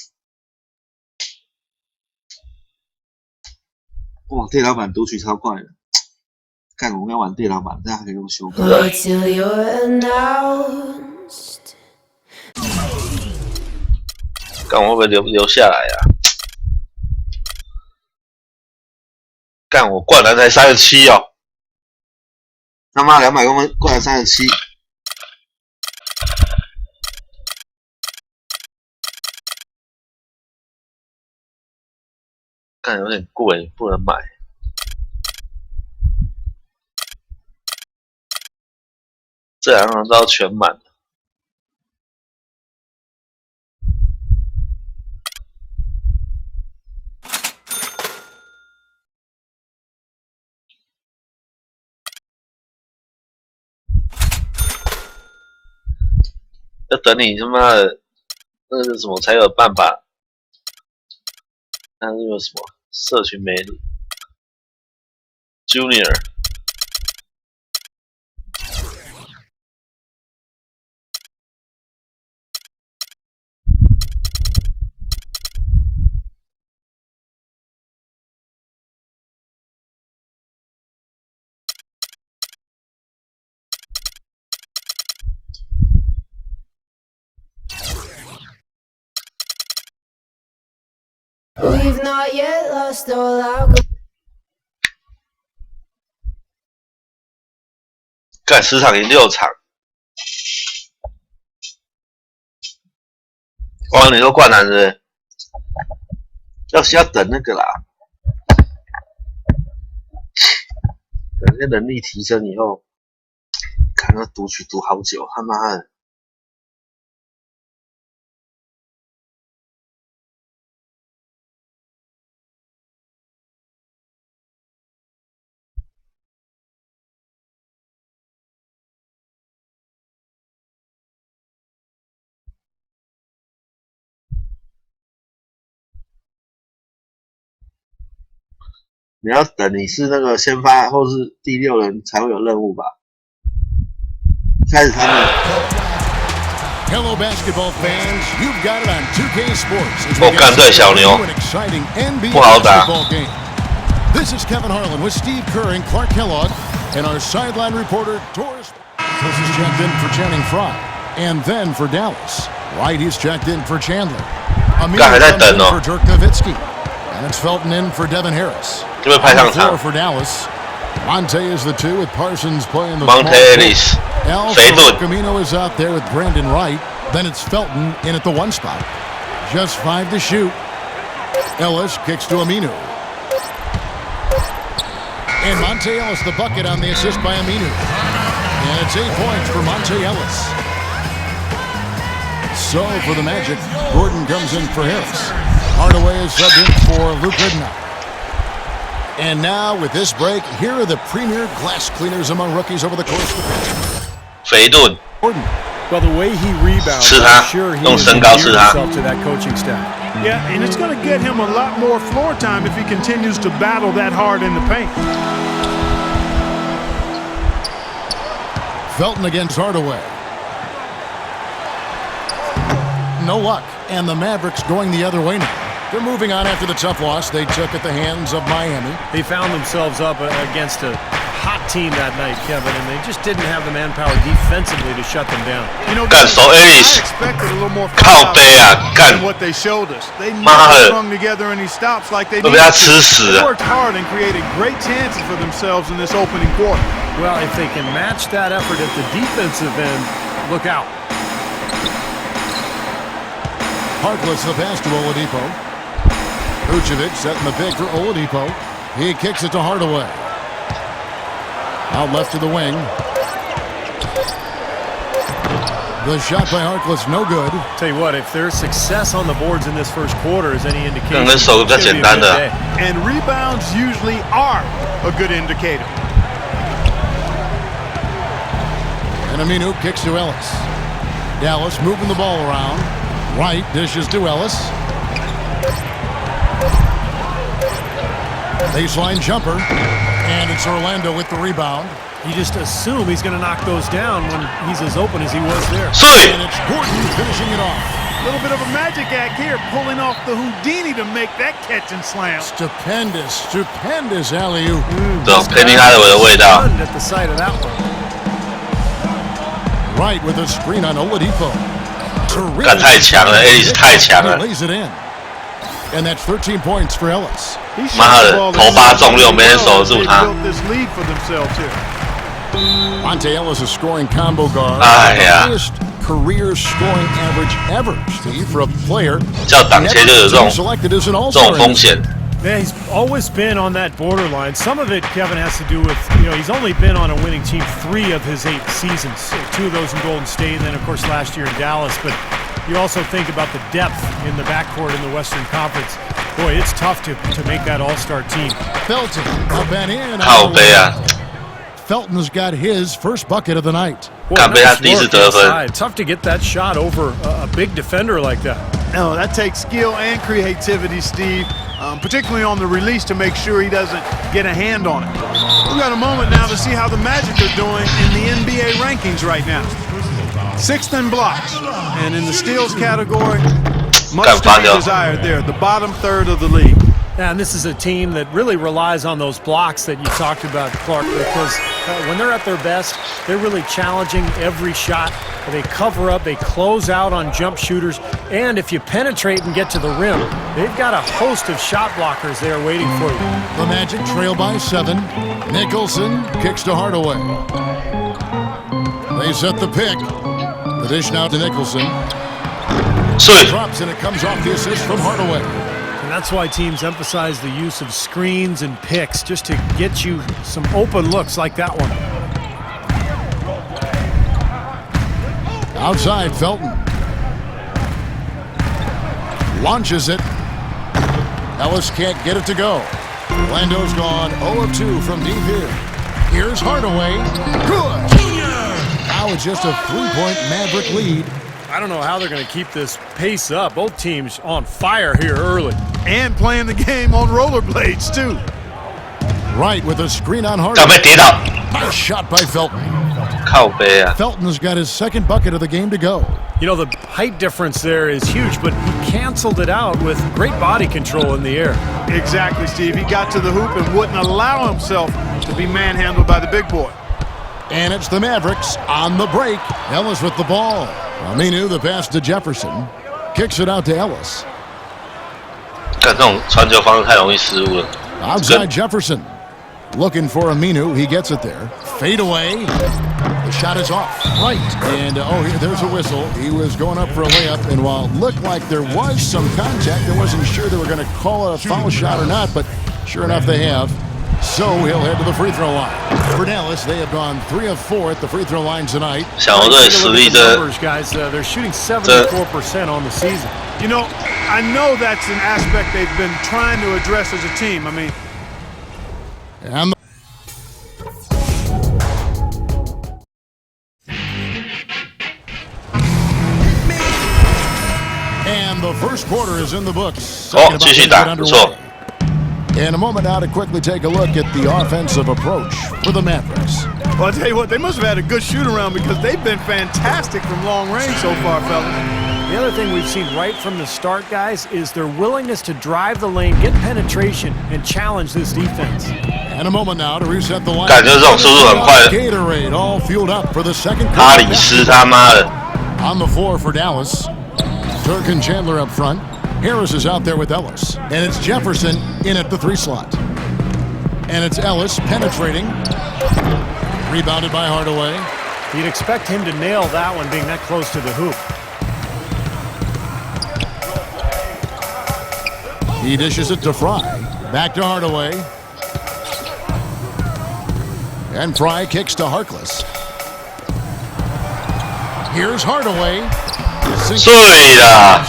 哇，电脑版读取超快的。看我们要玩电脑版，这样还可以用修改。看我会不会留下来啊？干我灌篮才37哦，他妈200公分灌篮37，干有点贵，不能买。这2场都要全满。要等你他妈的那是什么才有办法？那是有什么社群媒体 Junior。We've not yet lost all our 干10场赢6场，哇！你说灌篮是不是？要等那个啦，等那能力提升以后，看那读取读好久，他妈的！你要等你是那个先发或是第6人才会有任务吧？开始他们。Hello, basketball fans! You've got it on 2K Sports. 我干对小牛，不好打。This is Kevin Harlan with Steve Kerr and Clark Kellogg, and our sideline reporter Doris. This is checked in for Channing Frye, and then for Dallas. White is checked in for Chandler. Amir comes in for Dirk Nowitzki, and it's Felton in for Devin Harris. 就会派上场。 For Dallas, Monte is the 2 with Parsons playing the Monte Ellis, Alfredo Camino is out there with Brandon Wright. Then it's Felton in at the 1 spot. Just 5 to shoot. Ellis kicks to Aminu. And Monte Ellis the bucket on the assist by Aminu. And it's 8 points for Monte Ellis. So for the Magic, Gordon comes in for Harris. Hardaway is subbed in for Luke Ridnow. And now with this break, here are the premier glass cleaners among rookies over the course of the pitch. 肥顿 Gordon. Well, the way he rebounds, 吃他 I'm sure he 用 has 身高吃 endeared 他。 himself to that coaching staff. Yeah, and it's going to get him a lot more floor time if he continues to battle that hard in the paint. Felton against Hardaway. No luck, and the Mavericks going the other way now. They're moving on after the tough loss they took at the hands of Miami. They found themselves up against a hot team that night, Kevin, and they just didn't have the manpower defensively to shut them down. You know, 干手 I Ellis expected a little more 靠背啊，干 than what they showed us. They 妈 never 的 strung together any stops like they 都 did. 被他吃死 They 了。 worked hard and created great chances for themselves in this opening quarter. Well, if they can match that effort at the defensive end, look out. Harkless the pass to Oladipo. Vucevic setting the pick for Oladipo. He kicks it to Hardaway. Out left to the wing. The shot by Harkless, no good. Tell you what, if there's success on the boards in this first quarter is any indication, 跟手比较 it's 简 gonna be 单 a 的 good day. And rebounds usually are a good indicator. And Aminu kicks to Ellis. Dallas moving the ball around. Wright dishes to Ellis. Baseline jumper. And it's Orlando with the rebound. You just assume he's going to knock those down when he's as open as he was there. And it's Gordon finishing it off. A little bit of a magic act here, pulling off the Houdini to make that catch and slam. Stupendous alley-oop. 这种佩妮哈德韦的味道。 Stunned at the sight of that one. Right with a screen on Oladipo. 干太强了 ，Ellis 太强了。 Lays it in. And that's 13 points for Ellis. 妈的，头8中6，没人守住他。 Monte Ellis, a scoring combo guard. 哎呀， Highest career scoring average ever, Steve, for a player. 叫挡切就有这种 selected as an 这种 all-star. 风险。 Yeah, he's always been on that borderline. Some of it, Kevin, has to do with, he's only been on a winning team 3 of his 8 seasons. 2 of those in Golden State, and then, of course, last year in Dallas. But you also think about the depth in the backcourt in the Western Conference. Boy, it's tough to make that all-star team. Felton up and in. 靠背啊！ Felton's got his first bucket of the night. 干被他第一次得分。 Tough to get that shot over a big defender like that. No, that takes skill and creativity, Steve, particularly on the release to make sure he doesn't get a hand on it. We've got a moment now to see how the Magic are doing in the NBA rankings right now. 6th in blocks, and in the steals category, much to be desired there, the bottom third of the league. And this is a team that really relies on those blocks that you talked about, Clark, because when they're at their best, they're really challenging every shot. They cover up, they close out on jump shooters, and if you penetrate and get to the rim, they've got a host of shot blockers there waiting for you. The Magic trail by 7. Nicholson kicks to Hardaway. They set the pick. The dish now to Nicholson. Drops, and it comes off the assist from Hardaway. And that's why teams emphasize the use of screens and picks, just to get you some open looks like that one. Outside, Felton. Launches it. Ellis can't get it to go. Orlando's gone 0 of 2 from deep here. Here's Hardaway. Good. Now it's just a 3-point Maverick lead. I don't know how they're going to keep this pace up. Both teams on fire here early. And playing the game on rollerblades, too. Right with a screen on Hardaway. Nice shot by Felton. Felton's got his second bucket of the game to go. You know, the height difference there is huge, but he canceled it out with great body control in the air. Exactly, Steve. He got to the hoop and wouldn't allow himself to be manhandled by the big boy. And it's the Mavericks on the break. Ellis with the ball. Aminu, the pass to Jefferson. Kicks it out to Ellis. 干这种传球方式太容易失误了。 Outside Jefferson. Looking for Aminu. He gets it there. Fade away. The shot is off. Right. And, there's a whistle. He was going up for a layup, and while it looked like there was some contact, I wasn't sure they were going to call a foul shot or not, but sure enough they have. So he'll head to the free throw line. For Dallas, they have gone 3 of 4 at the free throw line tonight. 小牛队实力的 guys, they're shooting 74% on the season. You know, I know that's an aspect they've been trying to address as a team. I mean, and the first quarter is in the books. 哦，继续打，不错。 In a moment now to quickly take a look at the offensive approach for the Mavericks. Well, I'll tell you what, they must have had a good shoot-around because they've been fantastic from long range so far, fellas. The other thing we've seen right from the start, guys, is their willingness to drive the lane, get penetration, and challenge this defense. And a moment now to reset the line. 感觉这种速度很快的。 Gatorade all fueled up for the second quarter. 阿里斯他妈的 On the floor for Dallas. Turk and Chandler up front. Harris is out there with Ellis. And it's Jefferson in at the 3 slot. And it's Ellis penetrating. Rebounded by Hardaway. You'd expect him to nail that one being that close to the hoop. He dishes it to Fry. Back to Hardaway. And Fry kicks to Harkless. Here's Hardaway. 碎啦！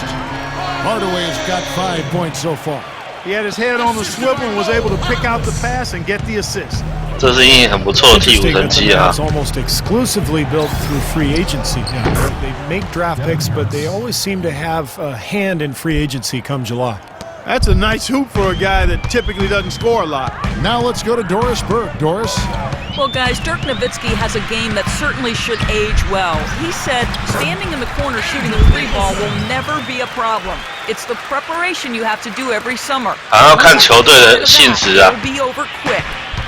Hardaway has got 5 points so far. He had his head on the swivel and was able to pick out the pass and get the assist. 这是一很不错的替补成绩啊！ It's almost exclusively built through free agency. They make draft picks, but they always seem to have a hand in free agency come July. That's a nice hoop for a guy that typically doesn't score a lot. Now let's go to Doris Burke. Doris? Well, guys, Dirk Nowitzki has a game that certainly should age well. He said standing in the corner shooting the free ball will never be a problem. It's the preparation you have to do every summer. 还要看球队的性质啊。 It'll be over quick.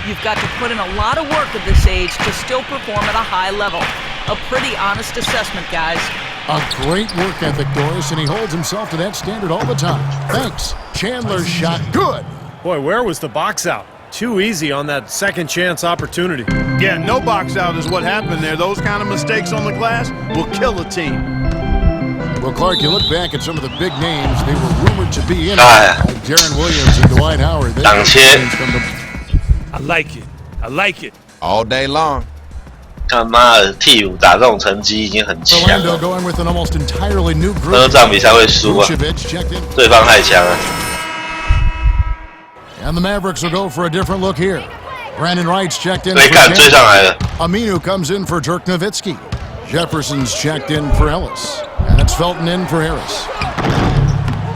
You've got to put in a lot of work at this age to still perform at a high level. A pretty honest assessment, guys. A great work ethic, Doris, and he holds himself to that standard all the time. Thanks. Chandler's shot, good. Boy, where was the box out? Too easy on that second chance opportunity. Yeah, no box out is what happened there. Those kind of mistakes on the glass will kill a team. Well, Clark, you look back at some of the big names they were rumored to be in, like Darren Williams and Dwight Howard. I like it. I like it. All day long. 他妈的，替补打这种成绩已经很强了。 Orlando going with an almost entirely new group. 这场比赛会输啊，对方太强了。 And the Mavericks will go for a different look here. Brandon Wright's checked in. 追上来了。 Aminu comes in for Dirk Nowitzki. Jefferson's checked in for Ellis. And it's Felton in for Harris.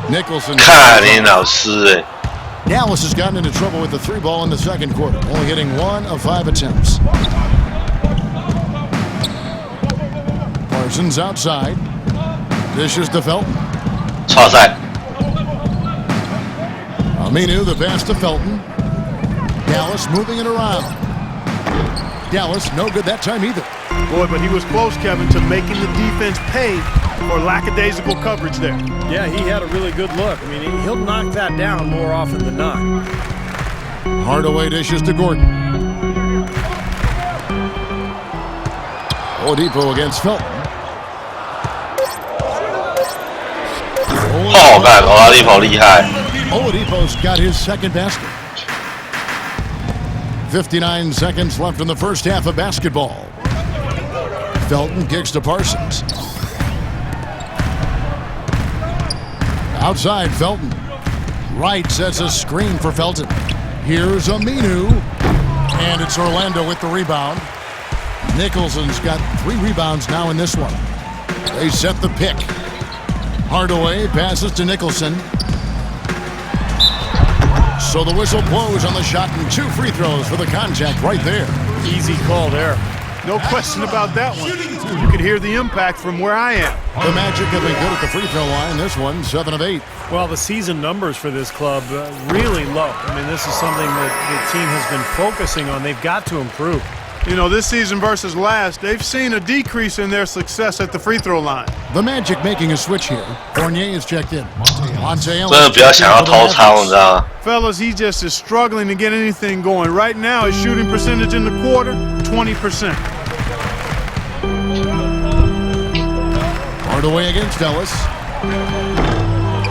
Nicholson. 看你老师哎。 Dallas has gotten into trouble with the 3 ball in the second quarter, only hitting 1 of 5 attempts. Parsons outside. Dishes to Felton. 超赛。 Aminu, the pass to Felton. Dallas moving it around. Dallas, no good that time either. Boy, but he was close, Kevin, to making the defense pay for lackadaisical coverage there. Yeah, he had a really good look. I mean, he'll knock that down more often than not. Hardaway dishes to Gordon. Oladipo against Felton. 好看，Oladipo 厉害。 Oladipo's got his second basket. 59 seconds left in the first half of basketball. Felton kicks to Parsons. Outside Felton. Wright sets a screen for Felton. Here's Aminu. And it's Orlando with the rebound. Nicholson's got 3 rebounds now in this one. They set the pick. Hardaway passes to Nicholson. So the whistle blows on the shot and 2 free throws for the contact right there. Easy call there. No question about that one. You could hear the impact from where I am. The Magic have been good at the free throw line. This one, 7 of 8. Well, the season numbers for this club really low. I mean, this is something that the team has been focusing on. They've got to improve. You know, this season versus last, they've seen a decrease in their success at the free throw line. The Magic making a switch here. Fournier is checked in. Monte 真的比较想要偷抄，你知道吗？ Fellas, he just is struggling to get anything going. Right now, his shooting percentage in the quarter, 20%. Hardaway against Ellis.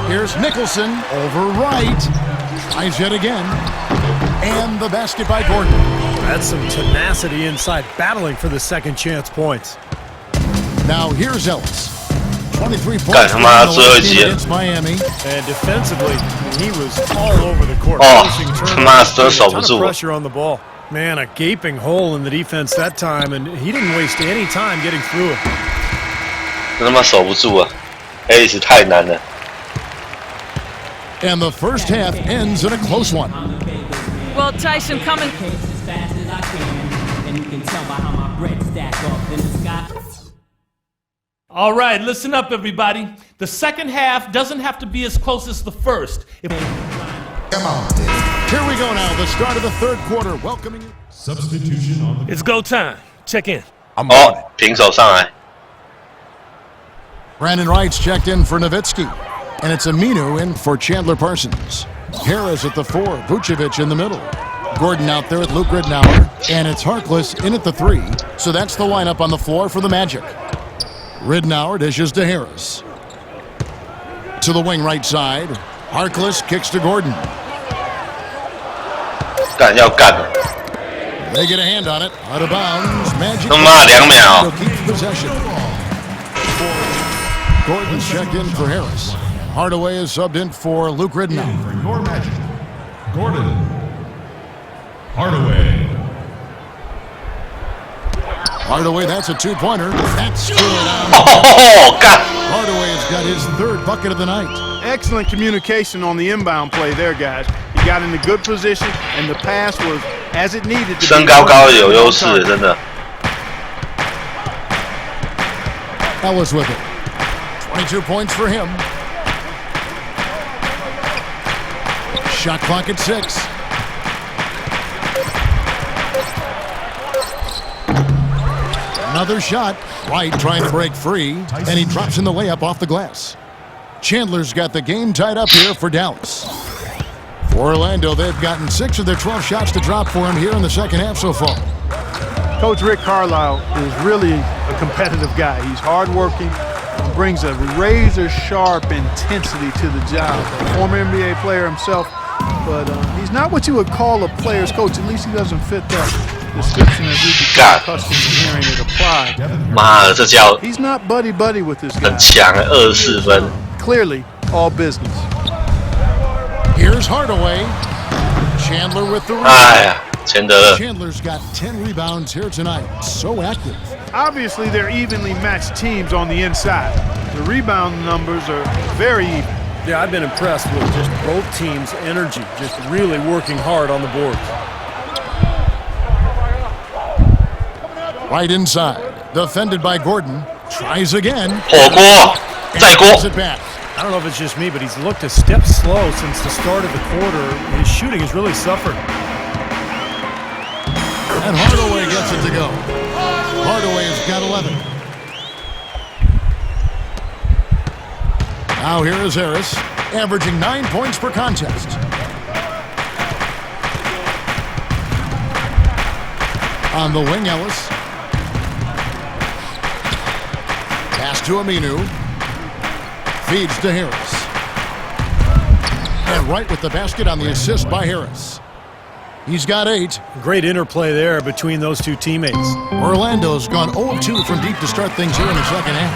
Here's Nicholson over right. Tries yet again. And the basket by Gordon. That's some tenacity inside, battling for the second chance points. Now here's Ellis. 23 points against Miami. And defensively, he was all over the court. Oh, ton of pressure on the ball. Man, a gaping hole in the defense that time, and he didn't waste any time getting through it. 他妈守不住啊 ，Alice 太难了。 And the first half ends in a close one. Well, Tyson, coming. All right, listen up, everybody. The second half doesn't have to be as close as the first. Come on. Here we go now, the start of the third quarter. Welcoming you. Substitution on the... It's go time. Check in. 平手上来。 Brandon Wright's checked in for Nowitzki. And it's Aminu in for Chandler Parsons. Harris at the 4, Vucevic in the middle. Gordon out there at Luke Ridnour. And it's Harkless in at the 3. So that's the lineup on the floor for the Magic. Ridnour dishes to Harris. To the wing right side. Harkless kicks to Gordon. They get a hand on it. Out of bounds. Magic. 他妈2秒。 Keeps possession. Gordon's checked in for Harris. Hardaway is subbed in for Luke Ridnour. For your Magic, Gordon. Hardaway. Hardaway, that's a two-pointer. That's good. Oh, God. Hardaway has got his third bucket of the night. Excellent communication on the inbound play there, guys. He got in a good position, and the pass was as it needed to be. 身高高有优势，真的。 Ellis with it. 22 points for him. Shot clock at 6. Another shot. Wright trying to break free, and he drops in the layup off the glass. Chandler's got the game tied up here for Dallas. For Orlando, they've gotten 6 of their 12 shots to drop for him here in the second half so far. Coach Rick Carlisle is really a competitive guy. He's hardworking, brings a razor-sharp intensity to the job. A former NBA player himself, but he's not what you would call a player's coach. At least he doesn't fit that description as we become accustomed to hearing it applied. 妈的，这叫 He's not buddy-buddy with this guy. 很强，24分。 Clearly, all business. Here's Hardaway. Chandler with the rebound. 哎呀，钱德勒。 Chandler's got 10 rebounds here tonight. So active. Obviously, they're evenly matched teams on the inside. The rebound numbers are very even. Yeah, I've been impressed with just both teams' energy, just really working hard on the boards. Right inside. Defended by Gordon. Tries again. 火锅，再锅。 It back. I don't know if it's just me, but he's looked a step slow since the start of the quarter. His shooting has really suffered. And Hardaway gets it to go. Hardaway has got 11. Now here is Harris, averaging 9 points per contest. On the wing, Ellis. Pass to Aminu. Feeds to Harris. And right with the basket on the assist by Harris. He's got 8. Great interplay there between those two teammates. Orlando's gone 0-2 from deep to start things here in the second half.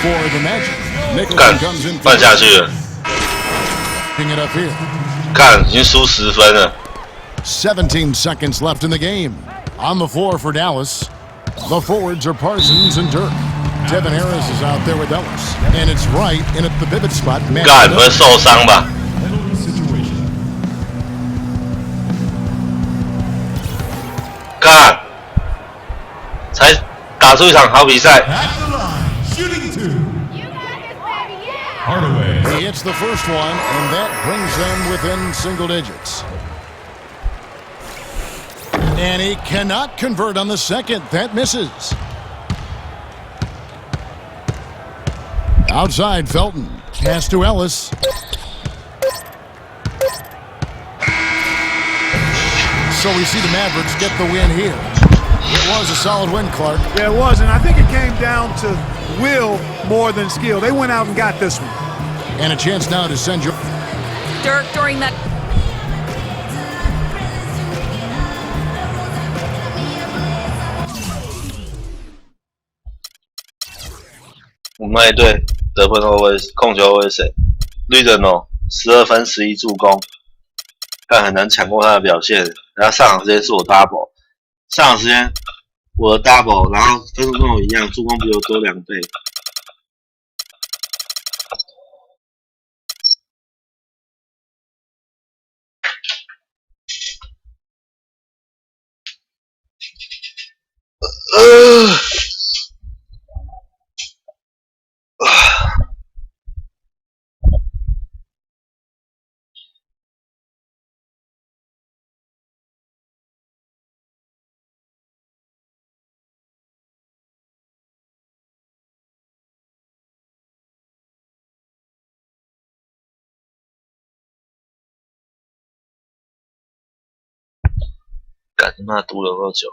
For the Magic, Nicholson comes in. 放下去了。 Picking it up here. 看，已经输10分了。 17 seconds left in the game. On the floor for Dallas, the forwards are Parsons and Dirk. Devin Harris is out there with Ellis, and it's right in at the pivot spot. 干，不会受伤吧？ 看，才打出一场好比赛。 He hits the first one, and that brings them within single digits. And he cannot convert on the second. That misses. Outside, Felton. Pass to Ellis. so we see the Mavericks get the win here. It was a solid win, Clark. Yeah, it was, and I think it came down to will more than skill. They went out and got this one. And a chance now to send your... Dirk during that...我们那一队得分后卫控球后卫谁？绿的喏，12分11助攻，但很难抢过他的表现。然后上场时间是我 double， 上场时间我的 double， 然后分数跟我一样，助攻比我多2倍。干他妈读了多久？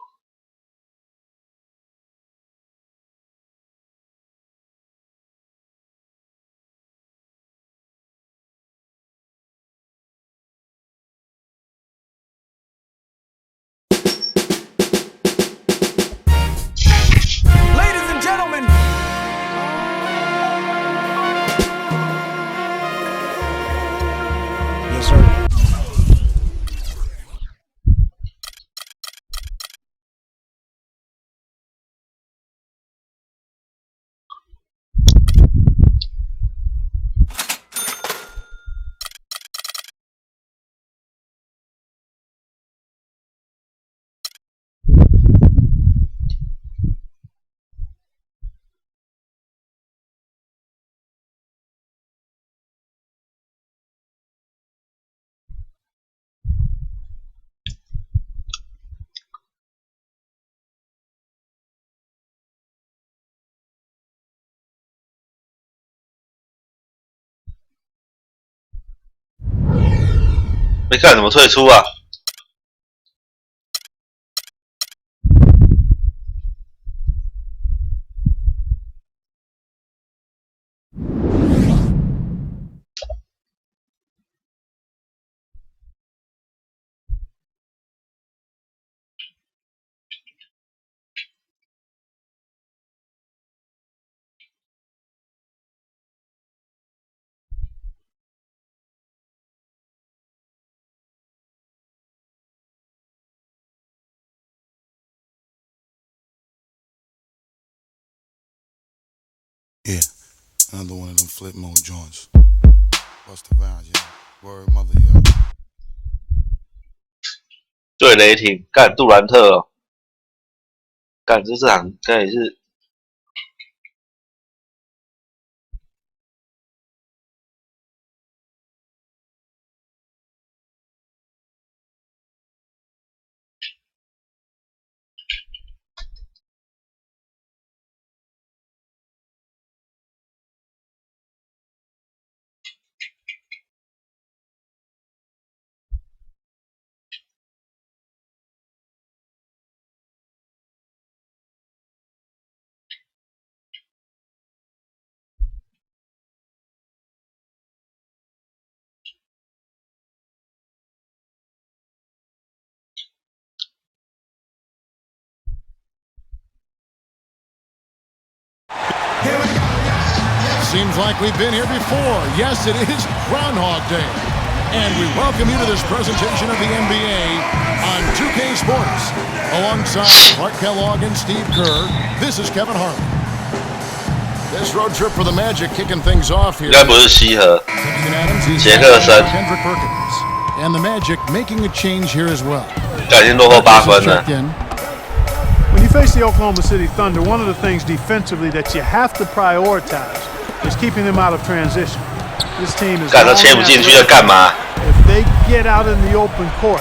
没看怎么退出啊？Yeah, another one of them flip mode joints. Bust the vibes, yeah. Word mother, yeah. 对雷霆，干杜兰特哦，干这场应该也是。Seems like we've been here before. Yes, it is Groundhog Day. And we welcome you to this presentation of the NBA on 2K Sports. Alongside Clark Kellogg and Steve Kerr, this is Kevin Harlan. This road trip for the Magic kicking things off here. 应该不是西河，杰克森。 And the Magic making a change here as well. 已经落后8分了。 When you face the Oklahoma City Thunder, one of the things defensively that you have to prioritize is keeping them out of transition. This team is 干他切不进去在干嘛？ If they get out in the open court,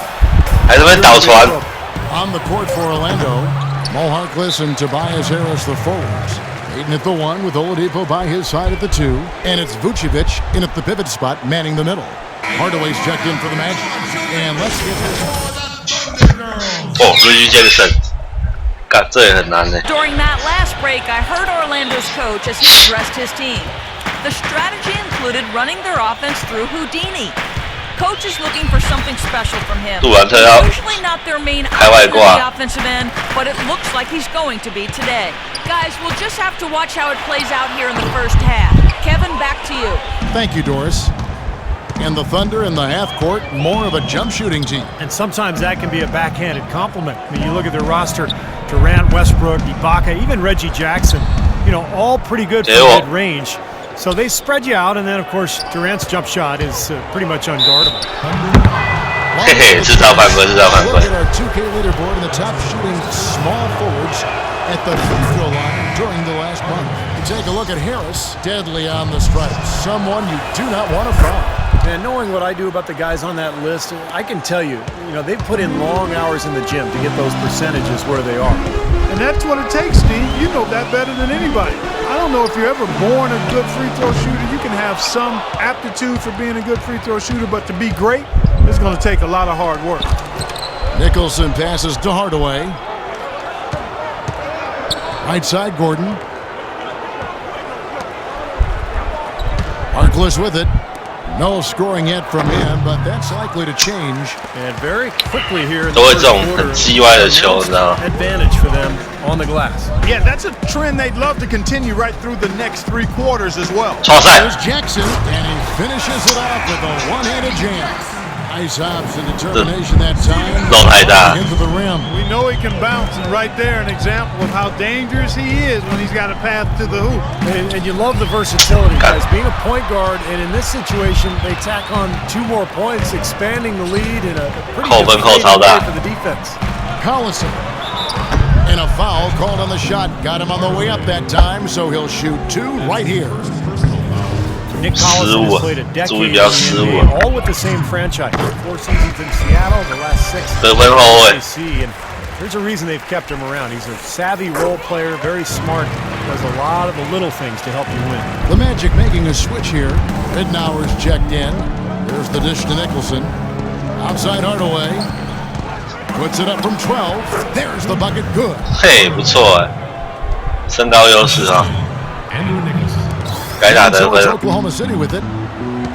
还这边倒传。 On the court for Orlando, Mo Harkless and Tobias Harris the forwards. Aiden at the 1 with Oladipo by his side at the 2, and it's Vucevic in at the pivot spot manning the middle. Hardaway's checked in for the Magic, and let's get this. 哦，Reggie Jackson，干这也很难呢。 During that last break, I heard Orlando's coach as he addressed his team. The strategy included running their offense through Houdini. Coach is looking for something special from him. Usually not their main option on the offensive end, but it looks like he's going to be today. Guys, we'll just have to watch how it plays out here in the first half. Kevin, back to you. Thank you, Doris. And the Thunder in the half court, more of a jump shooting team. And sometimes that can be a backhanded compliment. I mean, you look at their roster, Durant, Westbrook, Ibaka, even Reggie Jackson, you know, all pretty good from mid-range. So they spread you out, and then, of course, Durant's jump shot is pretty much unguardable. Look at our 2K leaderboard and the top shooting small forwards at the free throw line during the last month. You take a look at Harris, deadly on the stripes, someone you do not want to foul. And knowing what I do about the guys on that list, I can tell you, they've put in long hours in the gym to get those percentages where they are. And that's what it takes, Steve. You know that better than anybody. I don't know if you're ever born a good free throw shooter. You can have some aptitude for being a good free throw shooter, but to be great, it's going to take a lot of hard work. Nicholson passes to Hardaway. Right side, Gordon. Harkless with it. No scoring yet from him, but that's likely to change. And very quickly here in the first quarter, advantage for them on the glass. Yeah, that's a trend they'd love to continue right through the next 3 quarters as well. There's Jackson, and he finishes it off with a one-handed jam. Nice hops and determination that time. Into the rim. We know he can bounce, and right there an example of how dangerous he is when he's got a path to the hoop. And you love the versatility, guys. Being a point guard, and in this situation, they tack on 2 more points, expanding the lead in a pretty good way for the defense. Collison. And a foul called on the shot. Got him on the way up that time, so he'll shoot 2 right here. Nick Collison has played a decade in the NBA, all with the same franchise. 4 seasons in Seattle, the last 6 in DC, and there's a reason they've kept him around. He's a savvy role player, very smart, does a lot of the little things to help you win. The Magic making a switch here. Ridnour's checked in. There's the dish to Nicholson. Outside Hardaway. Puts it up from 12. There's the bucket. Good. 嘿，不错哎，身高优势啊。该打得分。 Oklahoma City with it.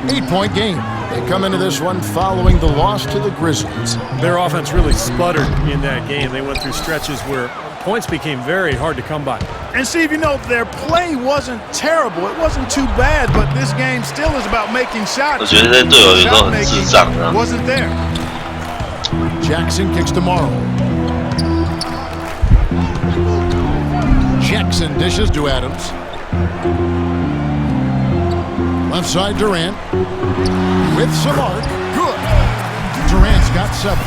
8-point game. They come into this one following the loss to the Grizzlies. Their offense really sputtered in that game. They went through stretches where points became very hard to come by. And Steve, their play wasn't terrible. It wasn't too bad, but this game still is about making shots. 我觉得这队友有时候很智障啊。 Wasn't there. Jackson kicks to Morrow. Jackson dishes to Adams. Left side Durant. With some arc. Good. Durant's got 7.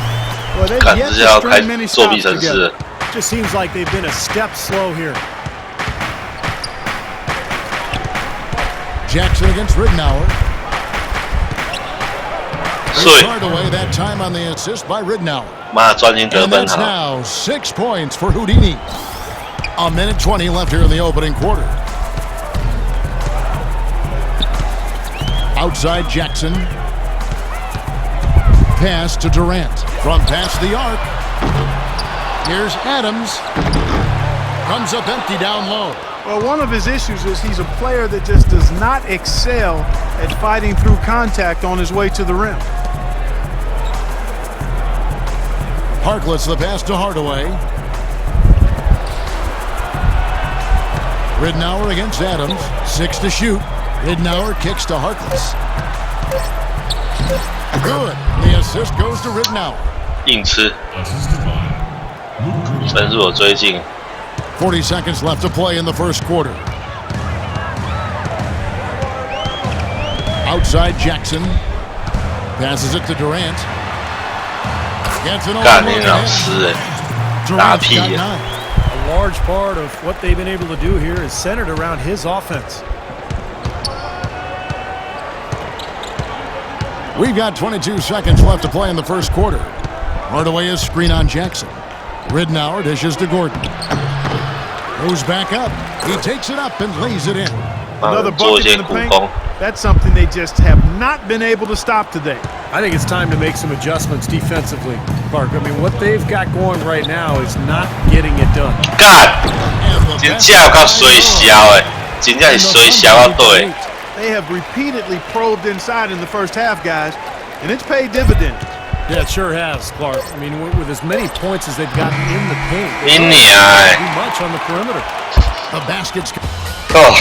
Well, they've yet to string many stops together. Just seems like they've been a step slow here. Jackson against Ridnour. Hardaway that time on the assist by Ridnour. And that's now 6 points for Houdini. 1:20 left here in the opening quarter. Outside Jackson. Pass to Durant. From past the arc. Here's Adams. Comes up empty down low. Well, one of his issues is he's a player that just does not excel at fighting through contact on his way to the rim. Harkless the pass to Hardaway. Ridnour against Adams. 6 to shoot. Ridnour kicks to Harkless. Good. The assist goes to Ridnour. 硬吃，分数有追进。 40 seconds left to play in the first quarter. Outside Jackson. Passes it to Durant. Gets an干你老师哎，打屁呀！ A large part of what they've been able to do here is centered around his offense. We've got 22 seconds left to play in the first quarter. Hardaway is screen on Jackson. Ridnour dishes to Gordon. Goes back up. He takes it up and lays it in. Another bucket in the paint. That's something they just have not been able to stop today. I think it's time to make some adjustments defensively. Clark. I mean, what they've got going right now is not getting it done. 干，真正有够衰小诶，真正是衰小啊对。 They have repeatedly probed inside in the first half, guys, and it's paid dividends. Yeah, it sure has, Clark. I mean, with as many points as they've gotten in the paint, they don't do much on the perimeter. The baskets. Oh.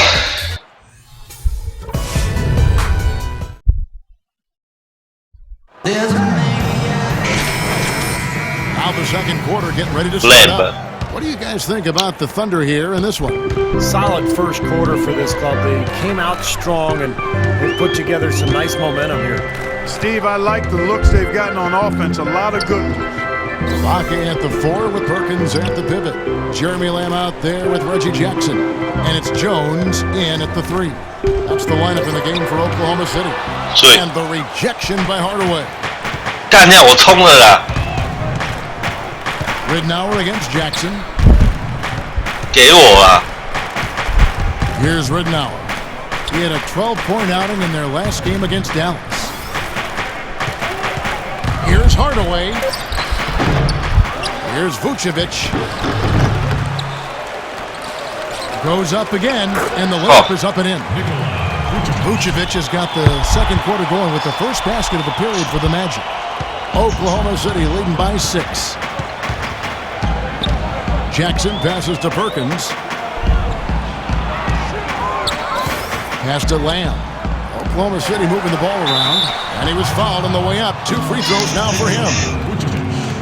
Now the second quarter getting ready to start up. What do you guys think about the Thunder here in this one? Solid first quarter for this club. They came out strong and they put together some nice momentum here. Steve, I like the looks they've gotten on offense. A lot of good ones. Locke at the 4 with Perkins at the pivot. Jeremy Lamb out there with Reggie Jackson. And it's Jones in at the 3. That's the lineup in the game for Oklahoma City. And the rejection by Hardaway. 干掉我冲了啦！ Ridnour against Jackson. 给我啊 Here's Ridnour. He had a 12-point outing in their last game against Dallas. Here's Hardaway. Here's Vucevic. Goes up again, and the layup is up and in. Vucevic has got the second quarter going with the first basket of the period for the Magic. Oklahoma City leading by 6. Jackson passes to Perkins. Pass to Lamb. Oklahoma City moving the ball around, and he was fouled on the way up. 2 free throws now for him.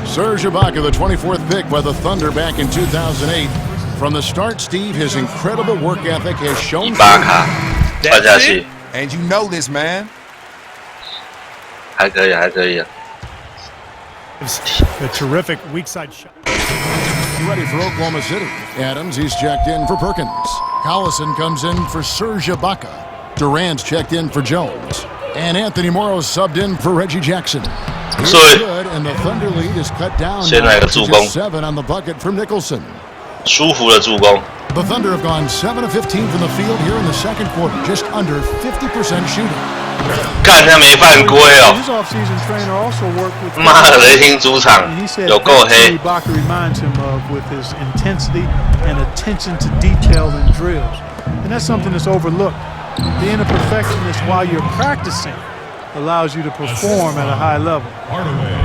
Serge Ibaka, the 24th pick by the Thunder back in 2008. From the start, Steve, his incredible work ethic has shown. Ibaka， That's it. And you know this, man. 还可以，还可以啊。 A terrific weak side shot. Ready for Oklahoma City. Adams, he's checked in for Perkins. Collison comes in for Serge Ibaka. Durant's checked in for Jones. And Anthony Morrow subbed in for Reggie Jackson. Here's good, and the Thunder lead is cut down to just 7 on the bucket from Nicholson. 舒服的助攻。 The Thunder have gone 7 of 15 from the field here in the second quarter, just under 50% shooting. 干他没犯规哦！ His offseason trainer also worked with 妈的，雷霆主场 有够黑。 Ibaka reminds him of with his intensity and attention to detail in drills, and that's something that's overlooked. Being a perfectionist while you're practicing allows you to perform at a high level.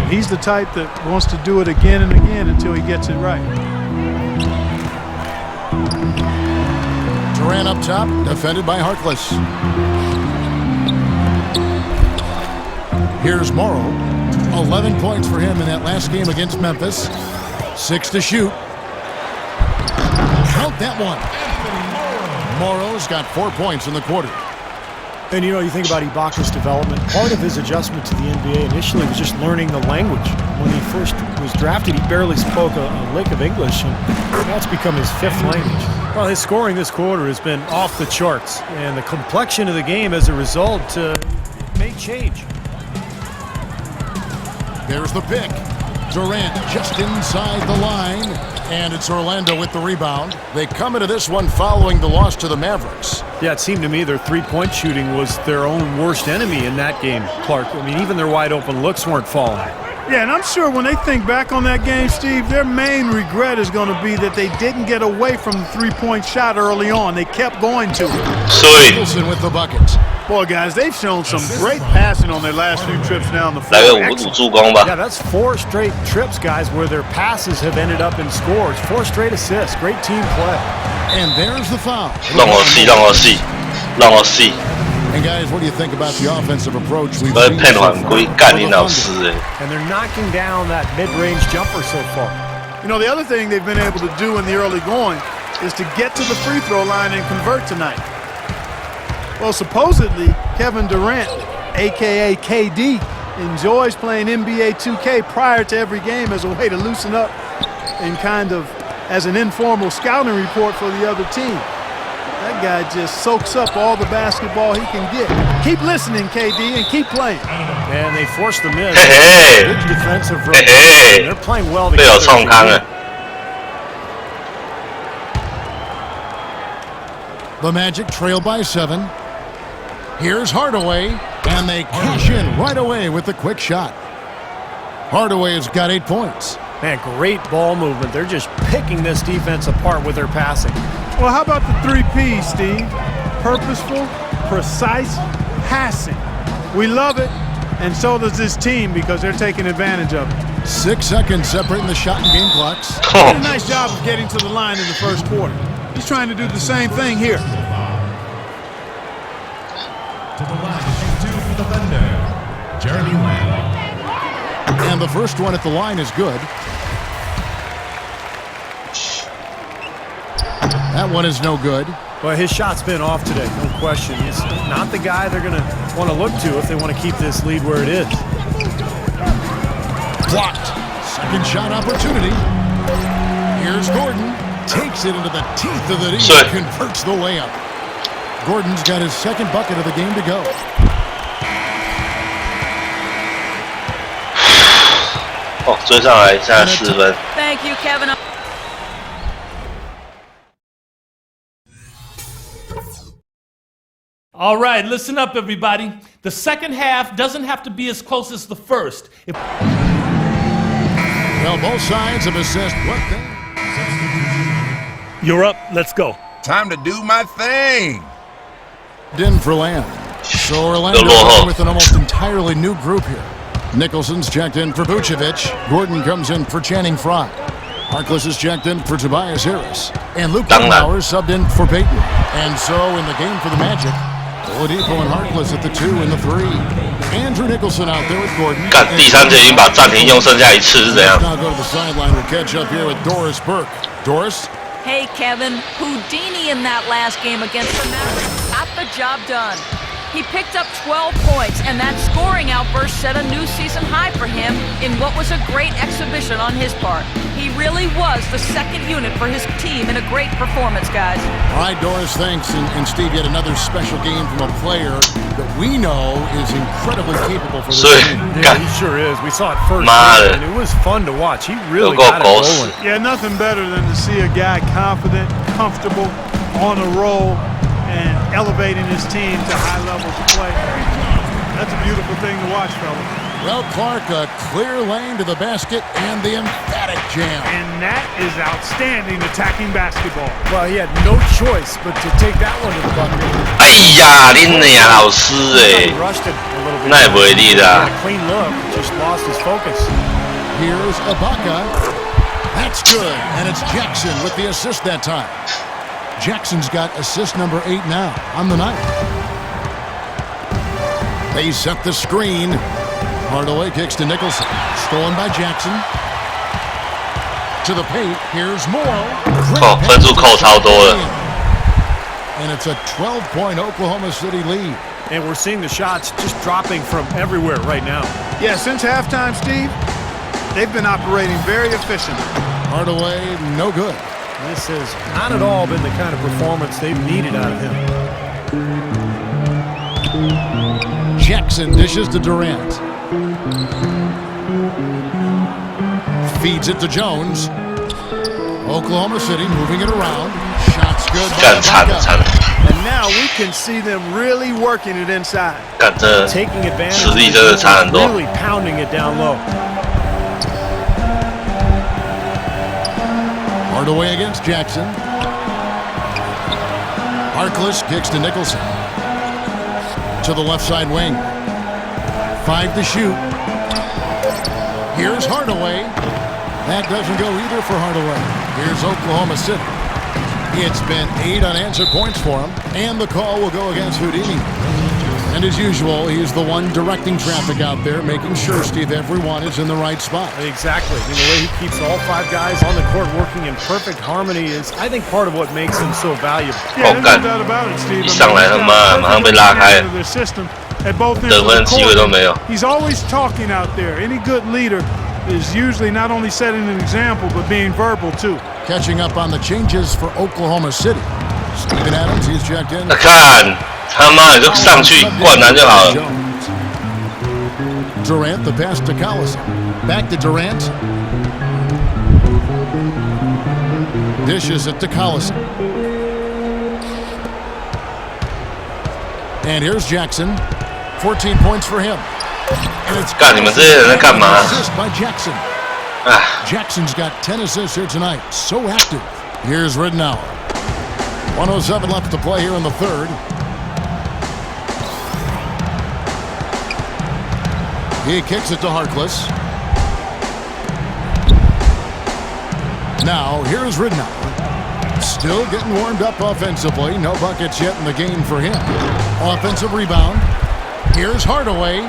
He's the type that wants to do it again and again until he gets it right. Durant up top, defended by Harkless. Here's Morrow. 11 points for him in that last game against Memphis. 6 to shoot. Count that one. Morrow's got 4 points in the quarter. And you know, you think about Ibaka's development, part of his adjustment to the NBA initially was just learning the language. When he first was drafted, he barely spoke a lick of English, and that's become his 5th language. Well, his scoring this quarter has been off the charts, and the complexion of the game as a result may change. There's the pick. Durant just inside the line, and it's Orlando with the rebound. They come into this one following the loss to the Mavericks. Yeah, it seemed to me their three-point shooting was their own worst enemy in that game, Clark. I mean, even their wide-open looks weren't falling. Yeah, and I'm sure when they think back on that game, Steve, their main regret is going to be that they didn't get away from the three-point shot early on. They kept going to it. Sweet. Wilson with the buckets. Boy, guys, they've shown some great passing on their last few trips down the floor. 来个5组助攻吧。 Yeah, that's 4 straight trips, guys, where their passes have ended up in scores. 4 straight assists. Great team play. And there's the foul. 让我see，让我see，让我see。 And guys, what do you think about the offensive approach we've 我 seen? 骗很贵，干你老师哎！ And they're knocking down that mid-range jumper so far. You know, the other thing they've been able to do in the early going is to get to the free throw line and convert tonight. Well, supposedly, Kevin Durant, a.k.a. KD, enjoys playing NBA 2K prior to every game as a way to loosen up and kind of as an informal scouting report for the other team. That guy just soaks up all the basketball he can get. Keep listening, KD, and keep playing. And they forced the miss. Hey, Good defensive hey, hey. They're playing well 被我 together. 冲康了。 The Magic trail by 7. Here's Hardaway, and they cash in right away with the quick shot. Hardaway has got 8 points. Man, great ball movement. They're just picking this defense apart with their passing. Well, how about the 3 Ps, Steve? Purposeful, precise, passing. We love it, and so does this team because they're taking advantage of it. 6 seconds separating the shot and game clocks. He did a nice job of getting to the line in the first quarter. He's trying to do the same thing here. To the line, shoot 2 for the Thunder, Jeremy Lamb. And the first one at the line is good. That one is no good. Well, his shot's been off today, no question. He's not the guy they're going to want to look to if they want to keep this lead where it is. Blocked. Second shot opportunity. Here's Gordon. Takes it into the teeth of the D. Converts the layup. Gordon's got his second bucket of the game to go. Oh, 追上来，现在4分。 Thank you, Kevin. All right, listen up, everybody. The second half doesn't have to be as close as the first. Well, both sides have assessed what they... You're up. Let's go. Time to do my thing. In for Lamb. So Orlando with an almost entirely new group here. Nicholson's checked in for Vucevic. Gordon comes in for Channing Frye. Harkless is checked in for Tobias Harris. And Luke Bauer subbed in for Peyton. And so in the game for the Magic, Oladipo and Harkless at the 2 and the 3. Andrew Nicholson out there with Gordon. 干，第3节已经把暂停用，剩下1次是怎样？ Now go to the sideline. We'll catch up here with Doris Burke. Doris? Hey, Kevin, Houdini in that last game against the Mavericks got the job done. He picked up 12 points, and that scoring outburst set a new season high for him in what was a great exhibition on his part. He really was the second unit for his team in a great performance, guys. All right, Doris, thanks. And Steve, yet another special game from a player that we know is incredibly capable for this team. Yeah, he sure is. We saw it first, and it was fun to watch. He really got it rolling. Yeah, nothing better than to see a guy confident, comfortable, on a roll, and elevating his team to high levels of play. That's a beautiful thing to watch, fellas. Well, Clark, a clear lane to the basket and the emphatic jam. And that is outstanding attacking basketball. Well, he had no choice but to take that one to the bucket. 哎呀，恁娘老师哎，那也不会力的。 Clean look, just lost his focus. Here's Ibaka. That's good, and it's Jackson with the assist that time. Jackson's got assist number 8 now on the night. They set the screen. Hardaway kicks to Nicholson. Stolen by Jackson. To the paint. Here's Moore. 哦，分数扣超多了。 And it's a 12-point Oklahoma City lead. And we're seeing the shots just dropping from everywhere right now. Yeah, since halftime, Steve, they've been operating very efficiently. Hardaway, no good. This has not at all been the kind of performance they've needed out of him. Jackson dishes to Durant. Feeds it to Jones. Oklahoma City moving it around. Shots good by Ibaka. And now we can see them really working it inside. Taking advantage of it, really pounding it down low. Hardaway against Jackson. Harkless kicks to Nicholson. To the left side wing. 5 to shoot. Here's Hardaway. That doesn't go either for Hardaway. Here's Oklahoma City. It's been 8 unanswered points for him, and the call will go against Houdini. And as usual, he's the one directing traffic out there, making sure, Steve, everyone is in the right spot. Exactly. I mean, the way he keeps all 5 guys on the court working in perfect harmony is, I think, part of what makes him so valuable. Yeah, there's no doubt about it, Steve. 一上来他妈马上被拉开， At both ends 得 of the 分机会都没有。 He's always talking out there. Any good leader is usually not only setting an example, but being verbal too. Catching up on the changes for Oklahoma City. Steven Adams, he's checked in. 看他妈你就上去灌篮就好了。 Durant, the pass to Collison. Back to Durant. Dishes it to Collison. And here's Jackson. 14 points for him. 干，你们这些人在干嘛？ Jackson's got 10 assists here tonight. So active. Here's Ridnour. 1:07 left to play here in the third. He kicks it to Harkless. Now, here's Ridnour. Still getting warmed up offensively. No buckets yet in the game for him. Offensive rebound. Here's Hardaway.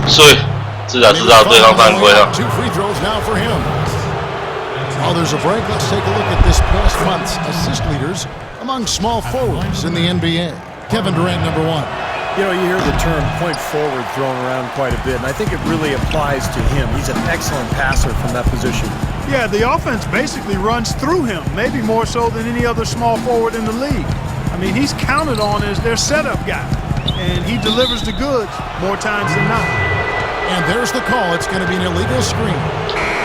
所以，知道对方犯规了。 Two free throws now for him. While there's a break, let's take a look at this past month's assist leaders among small forwards in the NBA. Kevin Durant, number 1. You know, you hear the term point forward thrown around quite a bit, and I think it really applies to him. He's an excellent passer from that position. Yeah, the offense basically runs through him, maybe more so than any other small forward in the league. I mean, he's counted on as their setup guy, and he delivers the goods more times than not. And there's the call. It's going to be an illegal screen.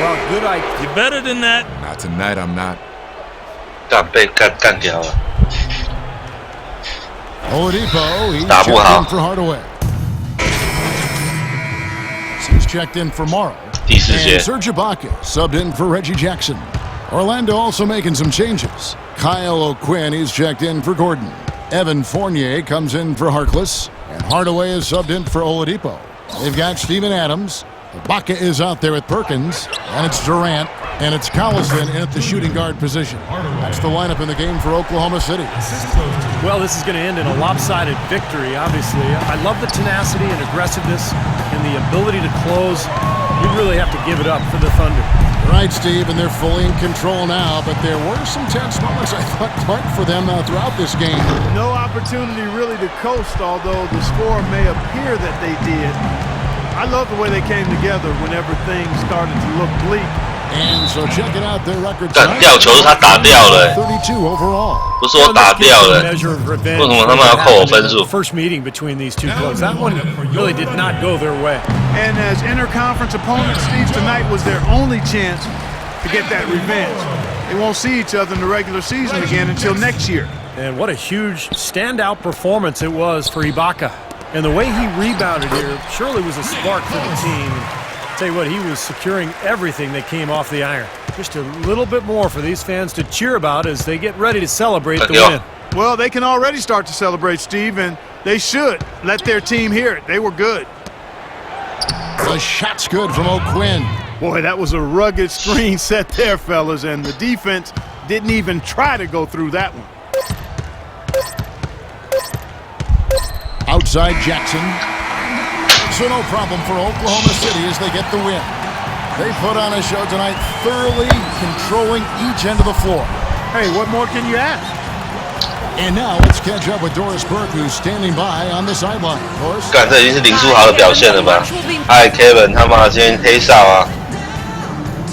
Well, good idea. You're better than that. Not tonight, I'm not. 被干掉了。 Oladipo, he's 打不 checked 好 in for Hardaway. He's checked in for Morrow. 第四节 And Serge Ibaka subbed in for Reggie Jackson. Orlando also making some changes. Kyle O'Quinn, he's checked in for Gordon. Evan Fournier comes in for Harkless. And Hardaway is subbed in for Oladipo. They've got Steven Adams. Ibaka is out there with Perkins. And it's Durant. And it's Collison in at the shooting guard position. That's the lineup in the game for Oklahoma City. Well, this is going to end in a lopsided victory, obviously. I love the tenacity and aggressiveness and the ability to close. You really have to give it up for the Thunder. Right, Steve, and they're fully in control now, but there were some tense moments, I thought, Clark, for them throughout this game. No opportunity really to coast, although the score may appear that they did. I love the way they came together whenever things started to look bleak. And so checking out their record 干掉球是他打掉了， 32 overall. 不是我打掉了，为什么他们要扣我分数？ First meeting between these two clubs. That one really did not go their way. And as interconference opponents, Steve, tonight was their only chance to get that revenge. They won't see each other in the regular season again until next year. And what a huge standout performance it was for Ibaka. And the way he rebounded here surely was a spark for the team. Tell you what, he was securing everything that came off the iron. Just a little bit more for these fans to cheer about as they get ready to celebrate the win. Well, they can already start to celebrate, Steve, and they should let their team hear it. They were good. The shot's good from O'Quinn. Boy, that was a rugged screen set there, fellas, and the defense didn't even try to go through that one. Outside Jackson. So no problem for Oklahoma City as they get the win. They put on a show tonight, thoroughly controlling each end of the floor. Hey, what more can you ask? And now let's catch up with Doris Burke, who's standing by on the sideline. Doris? 干，这已经是林书豪的表现了吧？嗨 ，Kevin， 他妈今天黑哨啊，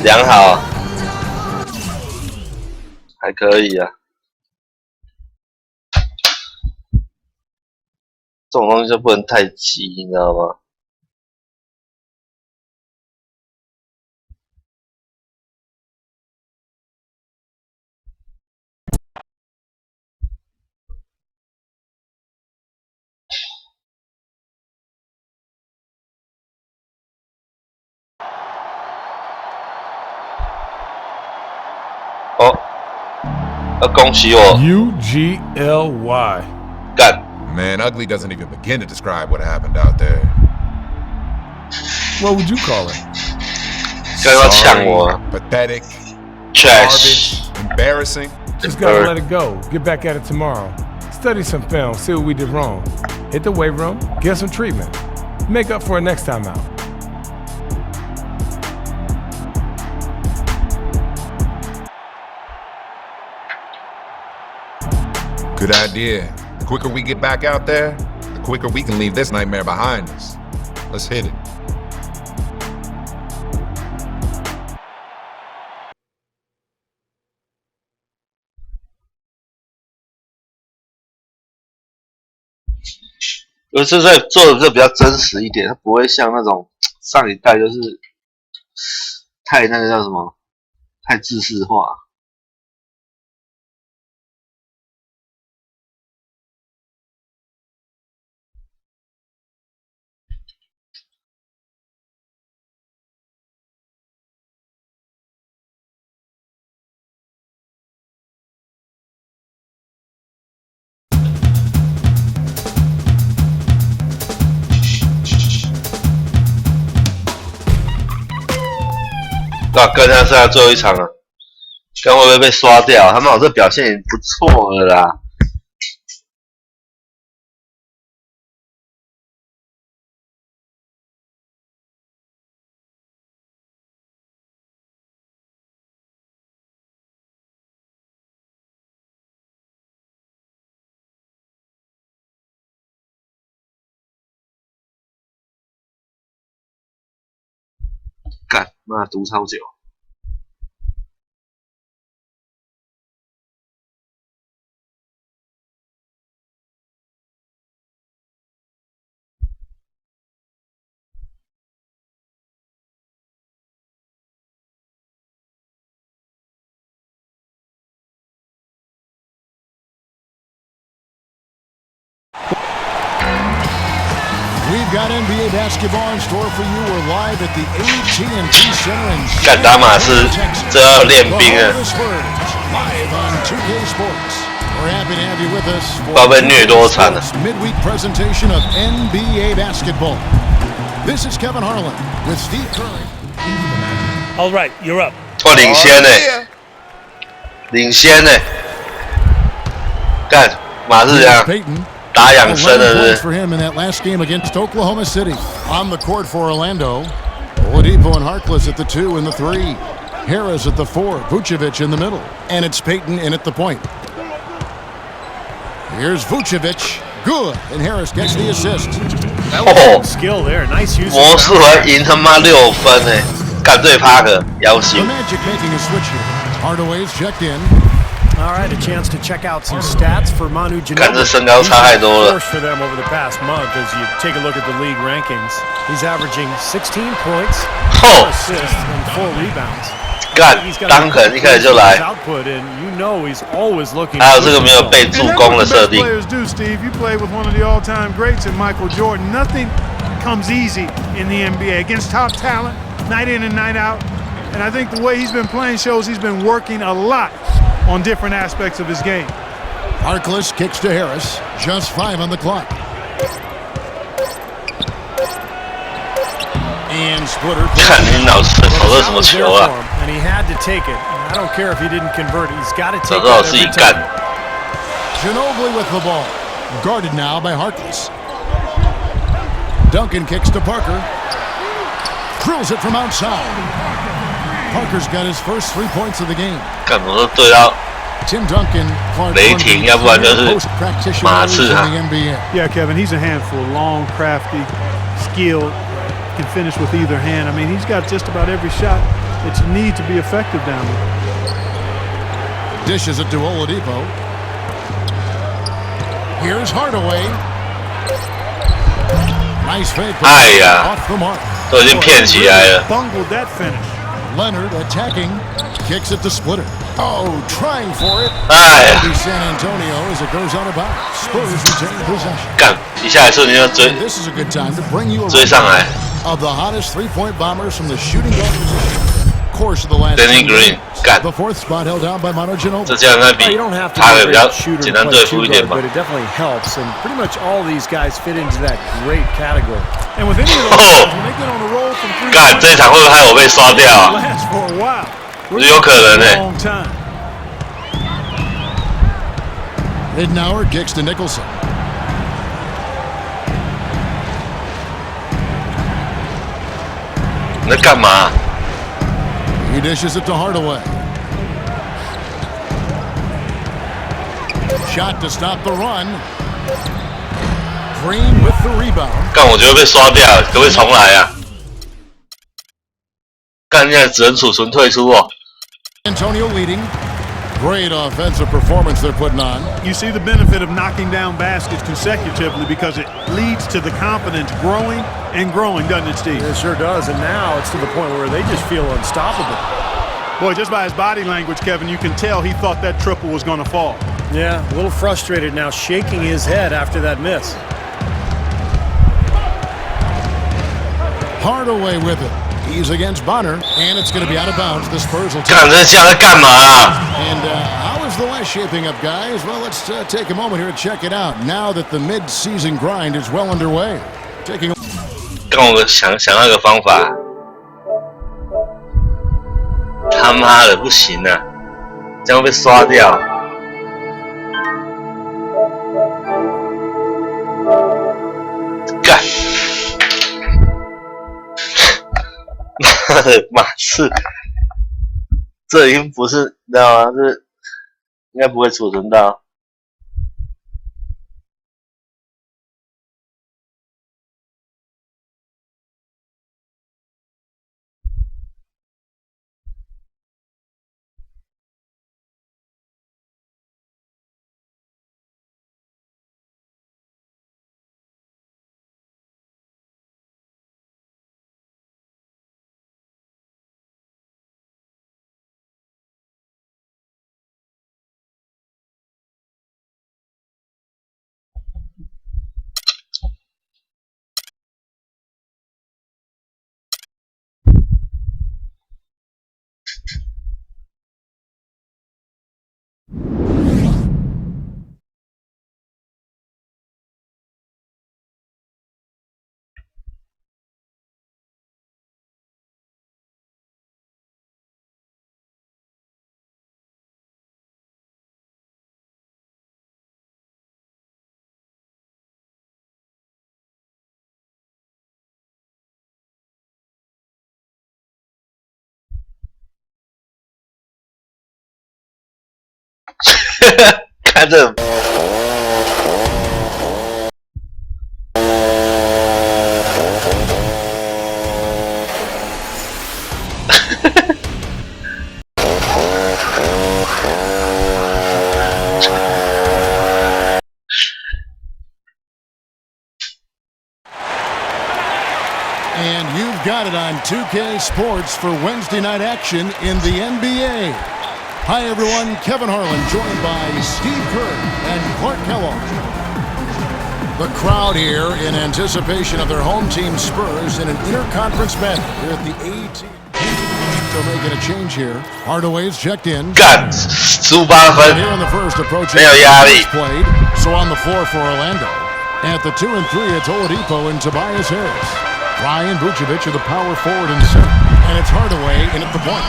良好啊，还可以啊。这种东西就不能太急，你知道吗？哦，要恭喜我 UGLY 干。 Man, ugly doesn't even begin to describe what happened out there. What would you call it? 刚要抢我 pathetic, trash, garbage, embarrassing. Just gotta let it go. Get back at it tomorrow. Study some film, see what we did wrong. Hit the weight room, get some treatment. Make up for it next time out. Good idea. The quicker we get back out there, the quicker we can leave this nightmare behind us. Let's hit it. "而是在做的这比较真实一点，它不会像那种上一代就是太那个叫什么，太制式化。那跟上是他最后一场了，看会不会被刷掉？他们好像这表现也不错了啦。干，妈读超久。We've got NBA basketball in store for you. We're live at the AT&T Center in 干打马是这要练兵啊！ Live on 2K Sports. We're happy to have you with us 不知道被虐多惨了。 midweek presentation of NBA basketball. This is Kevin Harlan with Steve Curry. All right, you're up. 哇，领先呢、领先呢、干马是这样。 打养生的是 for him in that last game against Oklahoma City. On the court for Orlando, Oladipo and Harkless at the 2 and the 3. Harris at the 4, Vucevic in the middle, and it's Payton in at the point. Here's Vucevic, good, and Harris gets the assist. Skill there, nice use. 魔术还赢他妈6分呢、干对帕克腰 The 心。 Magic making a switch here. Hardaway's checked in. All right, a chance to check out some stats for Manu Ginobili. 看这身高差太多了。 Force for them over the past month as you take a look at the league rankings. He's averaging 16 points, 4 assists, and 4 rebounds. 干，当肯一开始就来。 Output, and you know he's always looking. 还有这个没有被助攻的设定。 Players do, Steve. You play with one of the all-time greats in Michael Jordan. Nothing comes easy in the NBA against top talent, night in and night out. And I think the way he's been playing shows he's been working a lot on different aspects of his game. Harkless kicks to Harris. Just 5 on the clock. And Splitter. 看你脑子投的什么球啊？ And he had to take it. I don't care if he didn't convert it. He's got to 早 take 知道 it 自己 every 干 time.。 Ginobili with the ball. Guarded now by Harkless. Duncan kicks to Parker. Drills it from outside. Parker's got his first 3 points of the game. 干我都对到 Tim Duncan, 雷霆，要不然就是马刺啊。 Yeah, Kevin, he's a handful. Long, crafty, skilled, can finish with either hand. I mean, he's got just about every shot that you need to be effective down there. Dishes it to Oladipo. Here's Hardaway. Nice fake. 哎呀 Off the mark. 都已经骗起来了。 Bungled that finish. Leonard attacking. Kicks it to Splitter. Oh, trying for it. 哎呀， San Antonio as it goes out of bounds. Spurs retain possession. 干，一下来瞬间就追 This is a good time to bring you a 追上来。 of the hottest three-point bombers from the shooting guard position. Course of the last Danny two Green, games. 干 The fourth spot held down by Manu Ginobili. 这这样应该比 You don't have to 他 be 的 a 比较 great shooter 简 to 单 play 对付一 shoot 点 guard, 吧 but。it definitely helps. And pretty much all these guys fit into that great category. And with any of those guys, when they get on a roll from three 干，这一场会不会害我被刷掉啊？ last for a while. 有可能呢、 Long time. Midnauer kicks to Nicholson.欸。你在干嘛？ He dishes it to Hardaway. Shot to stop the run. Green with the rebound. 干，我觉得被刷掉，可不可以重来啊？干，现在只能储存退出哦。 Antonio leading. Great offensive performance they're putting on. You see the benefit of knocking down baskets consecutively because it leads to the confidence growing and growing, doesn't it, Steve? It sure does. And now it's to the point where they just feel unstoppable. Boy, just by his body language, Kevin, you can tell he thought that triple was going to fall. Yeah, a little frustrated now, shaking his head after that miss. Hardaway with it. He's against Bonner, and it's going to be out of bounds. The Spurs will take 干，这下在干嘛、啊？ And how is the West shaping up, guys? Well, let's take a moment here to check it out. Now that the mid-season grind is well underway. Taking 跟我想到一个方法，他妈的不行啊，这样会被刷掉。干！妈的，马刺，这已经不是你知道吗？这应该不会储存到。看这。And you've got it on 2K Sports for Wednesday night action in the NBA. Hi, everyone. Kevin Harlan, joined by Steve Kerr and Clark Kellogg. The crowd here in anticipation of their home team Spurs in an interconference match here at the AT. They're making a change here. Hardaway's checked in. Got 18分， Here in the first approaching 没有压力。 played. So on the floor for Orlando. At the 2 and 3, it's Oladipo and Tobias Harris. Ryan Vucevic are the power forward and center. And it's Hardaway in at the point.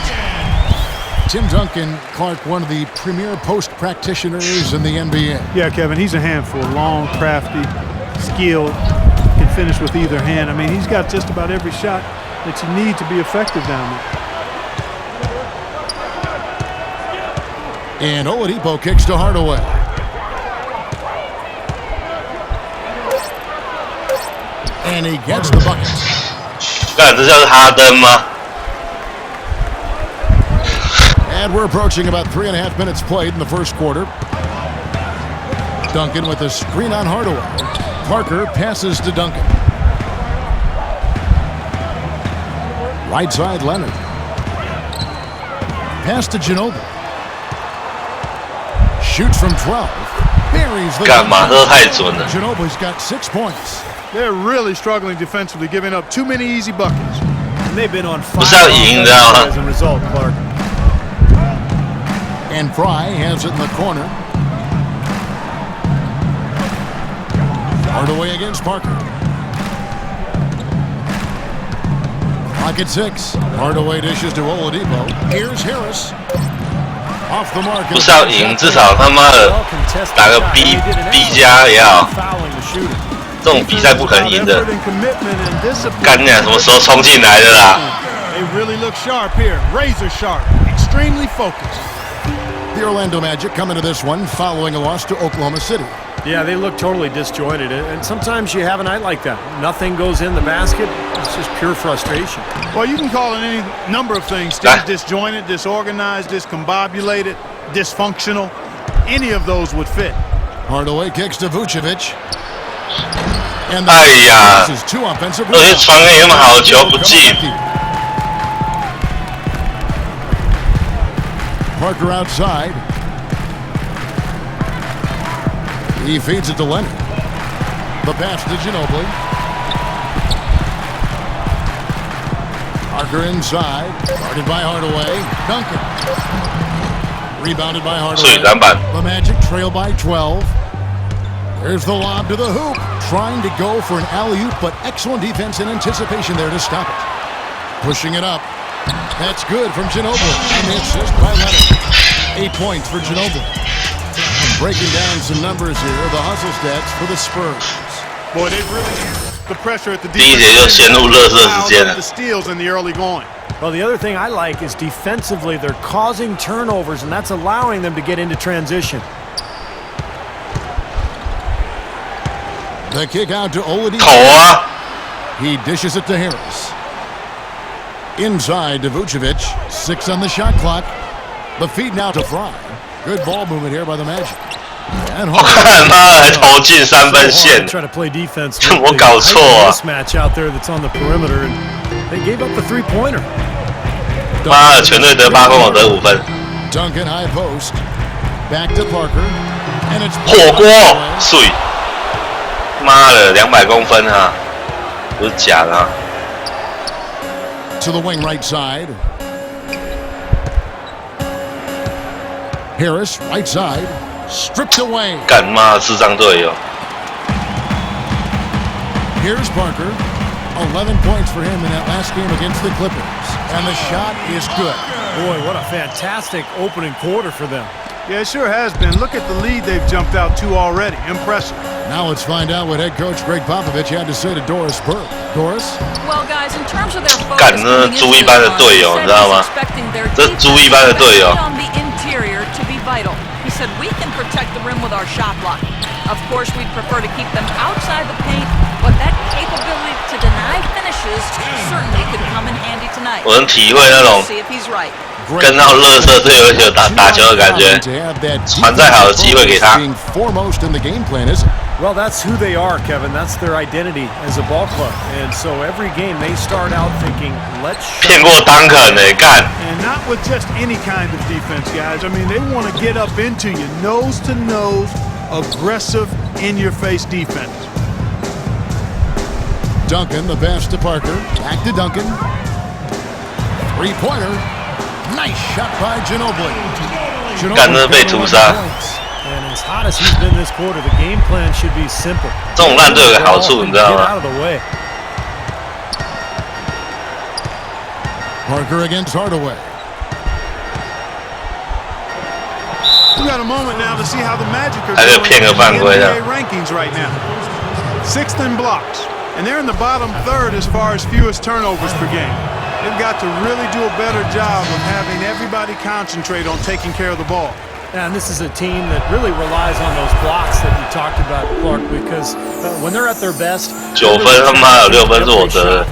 Tim Duncan, Clark, one of the premier post practitioners in the NBA. Yeah, Kevin, he's a handful. Long, crafty, skilled, can finish with either hand. I mean, he's got just about every shot that you need to be effective down there. And Oladipo kicks to Hardaway. And he gets the bucket. 干，这叫是哈登吗？ And we're approaching about 3.5 minutes played in the first quarter. Duncan with a screen on Hardaway. Parker passes to Duncan. Right side, Leonard. Pass to Ginobili. Shoots from 12. Buries the 干嘛都太准了。 Ginobili's got 6 points. They're really struggling defensively, giving up too many easy buckets. And they've been on 不 fire 是要赢，你知道吗？ as a result, Clark. And Fry has it in the corner. Hardaway against Parker. Clock at 6. Hardaway dishes to Oladipo. Here's Harris. Off the mark. 不是要赢，至少他妈的打个 B 加也好。 这种比赛不可能赢的。干娘什么时候冲进来的啦？ They really look sharp here, razor sharp, extremely focused. The Orlando Magic come into this one following a loss to Oklahoma City. Yeah, they look totally disjointed, and sometimes you have a night like that. Nothing goes in the basket. It's just pure frustration. Well, you can call it any number of things, Steve. Disjointed, disorganized, discombobulated, dysfunctional. Any of those would fit. Hardaway kicks to Vucevic. And 哎呀， this is 2 offensive 而且传给那么好的球不进。 Parker outside. He feeds it to Leonard. The pass to Ginobili. Parker inside. Guarded by Hardaway. Duncan. Rebounded by Hardaway. The Magic trail by 12. There's the lob to the hoop. Trying to go for an alley-oop, but excellent defense and anticipation there to stop it. Pushing it up. That's good from Ginobili. And the assist by Leonard. 8 points for Ginobili. And breaking down some numbers here, the hustle stats for the Spurs. Boy, they've really the pressure at the 第一节就陷入垃圾时间了。 the steals in the early going. Well, the other thing I like is defensively, they're causing turnovers, and that's allowing them to get into transition. The kick out to Oladipo. 投啊！ He dishes it to Harris. Inside to Vucevic. 6 on the shot clock. The feed now to Fry. Good ball movement here by the Magic. And 我看妈还投进3分线， Try to play defense. 我搞错啊！ Mismatch out there that's on the perimeter, and they gave up the three-pointer. 妈的，全队得8分，我得5分。 Duncan high post. Back to Parker. And it's 火锅碎，妈的，200公分啊，不是假的啊。 To the wing right side. Harris right side. Stripped away. 干妈的智障队友。 Here's Parker. 11 points for him in that last game against the Clippers. And the shot is good. Boy, what a fantastic opening quarter for them. Yeah, it sure has been. Look at the lead they've jumped out to already. Impressive. Now let's find out what head coach Greg Popovich had to say to Doris Burke. Doris? Well, guys, in terms of their focus 干，那猪一般的队友，你知道吗？这猪一般的队友。 on the interior to be vital. He said we can protect the rim with our shot block. Of course, we'd prefer to keep them outside the paint, but that capability to deny finishes certainly could come in handy tonight. 我能体会那种 See if he's right. 跟到垃圾队友一起打球的感觉，传再好的机会给他。 Being foremost in the game plan, isn't it? Well, that's who they are, Kevin. That's their identity as a ball club. And so every game they start out thinking, let's 骗过Duncan呢，干。 And not with just any kind of defense, guys. I mean, they want to get up into you, nose to nose, aggressive, in-your-face defense. Duncan, the pass to Parker. Back to Duncan. Three-pointer. Nice shot by Ginobili. 干，那被屠杀。 And as hot as he's been this quarter, the game plan should be simple. 这种烂队有个好处，你知道 Get 吗？ out of the way. Parker against Hardaway. We got a moment now to see how the Magic are 还是 doing 骗个 in the 犯规的。 NBA rankings right now. 6th in blocks, and they're in the bottom third as far as fewest turnovers per game. They've got to really do a better job of having everybody concentrate on taking care of the ball. And this is a team that really relies on those blocks that you talked about, Clark, because when they're at their best, 9分他妈有6分是我得的，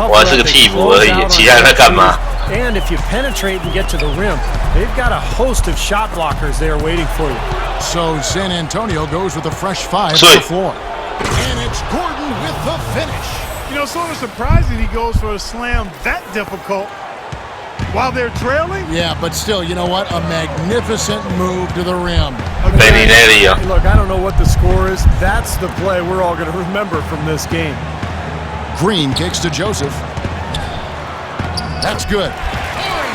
我还是个替补而已，其他人在干嘛？ And if you penetrate and get to the rim, they've got a host of shot blockers there waiting for you. So San Antonio goes with a fresh 5 on the floor. And it's Gordon with the finish. You know, sort of surprising he goes for a slam that difficult while they're trailing. Yeah, but still, you know what? A magnificent move to the rim. Look, I don't know what the score is. That's the play we're all going to remember from this game. Green kicks to Joseph. That's good.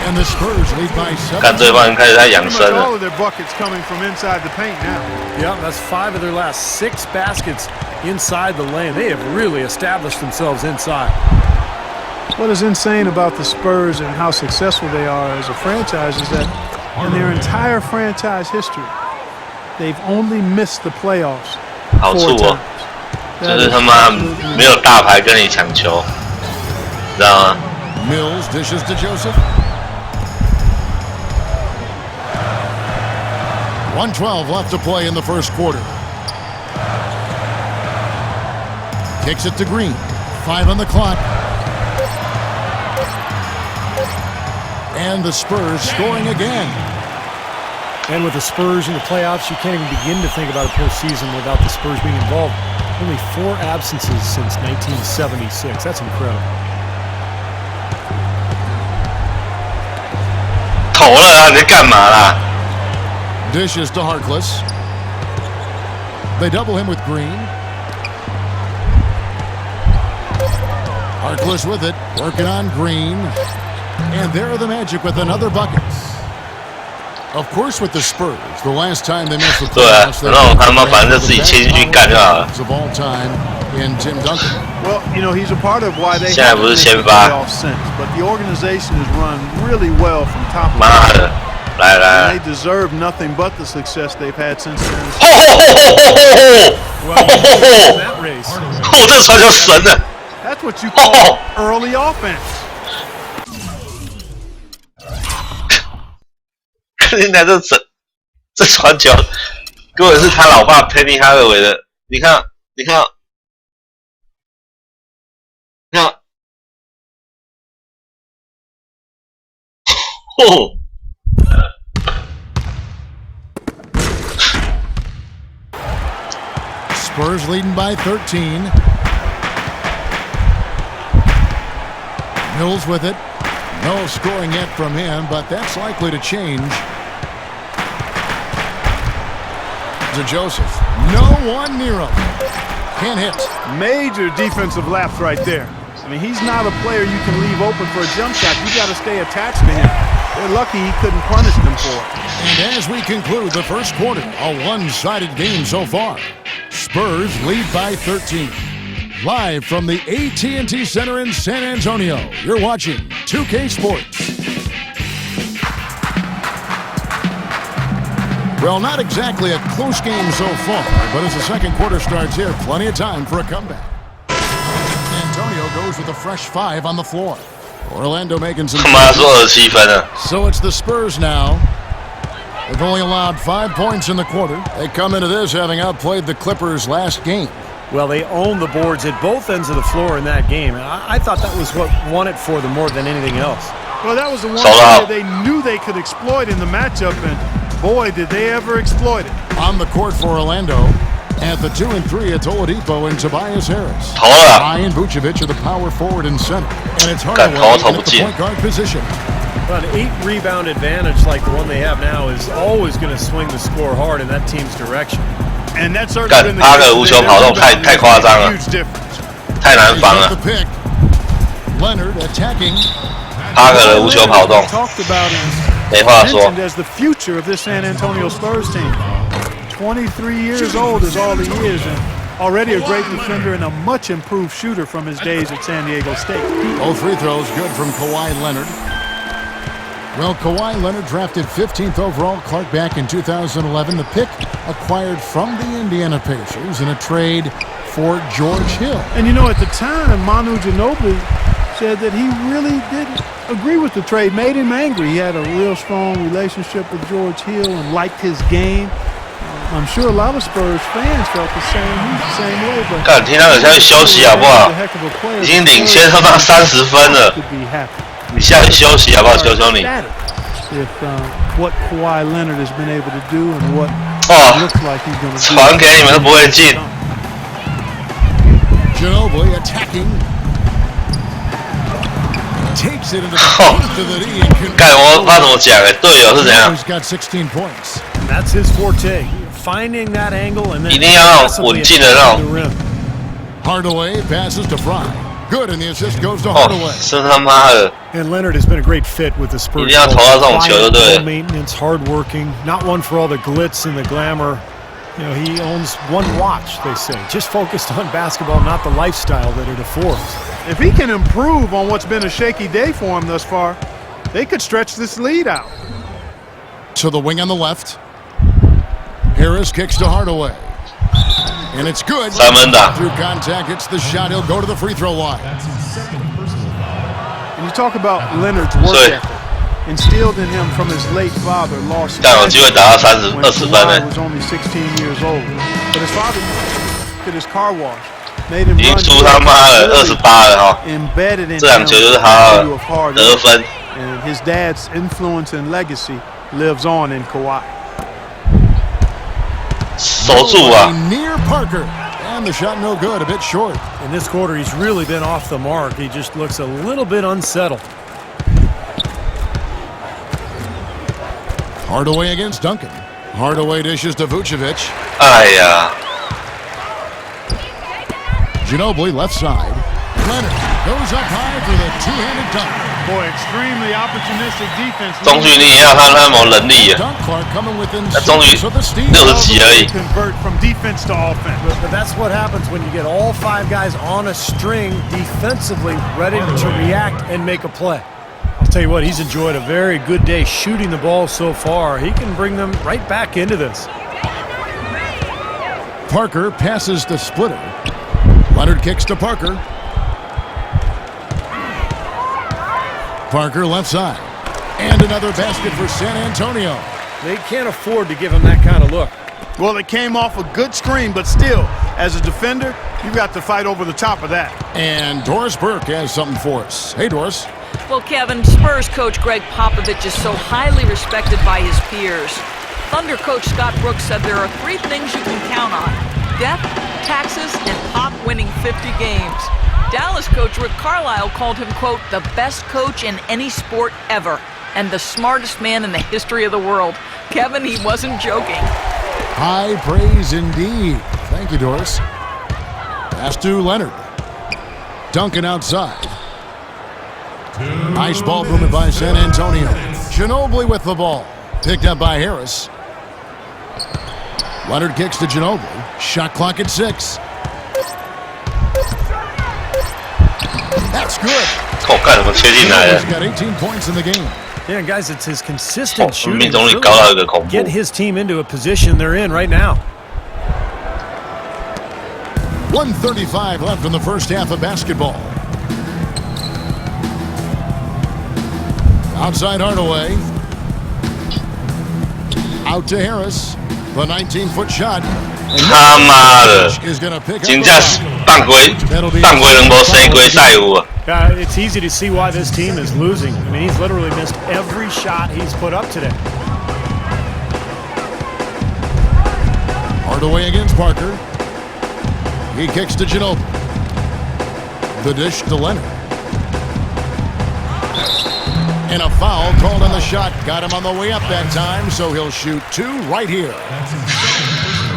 And the Spurs lead by 7. 看对方开始在养生了。 All of their buckets coming from inside the paint now. Yeah, that's 5 of their last 6 baskets inside the lane. They have really established themselves inside. What is insane about the Spurs and how successful they are as a franchise is that in their entire franchise history, they've only missed the playoffs 好 4 处哦， times. 就是他妈没有大牌跟你抢球，知道吗？ Mills dishes to Joseph. 1:12 left to play in the first quarter. Kicks it to Green. 5 on the clock. And the Spurs scoring again. And with the Spurs in the playoffs, you can't even begin to think about a postseason without the Spurs being involved. Only 4 absences since 1976. That's incredible. 投了啊！你在干嘛啦？ Dishes to Harkless. They double him with Green. Harkless with it, working on Green. And there are the Magic with another bucket. Of course, with the Spurs, the last time they missed the 对啊， playoffs, 然后他们反正就自己切进去干就好了。 of all time in Tim Duncan. Well, you know, he's a part of why they 现在 haven't 不是 missed 先 the 发， playoffs since, but the organization has run really well from top to 妈 bottom. 的，来 And 来 they deserve nothing but the success they've had since then. That race. 哦，这传球神了！ That's what you call early offense. 现在这传球根本是他老爸 Penny Hardaway 的，你看，你看，你看，哦。 Spurs leading by 13. Mills with it. No scoring yet from him, but that's likely to change. To Joseph. No one near him. Can't hit. Major defensive lapse right there. I mean, he's not a player you can leave open for a jump shot. You got to stay attached to him. They're lucky he couldn't punish them for it. And as we conclude the first quarter, a one-sided game so far. Spurs lead by 13. Live from the AT&T Center in San Antonio, you're watching 2K Sports. Well, not exactly a close game so far, but as the second quarter starts here, plenty of time for a comeback. Antonio goes with a fresh 5 on the floor. Orlando making some... So it's the Spurs now. They've only allowed 5 points in the quarter. They come into this having outplayed the Clippers last game. Well, they owned the boards at both ends of the floor in that game. I thought that was what won it for them more than anything else. Well, that was the one area they knew they could exploit in the matchup, and boy, did they ever exploit it. On the court for Orlando, at the 2 and 3, it's Oladipo and Tobias Harris. Ryan Vucevic are the power forward and center, and it's Hardaway at the point guard position. But an 8-rebound advantage like the one they have now is always going to swing the score hard in that team's direction. And that's certainly been the 他的无球跑动太夸张了，太难防了。 Leonard attacking. 他的无球跑动，没话说。 As the future of this San Antonio Spurs team. 23 years old is all he is, and already a great defender and a much improved shooter from his days at San Diego State. Both free throws good from Kawhi Leonard. Well, Kawhi Leonard drafted 15th overall, Clark, back in 2011. The pick acquired from the Indiana Pacers in a trade for George Hill. And you know, at the time, Manu Ginobili said that he really didn't agree with the trade, made him angry. He had a real strong relationship with George Hill and liked his game. I'm sure a lot of Spurs fans felt the same way. But 看，听他们下去休息好不好？已经领先他妈30分了。你下去休息好不好？求求你。 If what Kawhi Leonard has been able to do and what looks like he's going to do. 传给你们都不会进。 Ginobili attacking. Takes it into the to the knee. 干我怕怎么讲哎，队友是怎样？ He's got 16 points. That's his forte. Finding that angle and then 一定要那种稳进的那种。 Hardaway passes to Fry. Good, and the assist goes to Hardaway. 真他妈的！ And Leonard has been a great fit with the Spurs. 一定要投到这种球就对了。 Maintenance, hardworking, not one for all the glitz and the glamour. You know, he owns one watch, they say. Just focused on basketball, not the lifestyle that it affords. If he can improve on what's been a shaky day for him thus far, they could stretch this lead out. To the wing on the left. Harris kicks to Hardaway. And it's good. Through contact, hits the shot. He'll go to the free throw line. And you talk about Leonard's work ethic, instilled in him from his late father, lost when Kawhi was only 16 years old. But his father did his car wash, made him run. Embedded in him the value of hard work. And his dad's influence and legacy lives on in Kawhi. 守住啊 ！Near Parker, and the shot no good, a bit short. In this quarter, he's really been off the mark. He just looks a little bit unsettled. Hardaway against Duncan. Hardaway dishes to Vucevic. 哎呀 Ginobili left side. Leonard Goes up high for the two-handed dunk. Boy, extremely opportunistic defense. 终于你也要看他有能力啊！ Dunk Clark coming within 那终于 6 of the steal. 60几而已。 Convert from defense to offense. But that's what happens when you get all 5 guys on a string defensively, ready to react and make a play. I'll tell you what, he's enjoyed a very good day shooting the ball so far. He can bring them right back into this. Parker passes to Splitter. Leonard kicks to Parker. Parker left side. And another basket for San Antonio. They can't afford to give him that kind of look. Well, it came off a good screen, but still, as a defender, you've got to fight over the top of that. And Doris Burke has something for us. Hey, Doris. Well, Kevin, Spurs coach Greg Popovich is so highly respected by his peers. Thunder coach Scott Brooks said there are 3 things you can count on: death, taxes, and Pop winning 50 games. Dallas coach Rick Carlisle called him, quote, the best coach in any sport ever and the smartest man in the history of the world. Kevin, he wasn't joking. High praise indeed. Thank you, Doris. Pass to Leonard. Duncan outside. Nice ball movement by San Antonio. Ginobili with the ball. Picked up by Harris. Leonard kicks to Ginobili. Shot clock at 6. That's good. 我干什么切进来了 He's got 18 points in the game. Yeah, guys, it's his consistent shooting. 命 that 中率 really 高到一个恐怖。 get his team into a position they're in right now. 1:35 left in the first half of basketball. Outside Hardaway. Out to Harris. The 19-foot shot. 他妈的， Is going to pick up 真 the 正是 foul. 放龟能无生龟赛有啊！ It's easy to see why this team is losing. I mean, he's literally missed every shot he's put up today. Hardaway against Parker. He kicks to Ginobili. The dish to Leonard. And a foul called on the shot. Got him on the way up that time, so he'll shoot 2 right here.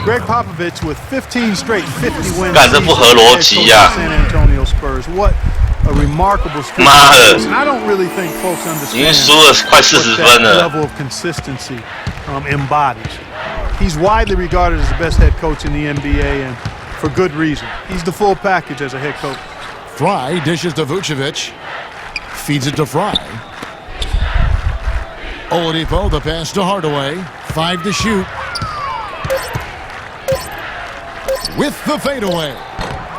Greg Popovich with 15 straight 50 wins. 干这不合逻辑啊！ San Antonio Spurs. What a remarkable streak. 妈的！ And I don't really think folks 已经 understand 输了快40 what 分 that 了。 level of consistency embodies. He's widely regarded as the best head coach in the NBA, and for good reason. He's the full package as a head coach. Fry dishes to Vucevic. Feeds it to Fry. Oladipo, the pass to Hardaway. 5 to shoot. With the fadeaway.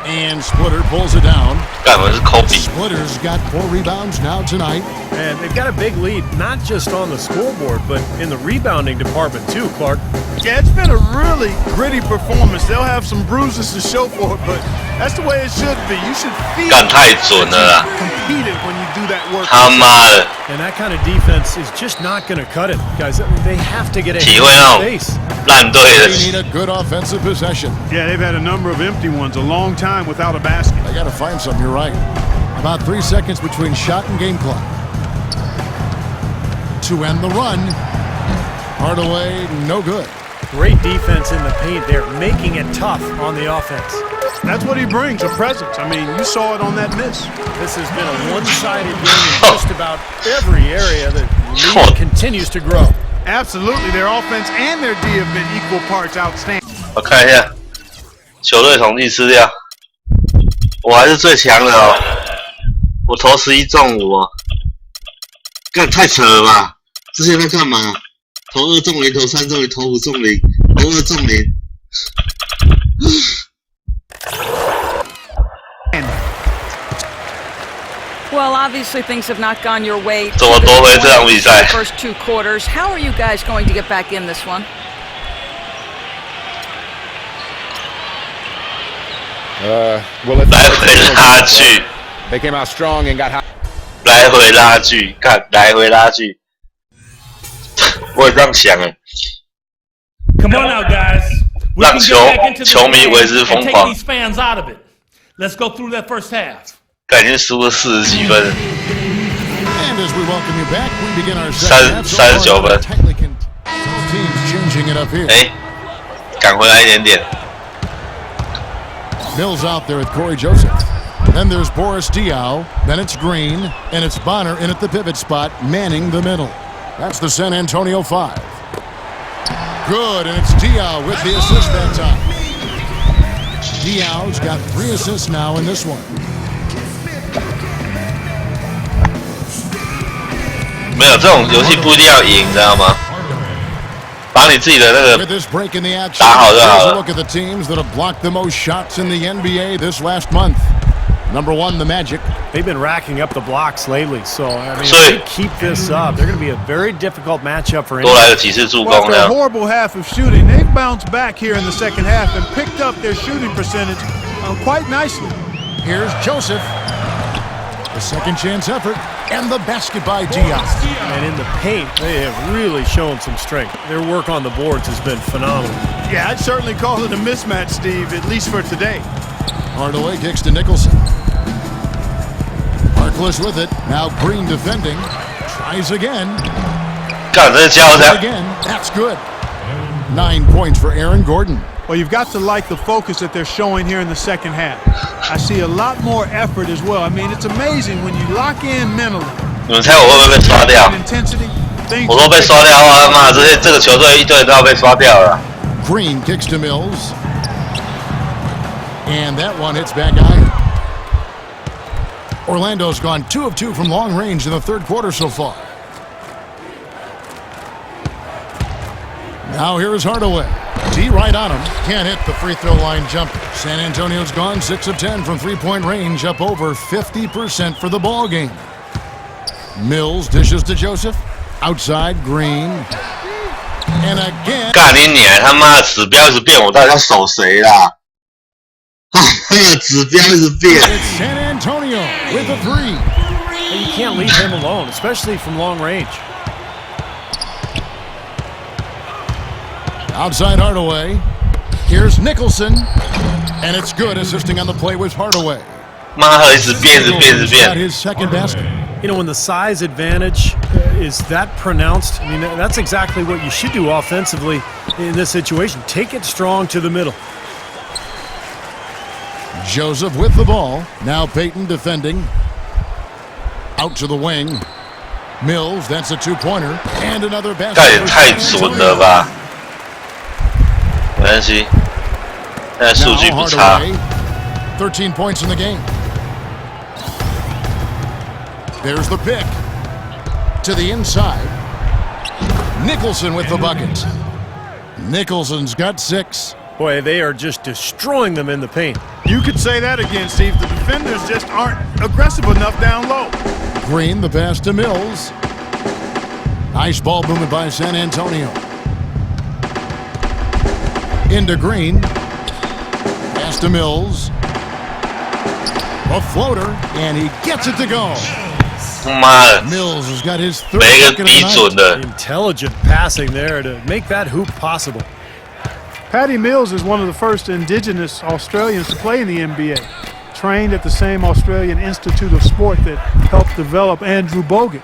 And Splitter pulls it down. 干嘛是 Kobe？ Splitter's got 4 rebounds now tonight. And they've got a big lead, not just on the scoreboard, but in the rebounding department too, Clark. Yeah, it's been a really gritty performance. They'll have some bruises to show for it, but that's the way it should be. You should feel 干太准了啦！ competed when you do that work. 他妈的， And that kind of defense is just not going to cut it, guys. They have to get a 体会那种 space. 烂队 They 的 need a good offensive possession. Yeah, they've had a number of empty ones, a long time without a basket. I got to find some, you're right. About 3 seconds between shot and game clock. To end the run. Hardaway, no good. Great defense in the paint there, making it tough on the offense. That's what he brings, a presence. I mean, you saw it on that miss. This has been a one-sided game in just about every area. The league continues to grow. Absolutely, their offense and their D have been equal parts outstanding. 我看一下球队统计资料，我还是最强的哦。我投11中5哦，干太扯了吧！之前在干嘛？投2中0，投3中0，投5中0，投2中0。Well, obviously things have not gone your way. 怎么夺回这场比赛？ First 2 quarters. How are you guys going to get back in this one? Well, 来回拉锯 They came out strong and got hot. 来回拉锯，看来回拉锯，我也这样想哎。 Come on now, guys. We 让 can 球 get back into 球 this 迷 game 为之 and 疯 take 狂， these fans out of it. Let's go through that first half. 感觉输了40几分， And as we welcome you back, we begin our second half. 39分。 Teams changing it up here. 哎，赶回来一点点。 Mills out there with Corey Joseph. Then there's Boris Diaw. Then it's Green. And it's Bonner in at the pivot spot, manning the middle. That's the San Antonio 5. Good, and it's Diaw with the assist that time. Diaw's got 3 assists now in this one. 没有这种游戏不一定要赢，你知道吗？把你自己的那个 With this break in the action, 打好就好 here's a 了。 look at the teams that have blocked the most shots in the NBA this last month. Number 1, the Magic. They've been racking up the blocks lately, so I mean, 所以 if they keep this up, they're going to be a very difficult matchup for 多来 anyone. 了几次助 Well, 攻 after 这 a 样。 horrible half of shooting, they've bounced back here in the second half and picked up their shooting percentage quite nicely. Here's Joseph. The second chance effort. And the basket by Diaw. And in the paint, they have really shown some strength. Their work on the boards has been phenomenal. Yeah, I'd certainly call it a mismatch, Steve, at least for today. Hardaway kicks to Nicholson. Harkless with it. Now Green defending. Tries again. 干这家伙这样 Again. That's good. 9 points for Aaron Gordon. Well, you've got to like the focus that they're showing here in the second half. I see a lot more effort as well. I mean, it's amazing when you lock in mentally. 你们猜我会不会被刷掉？ Intensity, things 我说被刷掉的话，他妈这个球队一队都要被刷掉了。 Green kicks to Mills. And that one hits back iron. Orlando's gone 2 of 2 from long range in the third quarter so far. Now here is Hardaway. D right on him. Can't hit the free throw line jumper. San Antonio's gone 6 of 10 from three-point range, up over 50% for the ball game. Mills dishes to Joseph. Outside, Green. And again. 干你娘！他妈的指标一直变，我到底要守谁啦？指标一直变。 It's San Antonio with a 3. And you can't leave him alone, especially from long range. Outside Hardaway. Here's Nicholson. And it's good. Assisting on the play was Hardaway. 妈的，一直变，一直变，一直 Got 变。 his second basket. You know, when the size advantage is that pronounced, I mean, that's exactly what you should do offensively in this situation. Take it strong to the middle. Joseph with the ball. Now Payton defending. Out to the wing. Mills, that's a 2-pointer. And another basket. 干也太准了吧！没关系，现在数据不差。 13 points in the game. There's the pick. To the inside. Nicholson with the bucket. Nicholson's got 6. Boy, they are just destroying them in the paint. You could say that again, Steve. The defenders just aren't aggressive enough down low. Green, the pass to Mills. Nice ball movement by San Antonio. Into Green. Pass to Mills. A floater, and he gets it to go. 妈的， Mills has got his third 每个 bucket of 比 the night. 准的。 Intelligent passing there to make that hoop possible. Patty Mills is one of the first indigenous Australians to play in the NBA. Trained at the same Australian Institute of Sport that helped develop Andrew Bogut.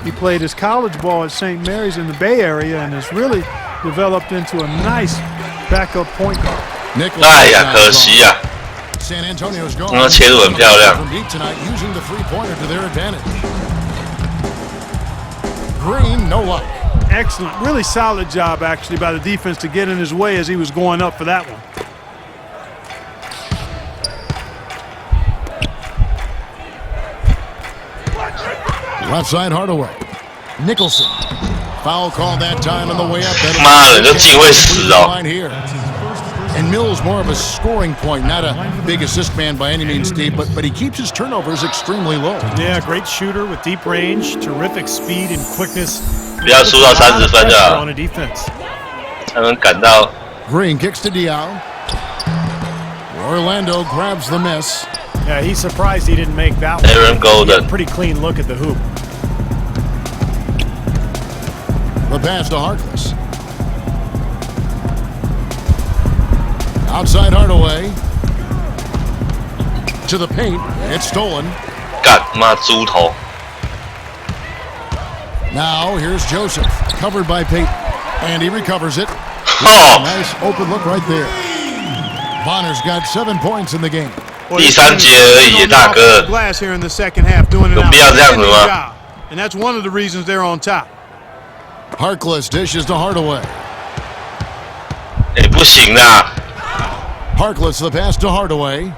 He played his college ball at St. Mary's in the Bay Area and has really developed into a nice backup point guard. 哎呀，可惜呀、 San Antonio's gone. 那切入很漂亮。 From deep tonight, using the three-pointer to their advantage. Green, no luck. Excellent. Really solid job, actually, by the defense to get in his way as he was going up for that one. Left side, Hardaway. Nicholson. Foul call that time on the way up. 妈的，你这进会死哦！ Line here. And Mills more of a scoring point, not a big assist man by any means, Steve, but he keeps his turnovers extremely low. Yeah, great shooter with deep range, terrific speed and quickness. 不要输到30分就好 On a defense. 才能赶到。 Green kicks to Diaw. Orlando grabs the miss. Yeah, he's surprised he didn't make that one. Aaron Golden. He had a pretty clean look at the hoop. The pass to Harkless. Outside Hardaway. To the paint. It's stolen. 干妈猪头！ Now here's Joseph. Covered by Payton. And he recovers it. Oh. Nice open look right there. Bonner's got 7 points in the game. 第3节而已，大哥，有必要这样子吗 And that's one of the reasons they're on top. Harkless dishes to Hardaway. 不行啦 Harkless the pass to Hardaway.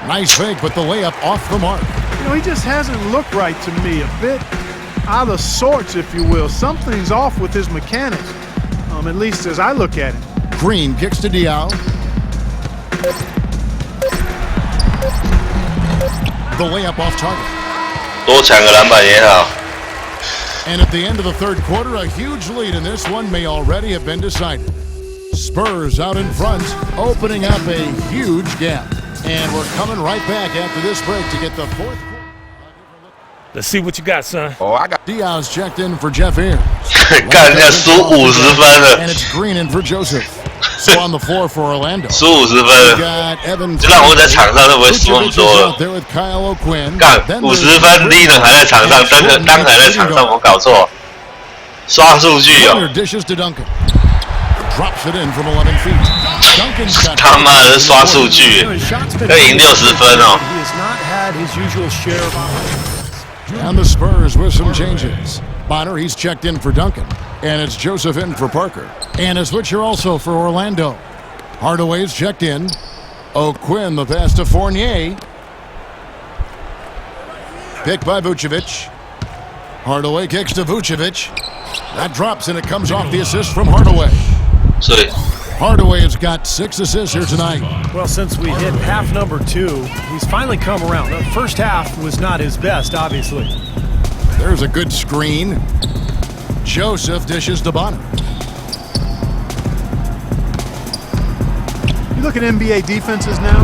Nice fake, but the layup off the mark. You know, he just hasn't looked right to me. A bit out of sorts, if you will. Something's off with his mechanics, at least as I look at it. Green kicks to Diaw. The layup off target. 多抢个篮板也好。 And at the end of the third quarter, a huge lead in this one may already have been decided. Spurs out in front, opening up a huge gap. And we're coming right back after this break to get the fourth quarter. Let's see what you got, son. Oh, I got Diaz checked in for Jeff Ayers. 干人家输50分了 And it's Green in for Joseph. So on the floor for Orlando. 输50分，就让我在场上都不会输那么多了。干50分，利人还在场上，当还在场上，我搞错，刷数据哦。他妈的刷数据，要赢60分哦。 And the Spurs with some changes. Bonner, he's checked in for Duncan. And it's Joseph in for Parker. And a switcher also for Orlando. Hardaway's checked in. O'Quinn, the pass to Fournier. Picked by Vucevic. Hardaway kicks to Vucevic. That drops and it comes off the assist from Hardaway. Sorry. Hardaway has got 6 assists here tonight. Well, since we hit half number 2, he's finally come around. The first half was not his best, obviously. There's a good screen. Joseph dishes to Bonner. You look at NBA defenses now,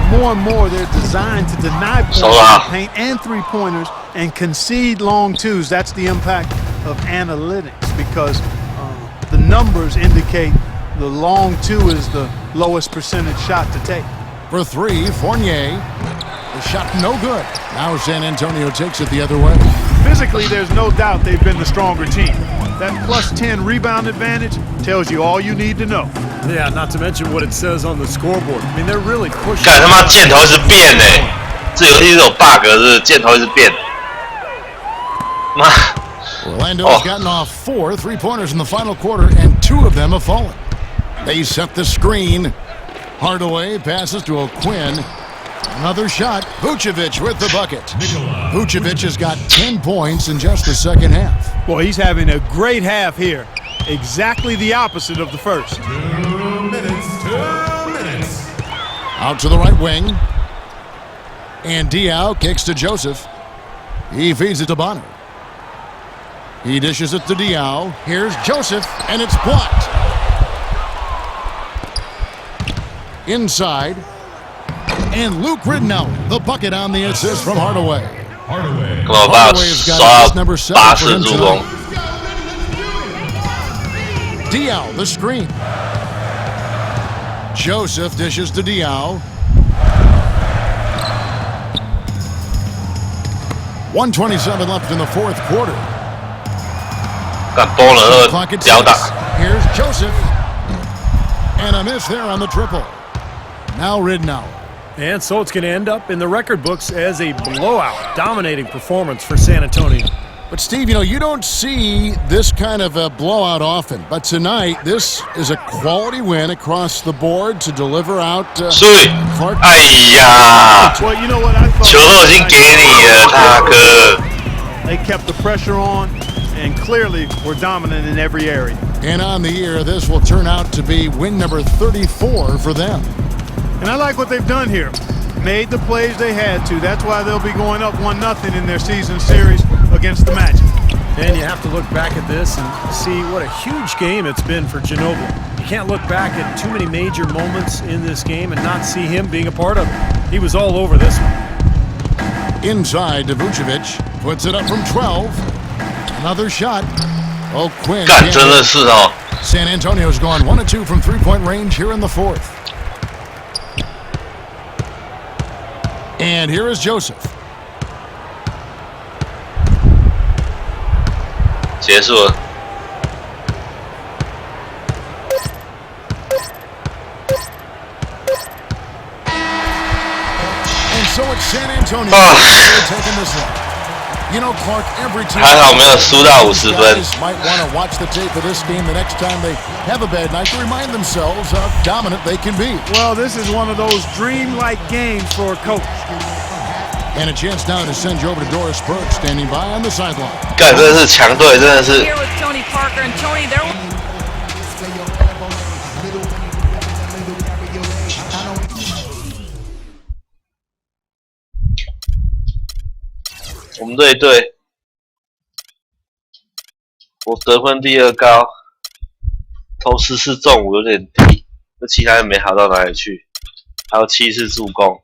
more and more they're designed to deny points in the paint and three-pointers and concede long twos. That's the impact of analytics because the numbers indicate the long two is the lowest percentage shot to take. For 3, Fournier. The shot no good. Now San Antonio takes it the other way. Physically, there's no doubt they've been the stronger team. That plus 10 rebound advantage tells you all you need to know. Yeah, not to mention what it says on the scoreboard. I mean, they're really pushing. 干他妈箭头一直变欸，这游戏是有 bug 是箭头一直变。妈。 Orlando's gotten off 4 3-pointers in the final quarter, and 2 of them have fallen. They set the screen. Hardaway passes to O'Quinn. Another shot. Vucevic with the bucket. Vucevic has got 10 points in just the second half. Well, he's having a great half here. Exactly the opposite of the first. 2 minutes. Out to the right wing. And Diaw kicks to Joseph. He feeds it to Bonner. He dishes it to Diaw. Here's Joseph, and it's blocked. Inside. And Luke Ridnow, the bucket on the assist from Hardaway. Hardaway's got his number 7 for him tonight. Diaw, the screen. Joseph dishes to Diaw. 1:27 left in the fourth quarter. 干崩了，吊打。 Here's Joseph. And a miss there on the triple. Now Ridnow. And so it's going to end up in the record books as a blowout, dominating performance for San Antonio. But Steve, you know, you don't see this kind of a blowout often. But tonight, this is a quality win across the board to deliver out. 哎呀， Well, you know what I thought? 球都已经给你了，大哥。 They kept the pressure on, and clearly were dominant in every area. And on the year, this will turn out to be win number 34 for them. And I like what they've done here. Made the plays they had to. That's why they'll be going up 1-0 in their season series against the Magic. And you have to look back at this and see what a huge game it's been for Ginobili. You can't look back at too many major moments in this game and not see him being a part of it. He was all over this one. Inside to Vucevic. Puts it up from 12. Another shot. O'Quinn. 干，真的是哦。 San Antonio's gone 1 of 2 from 3-point range here in the fourth. And here is Joseph. 结束了。So it's San Antonio taking this one. You know, Clark, every team 还好没有输到50分。 might want to watch the tape of this game the next time they have a bad night to remind themselves how dominant they can be. Well, this is one of those dream-like games for a coach. And a chance now to send you over to Doris Burke, standing by on the sideline. 干，真的是强队，真的是。 Here with Tony Parker and Tony, they're我们队，我得分第2高，投14次中5有点低，那其他人没好到哪里去，还有7次助攻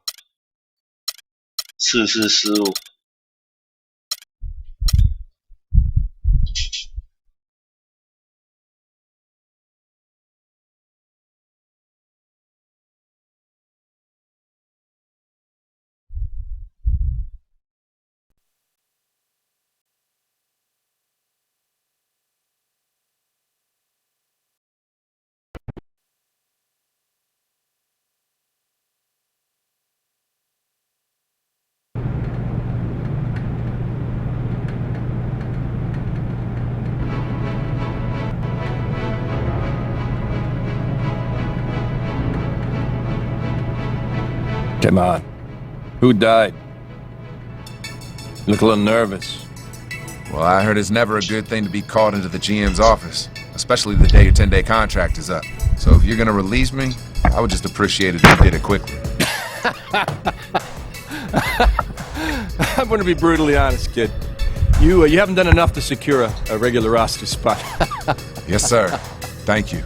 ，4次失误。Come on. Who died? You look a little nervous. Well, I heard it's never a good thing to be called into the GM's office, especially the day your 10-day contract is up. So if you're gonna release me, I would just appreciate it if you did it quickly. I'm gonna be brutally honest, kid. You haven't done enough to secure a regular roster spot. Yes, sir. Thank you.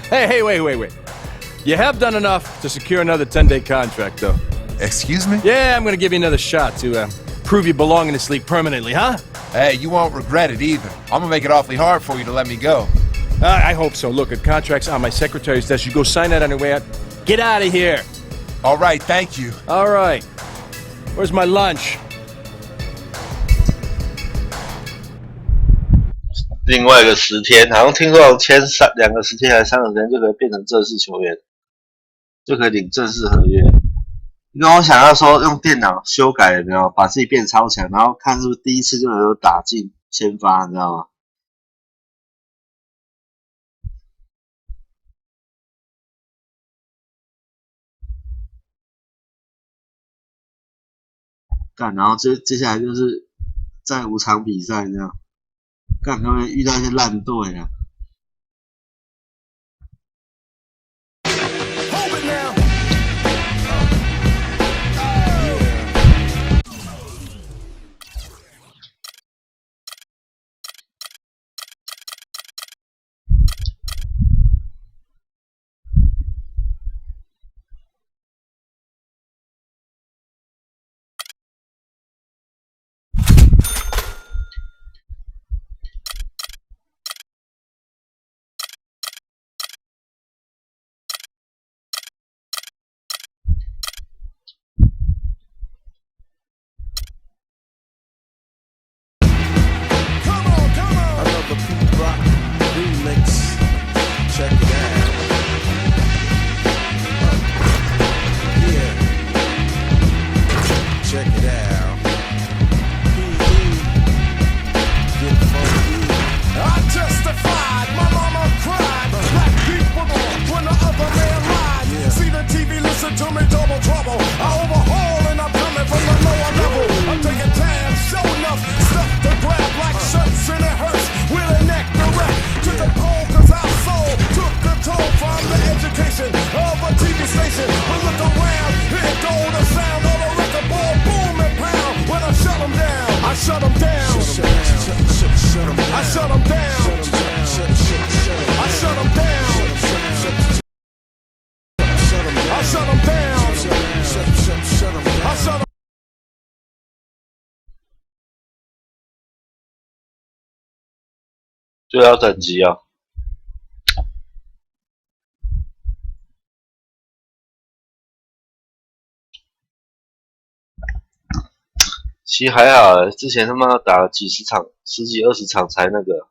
Hey, wait. You have done enough to secure another 10-day contract, though. Excuse me? Yeah, I'm gonna give you another shot to prove you belong in this league permanently, huh? Hey, you won't regret it either. I'm gonna make it awfully hard for you to let me go. I hope so. Look, a contract's on my secretary's desk. You go sign that on your way out. Get out of here. All right, thank you. All right. Where's my lunch? 另外一个10天，好像听说签2个10天还是3个10天就可以变成正式球员，就可以领正式合约。你跟我想要说用电脑修改有没有，把自己变超强，然后看是不是第一次就能够打进先发，你知道吗？干，然后接下来就是再5场比赛这样。 干，他们遇到一些烂队啊！就要等级哦。其实还好，之前他妈打了几十场、10几20场才那个。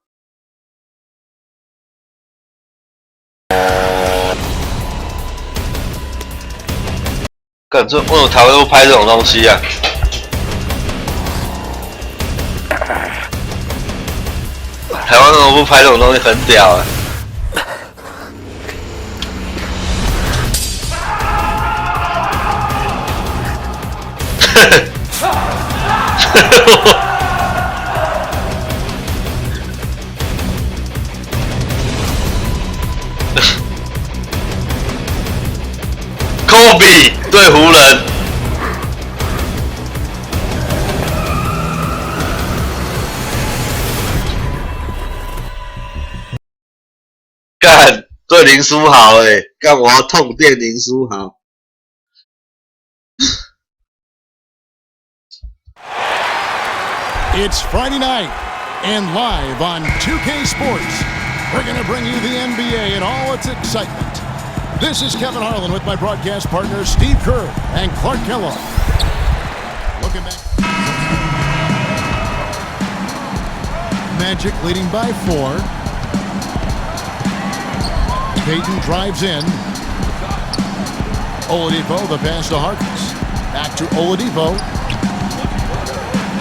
干这为什么台湾都拍这种东西啊？台湾怎么不拍这种东西？很屌啊！科比对湖人，干对林书豪干我要痛电林书豪。It's Friday night, and live on 2K Sports, we're going to bring you the NBA and all its excitement. This is Kevin Harlan with my broadcast partners Steve Kerr and Clark Kellogg. Looking back. Magic leading by 4. Payton drives in. Oladipo, the pass to Harkless. Back to Oladipo.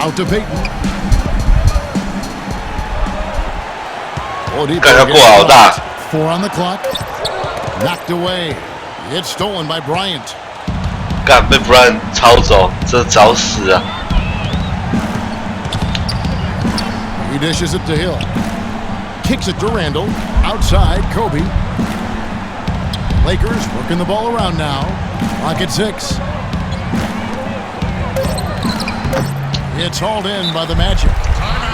Out to Payton. Oladipo gets blocked. 4 on the clock. Knocked away. It's stolen by Bryant. 干被 Bryant 抄走，这找死啊 He dishes it to Hill. Kicks it to Randall. Outside, Kobe. Lakers working the ball around now. Clock at 6. It's hauled in by the Magic.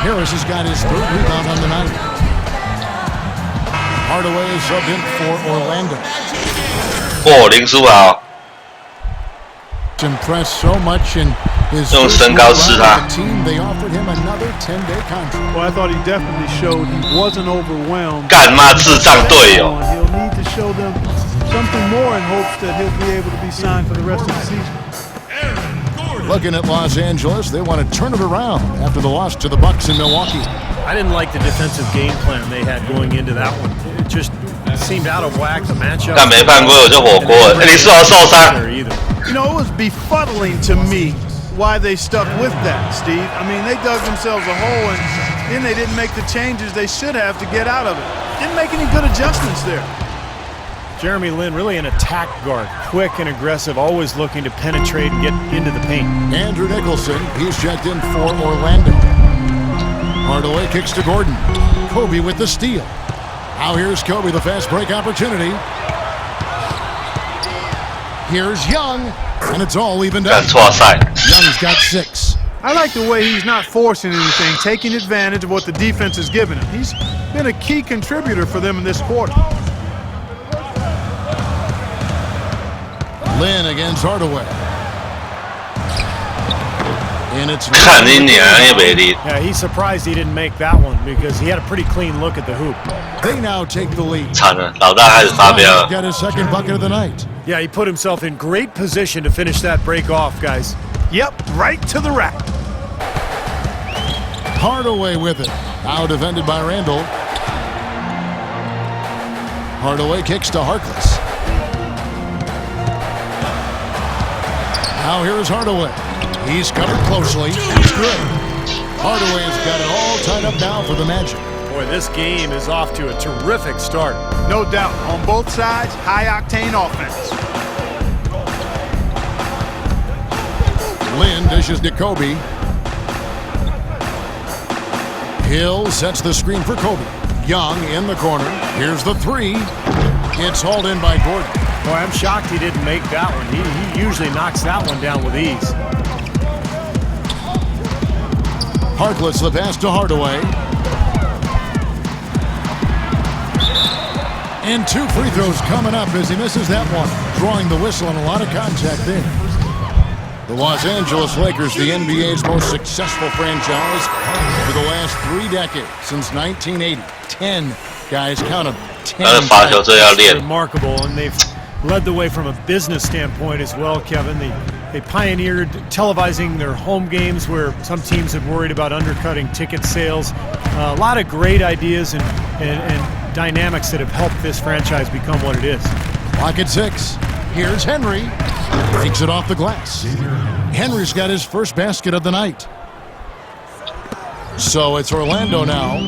Harris has got his 3rd rebound on the night. Hardaway is subbed in for Orlando. 林书豪 Impressed so much in his 用身高吃他。 team, they offered him another 10-day contract. Well, I thought he definitely showed he wasn't overwhelmed. 干妈智障队友。 He'll need to show them something more in hopes that he'll be able to be signed for the rest of the season. Looking at Los Angeles, they want to turn it around after the loss to the Bucks in Milwaukee. I didn't like the defensive game plan they had going into that one. It just seemed out of whack. The matchup. 干没犯规我就火锅了。林书豪受伤。 You know, it was befuddling to me why they stuck with that, Steve. I mean, they dug themselves a hole and then they didn't make the changes they should have to get out of it. Didn't make any good adjustments there. Jeremy Lin, really an attack guard. Quick and aggressive, always looking to penetrate and get into the paint. Andrew Nicholson, he's checked in for Orlando. Hardaway kicks to Gordon. Kobe with the steal. Now here's Kobe, the fast break opportunity. Here's Young, and it's all evened up. Young's got 6. I like the way he's not forcing anything, taking advantage of what the defense has given him. He's been a key contributor for them in this quarter. Lin against Hardaway. And it's... Yeah, he's surprised he didn't make that one because he had a pretty clean look at the hoop. They now take the lead. 惨了，老大开始发飙了。 Got his second bucket of the night. Yeah, he put himself in great position to finish that break off, guys. Yep, right to the rack. Hardaway with it. Now defended by Randall. Hardaway kicks to Harkless. Now here's Hardaway. He's covered closely. He's good. Hardaway has got it all tied up now for the Magic. Boy, this game is off to a terrific start. No doubt. On both sides, high-octane offense. Lin dishes to Kobe. Hill sets the screen for Kobe. Young in the corner. Here's the 3. It's hauled in by Gordon. Boy, I'm shocked he didn't make that one. He usually knocks that one down with ease. Harkless the pass to Hardaway. And 2 free throws coming up as he misses that one. Drawing the whistle and a lot of contact there. The Los Angeles Lakers, the NBA's most successful franchise for the last 3 decades, since 1980. 10, guys, count them. 10. Remarkable, and they've led the way from a business standpoint as well, Kevin. They pioneered televising their home games where some teams have worried about undercutting ticket sales. A lot of great ideas and dynamics that have helped this franchise become what it is. Clock at 6. Here's Henry. Breaks it off the glass. Henry's got his first basket of the night. So it's Orlando now.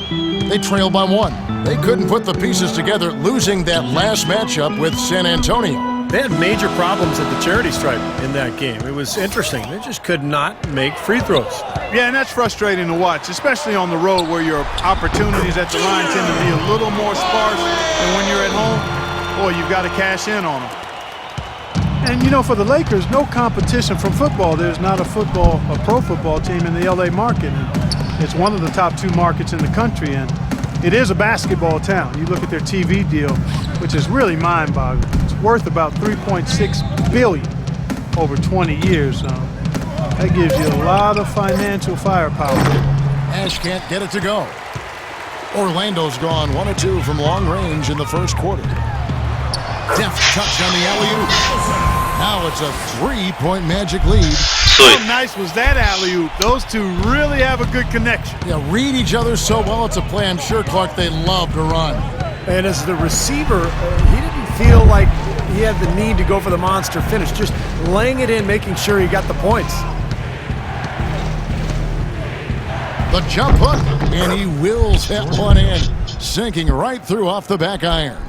They trail by 1. They couldn't put the pieces together, losing that last matchup with San Antonio. They had major problems at the charity stripe in that game. It was interesting. They just could not make free throws. Yeah, and that's frustrating to watch, especially on the road where your opportunities at the line tend to be a little more sparse than when you're at home. Boy, you've got to cash in on them. And, you know, for the Lakers, no competition from football. There's not a pro football team in the L.A. market. And it's one of the top 2 markets in the country, and it is a basketball town. You look at their TV deal, which is really mind-boggling. It's worth about $3.6 billion over 20 years. That gives you a lot of financial firepower. Nash can't get it to go. Orlando's gone 1 of 2 from long range in the first quarter. Deft touch on the alley-oop. Now it's a 3-point Magic lead. How nice was that alley-oop? Those two really have a good connection. Yeah, read each other so well. It's a play I'm sure, Clark, they love to run. And as the receiver, he didn't feel like he had the need to go for the monster finish. Just laying it in, making sure he got the points. The jump hook, and he wills that one in, sinking right through off the back iron.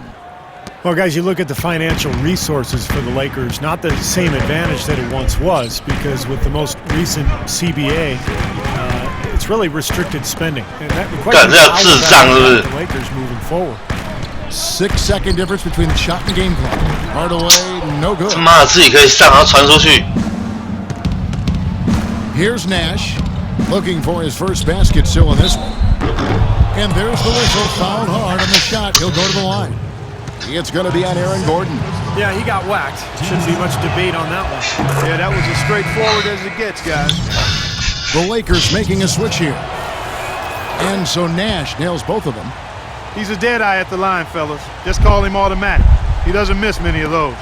Well, guys, you look at the financial resources for the Lakers, not the same advantage that it once was, because with the most recent CBA, it's really restricted spending. And that the Lakers moving forward. 6-second difference between the shot and game clock. Hardaway, no good. Here's Nash, looking for his first basket still in this one. And there's the whistle, fouled hard on the shot. He'll go to the line. It's going to be on Aaron Gordon. Yeah, he got whacked. Shouldn't be much debate on that one. Yeah, that was as straightforward as it gets, guys. The Lakers making a switch here. And so Nash nails both of them. He's a dead eye at the line, fellas. Just call him automatic. He doesn't miss many of those.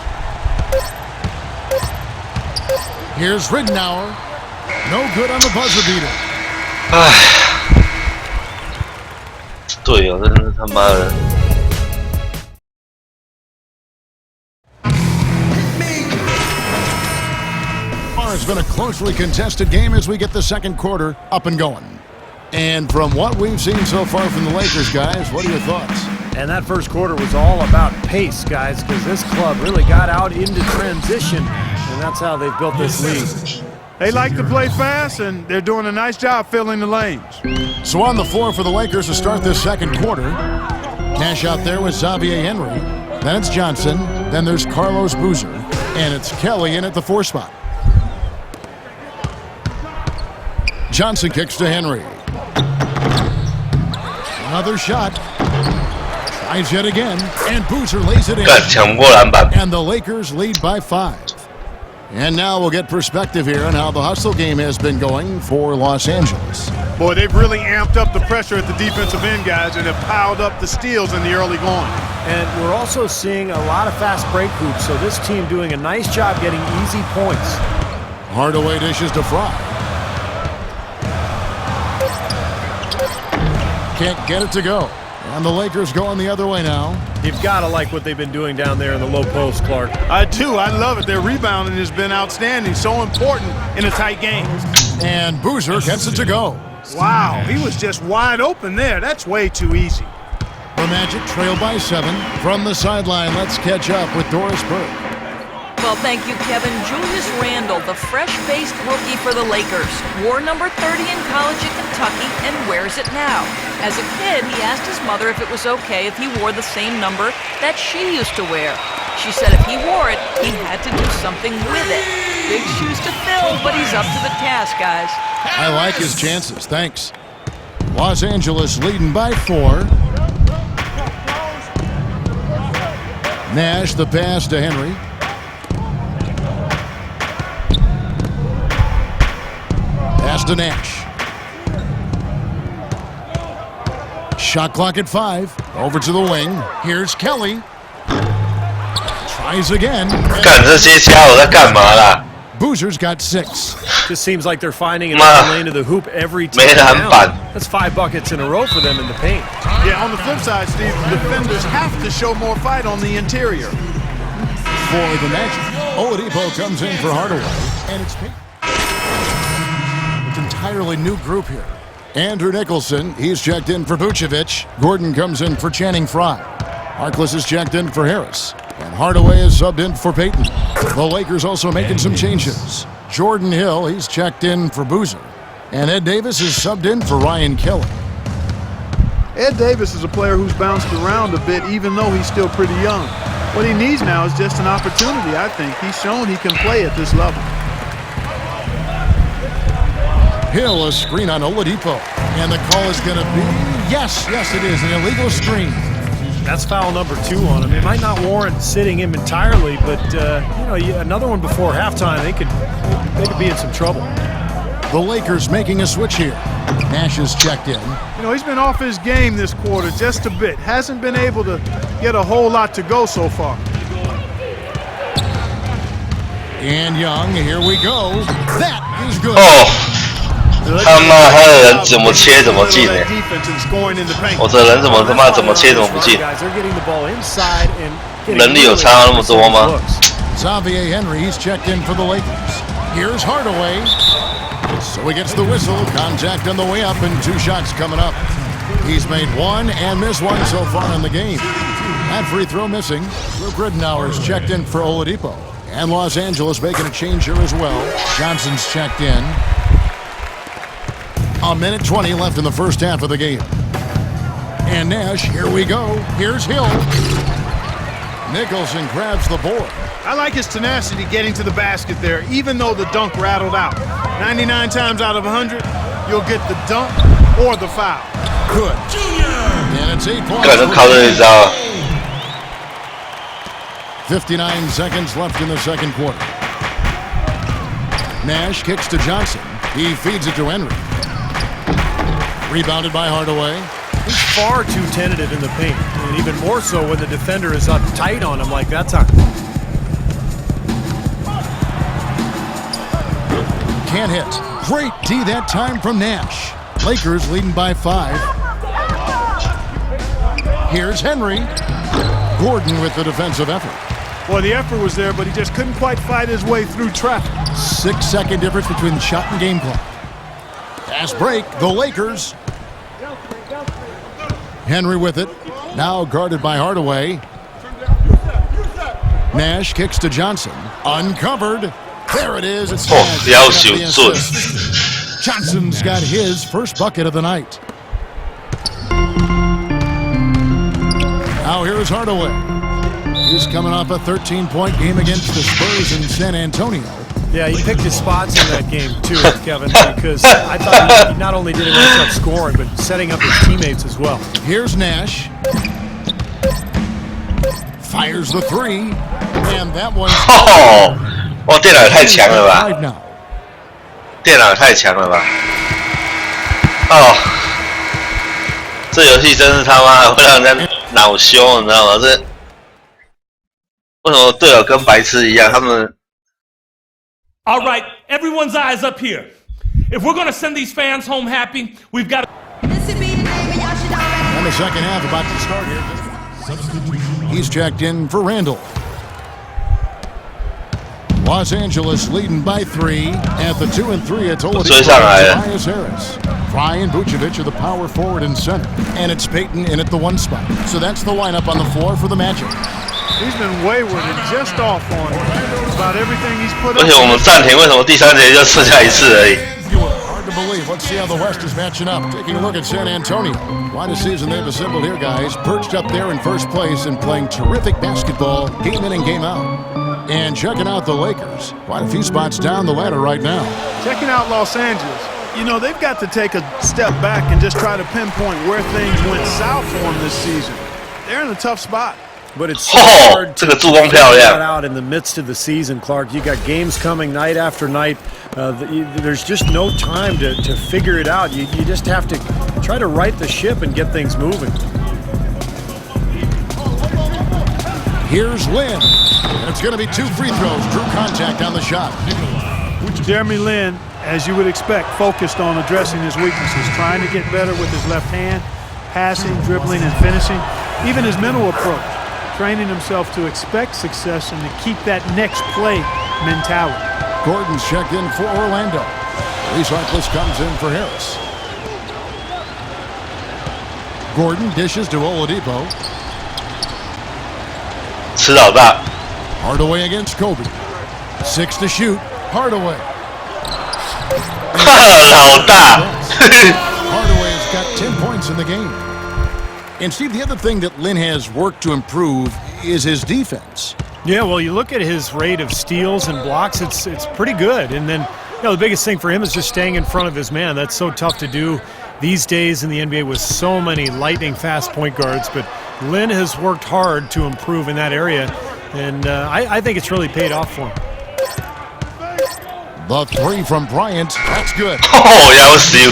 Here's Ridnour. No good on the buzzer beater. 对哦，真是他妈的。It's been a closely contested game as we get the second quarter up and going. And from what we've seen so far from the Lakers, guys, what are your thoughts? And that first quarter was all about pace, guys, because this club really got out into transition, and that's how they've built this lead. They like to play fast, and they're doing a nice job filling the lanes. So on the floor for the Lakers to start this second quarter, Nash out there with Xavier Henry. Then it's Johnson. Then there's Carlos Boozer. And it's Kelly in at the 4 spot. Johnson kicks to Henry. Another shot. Tries yet again. And Boozer lays it in. And the Lakers lead by 5. And now we'll get perspective here on how the hustle game has been going for Los Angeles. Boy, they've really amped up the pressure at the defensive end, guys, and have piled up the steals in the early going. And we're also seeing a lot of fast break hoops, so this team doing a nice job getting easy points. Hardaway dishes to Fry. Can't get it to go. And the Lakers going the other way now. You've got to like what they've been doing down there in the low post, Clark. I do. I love it. Their rebounding has been outstanding. So important in a tight game. And Boozer gets it to go. Wow, he was just wide open there. That's way too easy. The Magic trail by 7. From the sideline, let's catch up with Doris Burke. Well, thank you, Kevin. Julius Randle, the fresh-faced rookie for the Lakers, wore number 30 in college at Kentucky and wears it now. As a kid, he asked his mother if it was okay if he wore the same number that she used to wear. She said if he wore it, he had to do something with it. Big shoes to fill, but he's up to the task, guys. I like his chances. Thanks. Los Angeles leading by 4. Nash, the pass to Henry. Pass to Nash. Shot clock at 5. Over to the wing. Here's Kelly. Tries again. Boozer's got 6. Just seems like they're finding an open lane to the hoop every time down. That's 5 buckets in a row for them in the paint. Yeah, on the flip side, Steve, defenders have to show more fight on the interior. for the Magic. Oladipo comes in for Hardaway, and it's an entirely new group here. Andrew Nicholson, he's checked in for Vucevic. Gordon comes in for Channing Frye. Harkless is checked in for Harris. And Hardaway is subbed in for Payton. The Lakers also making some changes. Jordan Hill, he's checked in for Boozer. And Ed Davis is subbed in for Ryan Kelly. Ed Davis is a player who's bounced around a bit, even though he's still pretty young. What he needs now is just an opportunity, I think. He's shown he can play at this level. Hill, a screen on Oladipo. And the call is going to be, yes, it is, an illegal screen. That's foul number 2 on him. It might not warrant sitting him entirely, but another one before halftime, they could be in some trouble. The Lakers making a switch here. Nash is checked in. He's been off his game this quarter just a bit. Hasn't been able to get a whole lot to go so far. And Young, here we go. That is good. 他妈他的人怎么切怎么进呢？我的人怎么他妈怎么切怎么不进？能力有差那么多吗 Xavier Henry, he's checked in for the Lakers. Here's Hardaway. So he gets the whistle. Contact on the way up and 2 shots coming up. He's made 1 and missed 1 so far in the game. That free throw missing. Luke Ridenour's checked in for Oladipo. And Los Angeles making a change here as well. Johnson's checked in. 1:20 left in the first half of the game. And Nash, here we go. Here's Hill. Nicholson grabs the board. I like his tenacity getting to the basket there, even though the dunk rattled out. 99 times out of 100, you'll get the dunk or the foul. Good. And it's 8 points. 59 seconds left in the second quarter. Nash kicks to Johnson. He feeds it to Henry. Rebounded by Hardaway. He's far too tentative in the paint, and even more so when the defender is up tight on him like that time. Can't hit. Great D that time from Nash. Lakers leading by 5. Here's Henry. Gordon with the defensive effort. Well, the effort was there, but he just couldn't quite fight his way through traffic. 6-second difference between the shot and game clock. Fast break, the Lakers. Henry with it. Now guarded by Hardaway. Nash kicks to Johnson. Uncovered. There it is. It's Johnson's got his first bucket of the night. Now here's Hardaway. He's coming off a 13-point game against the Spurs in San Antonio. Yeah, he picked his spots in that game too, Kevin, because I thought he not only did a nice job scoring, but setting up his teammates as well. Here's Nash. Fires the 3, and that one's... 哇，电脑也太强了吧！电脑也太强了吧！这游戏真是他妈的会让人家恼羞，你知道吗？这为什么队友跟白痴一样？他们 All right, everyone's eyes up here. If we're gonna send these fans home happy, we've got to. And the second half about to start here. He's checked in for Randall. Los Angeles leading by 3 at the 2 and 3 at Tobias Harris. Frye and Vucevic are the power forward and center. And it's Payton in at the 1 spot. So that's the lineup on the floor for the Magic. He's been wayward and just off on about everything he's put up. 而且我们暂停，为什么第3节就剩下1次而已？ Hard to believe. Let's see how the West is matching up. Taking a look at San Antonio. Quite a season they've assembled here, guys. Perched up there in first place and playing terrific basketball game in and game out. And checking out the Lakers. Quite a few spots down the ladder right now. Checking out Los Angeles. They've got to take a step back and just try to pinpoint where things went south for them this season. They're in a tough spot. But it's so hard to figure that out in the midst of the season, Clark. You got games coming night after night. There's just no time to figure it out. You just have to try to right the ship and get things moving. Here's Lin. It's going to be 2 free throws. Drew contact on the shot. Jeremy Lin, as you would expect, focused on addressing his weaknesses, trying to get better with his left hand, passing, dribbling, and finishing, even his mental approach. training himself to expect success and to keep that next play mentality. Gordon's checked in for Orlando. Reese Harkless comes in for Harris. Gordon dishes to Oladipo. 吃老大。 Hardaway against Kobe. 6 to shoot. Hardaway. 老大。Hardaway's got 10 points in the game. And Steve, the other thing that Lynn has worked to improve is his defense. Yeah, well, you look at his rate of steals and blocks, it's pretty good. And then, the biggest thing for him is just staying in front of his man. That's so tough to do these days in the NBA with so many lightning-fast point guards. But Lynn has worked hard to improve in that area, and I think it's really paid off for him. The 3 from Bryant, that's good. Oh, yeah, let's see.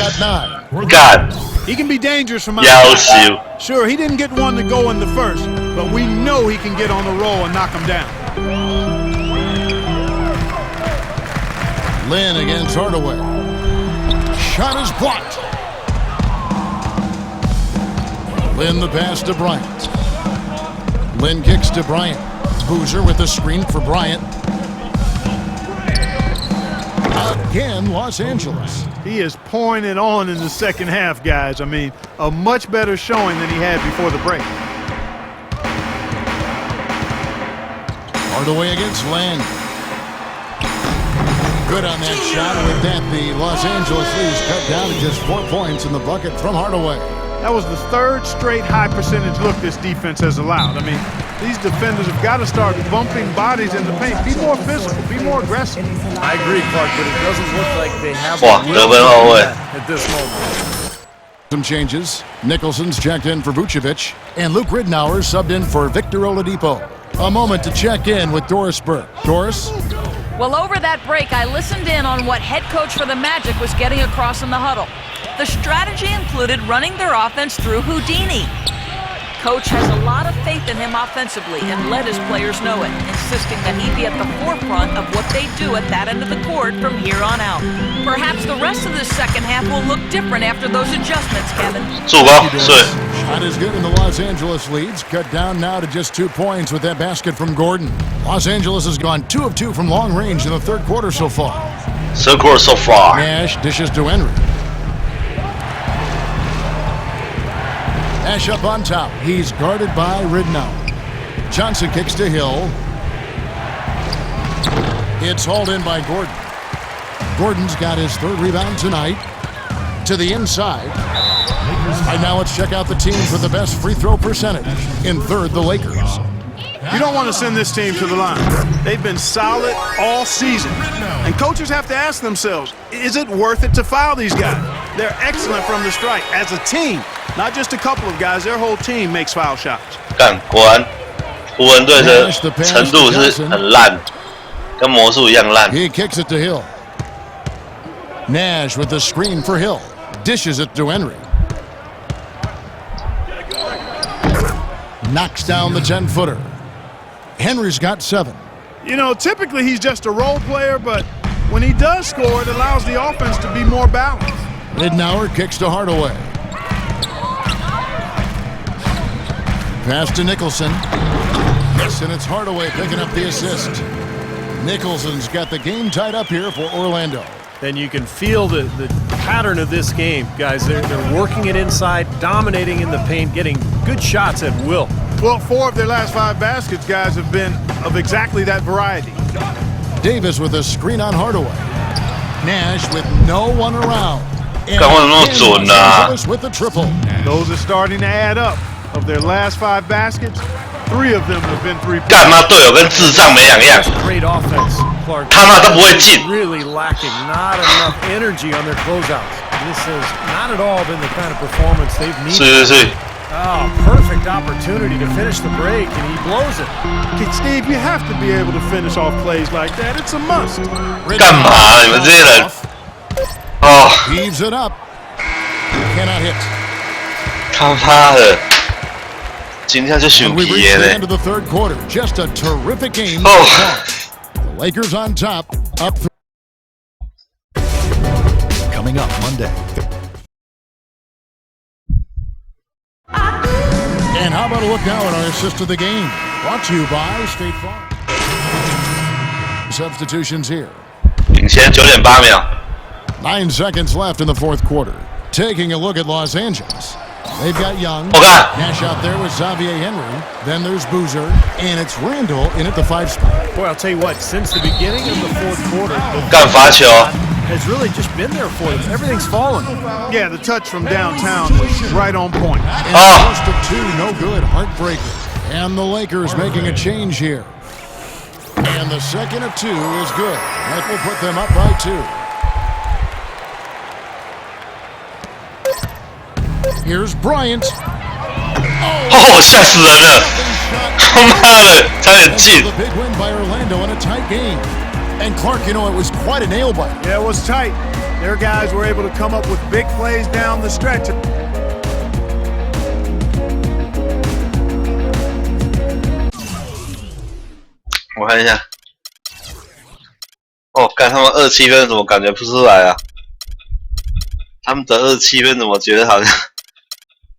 God. He can be dangerous from outside. Sure, he didn't get one to go in the first, but we know he can get on the roll and knock him down. Lynn against Hardaway. Shot is blocked. Lynn the pass to Bryant. Lynn kicks to Bryant. Boozer with the screen for Bryant. Again, Los Angeles. He is pouring it on in the second half, guys. I mean, a much better showing than he had before the break. Hardaway against Len. Good on that shot. And with that, the Los Angeles leads cut down to just 4 points in the bucket from Hardaway. That was the third straight high percentage look this defense has allowed. I mean, these defenders have got to start bumping bodies in the paint. Be more physical. Be more aggressive. I agree, Clark, but it doesn't look like they have at this moment. Some changes. Nicholson's checked in for Vucevic, and Luke Ridnour subbed in for Victor Oladipo. A moment to check in with Doris Burke. Doris? Well, over that break, I listened in on what head coach for the Magic was getting across in the huddle. The strategy included running their offense through Houdini. Coach has a lot of faith in him offensively and let his players know it, insisting that he be at the forefront of what they do at that end of the court from here on out. Perhaps the rest of the second half will look different after those adjustments, Kevin. Shot is good in the Los Angeles leads. Cut down now to just 2 points with that basket from Gordon. Los Angeles has gone 2 of 2 from long range in the third quarter so far. Nash dishes to Henry. Nash up on top. He's guarded by Ridnour. Johnson kicks to Hill. It's hauled in by Gordon. Gordon's got his third rebound tonight. To the inside. And now let's check out the teams with the best free throw percentage. In third, the Lakers. You don't want to send this team to the line. They've been solid all season. And coaches have to ask themselves, is it worth it to foul these guys? They're excellent from the strike as a team. Not just a couple of guys, their whole team makes foul shots. 干，果然，湖人队的程度是很烂，跟魔术一样烂。 He kicks it to Hill. Nash with the screen for Hill. Dishes it to Henry. Knocks down the 10-footer. Henry's got 7. You know, typically he's just a role player, but when he does score, it allows the offense to be more balanced. Ridnour kicks to Hardaway. Pass to Nicholson. Yes, and it's Hardaway picking up the assist. Nicholson's got the game tied up here for Orlando. And you can feel the pattern of this game, guys. They're working it inside, dominating in the paint, getting good shots at will. Well, 4 of their last 5 baskets, guys, have been of exactly that variety. Davis with a screen on Hardaway. Nash with no one around. And with the triple. Those are starting to add up. Of their last 5 baskets, 3 of them have been 3-point. 干嘛队友跟智障没两样 Great offense, Clark. 他妈都不会进。 Really lacking, not enough energy on their closeouts. This has not at all been the kind of performance they've needed. Oh, perfect opportunity to finish the break, and he blows it. Okay, Steve, you have to be able to finish off plays like that. It's a must. 干嘛？你们这些人？哦 Heaves it up. Cannot hit. 他妈的！ And we reach the end of the third quarter. Just a terrific game. The Lakers on top, up 3. Coming up Monday. And how about a look now at our assist of the game? Brought to you by State Farm. Substitutions here. 领先9.8秒。 9 seconds left in the fourth quarter. Taking a look at Los Angeles. They've got Young. Nash out there with Xavier Henry. Then there's Boozer. And it's Randall in at the 5 spot. Boy, I'll tell you what, since the beginning of the fourth quarter, has really just been there for them. Everything's fallen. Yeah, the touch from downtown was right on point. And the first of 2, no good. Heartbreaker. And the Lakers making a change here. And the second of 2 is good. That will put them up by 2. Here's Bryant. 哦，吓死人了！他妈的，差点进。 The big win by Orlando in a tight game. And Clark, you know, it was quite a nail biter. Yeah, it was tight. Their guys were able to come up with big plays down the stretch. 我看一下。哦，干他们27分怎么感觉不出来啊？他们得27分怎么觉得好像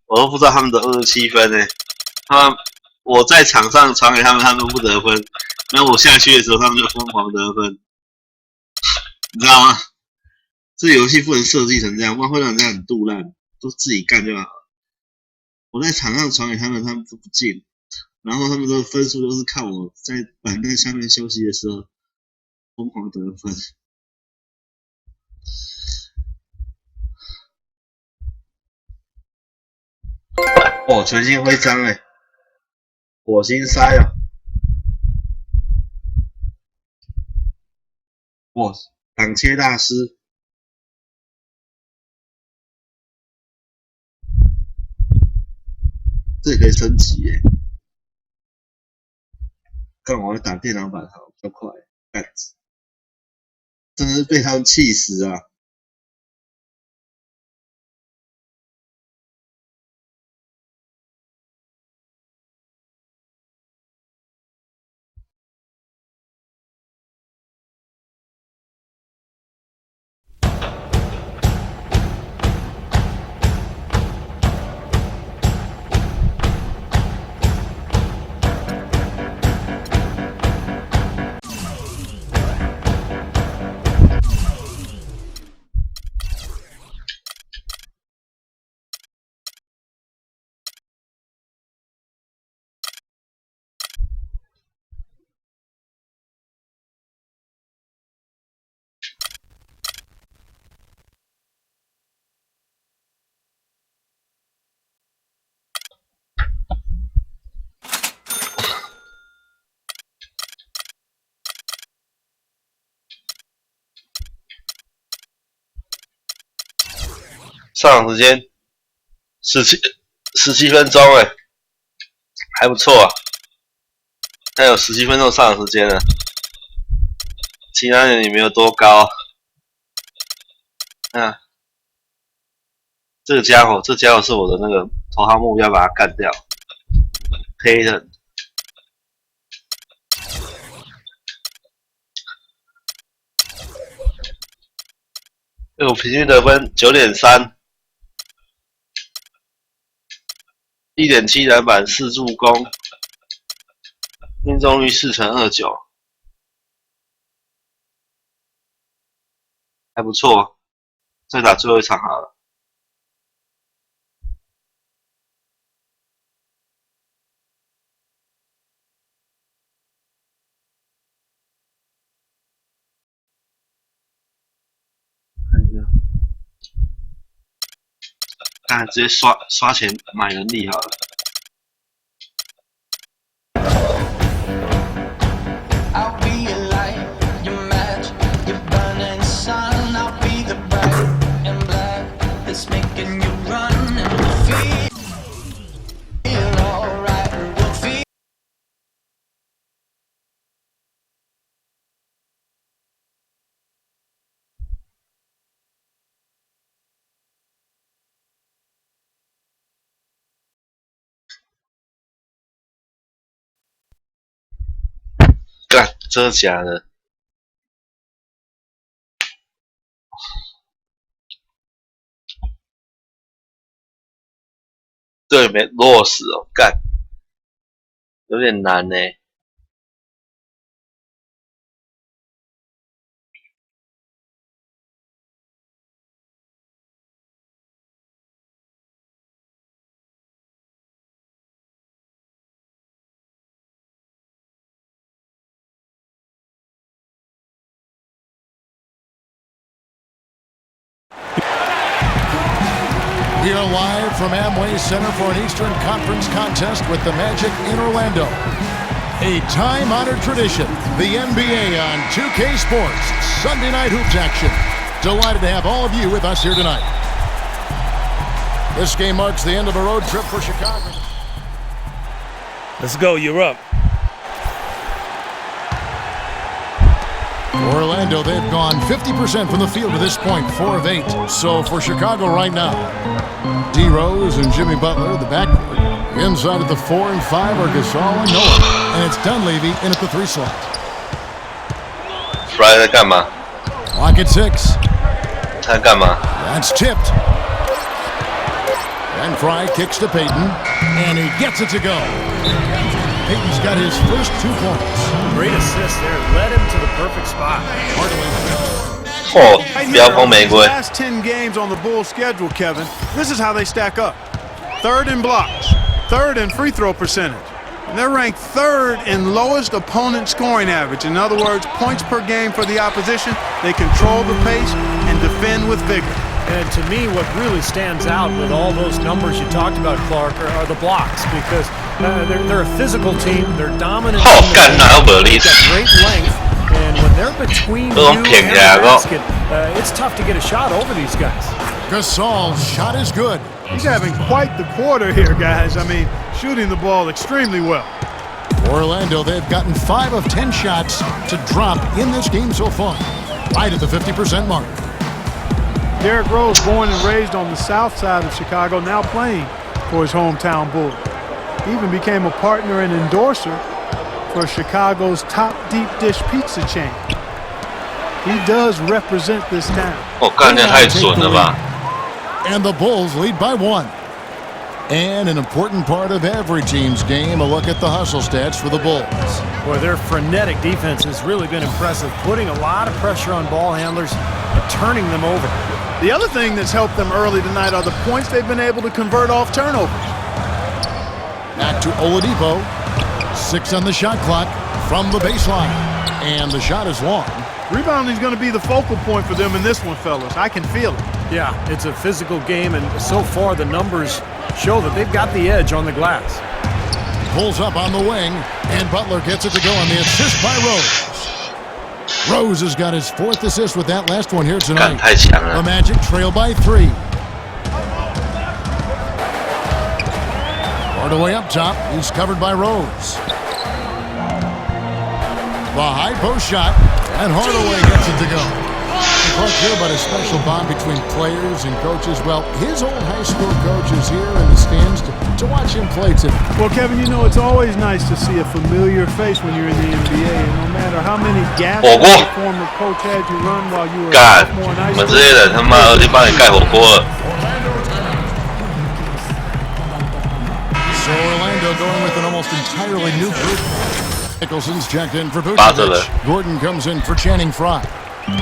我都不知道他们得27分呢？我在场上传给他们，他们不得分，然后我下去的时候，他们就疯狂得分，你知道吗？这游戏不能设计成这样，不然会让人家很肚烂，都自己干就好了。我在场上传给他们，他们都不进，然后他们的分数都是靠我在板凳下面休息的时候疯狂得分。哦，全新徽章哎，火星塞哦，哇，挡切大师，这也可以升级耶！干我要打电脑版好比较快，干，真的是被他们气死啊！上场时间17分钟哎，还不错啊，还有17分钟上场时间了，其他人也没有多高啊。这家伙是我的那个头号目标，把他干掉。黑人，我平均得分9.3。1.7篮板，4助攻，命中率4.29%，还不错。再打最后一场好了。看一下，看直接刷钱买能力好了。干，真的假的？对，没落实哦，干。有点难呢。We are live from Amway Center for an Eastern Conference contest with the Magic in Orlando. A time-honored tradition, the NBA on 2K Sports, Sunday night hoops action. Delighted to have all of you with us here tonight. This game marks the end of a road trip for Chicago. Let's go, you're up. Orlando, they've gone 50% from the field to this point, 4 of 8. So for Chicago right now, D. Rose and Jimmy Butler, the backcourt. Inside at the 4 and 5 are Gasol and Noah. And it's Dunleavy in at the 3 slot. Fry 在干嘛？ Clock at 6. 他干嘛？ That's tipped. And Fry kicks to Payton, and he gets it to go. Payton's got his first 2 points. Great assist there. Led him to the perfect spot. Oh, 飙风玫瑰。 Last 10 games on the Bulls schedule, Kevin. This is how they stack up. 3rd in blocks, 3rd in free throw percentage. And they're ranked 3rd in lowest opponent scoring average. In other words, points per game for the opposition. They control the pace and defend with vigor. And to me, what really stands out with all those numbers you talked about, Clark, are the blocks, because they're a physical team. They're dominant. They've got great length, and when they're between you and the basket, it's tough to get a shot over these guys. Gasol's shot is good. He's having quite the quarter here, guys. I mean, shooting the ball extremely well. Orlando, they've gotten 5 of 10 shots to drop in this game so far, right at the 50% mark. Derrick Rose, born and raised on the south side of Chicago, now playing for his hometown Bulls. He even became a partner and endorser for Chicago's top deep dish pizza chain. He does represent this town. 我干这太准了吧！ And the Bulls lead by 1. And an important part of every team's game, a look at the hustle stats for the Bulls. Boy, their frenetic defense has really been impressive, putting a lot of pressure on ball handlers, turning them over. The other thing that's helped them early tonight are the points they've been able to convert off turnovers. Back to Oladipo. 6 on the shot clock from the baseline. And the shot is long. Rebounding is going to be the focal point for them in this one, fellas. I can feel it. Yeah, it's a physical game, and so far the numbers show that they've got the edge on the glass. Pulls up on the wing, and Butler gets it to go on the assist by Rose. Rose has got his 4th assist with that last one here tonight. The Magic trail by 3. Hardaway up top. He's covered by Rose. The high post shot, and Hardaway gets it to go. Talk here about a special bond between players and coaches. Well, his old high school coach is here in the stands to watch him play today. Well, Kevin, you know, it's always nice to see a familiar face when you're in the NBA. And no matter how many gaps the former coach had you run while you were a sophomore in high school. 我们这些人他妈的帮你盖火锅了。 So Orlando going with an almost entirely new group. Nicholson's checked in for Vucevic. Gordon comes in for Channing Frye.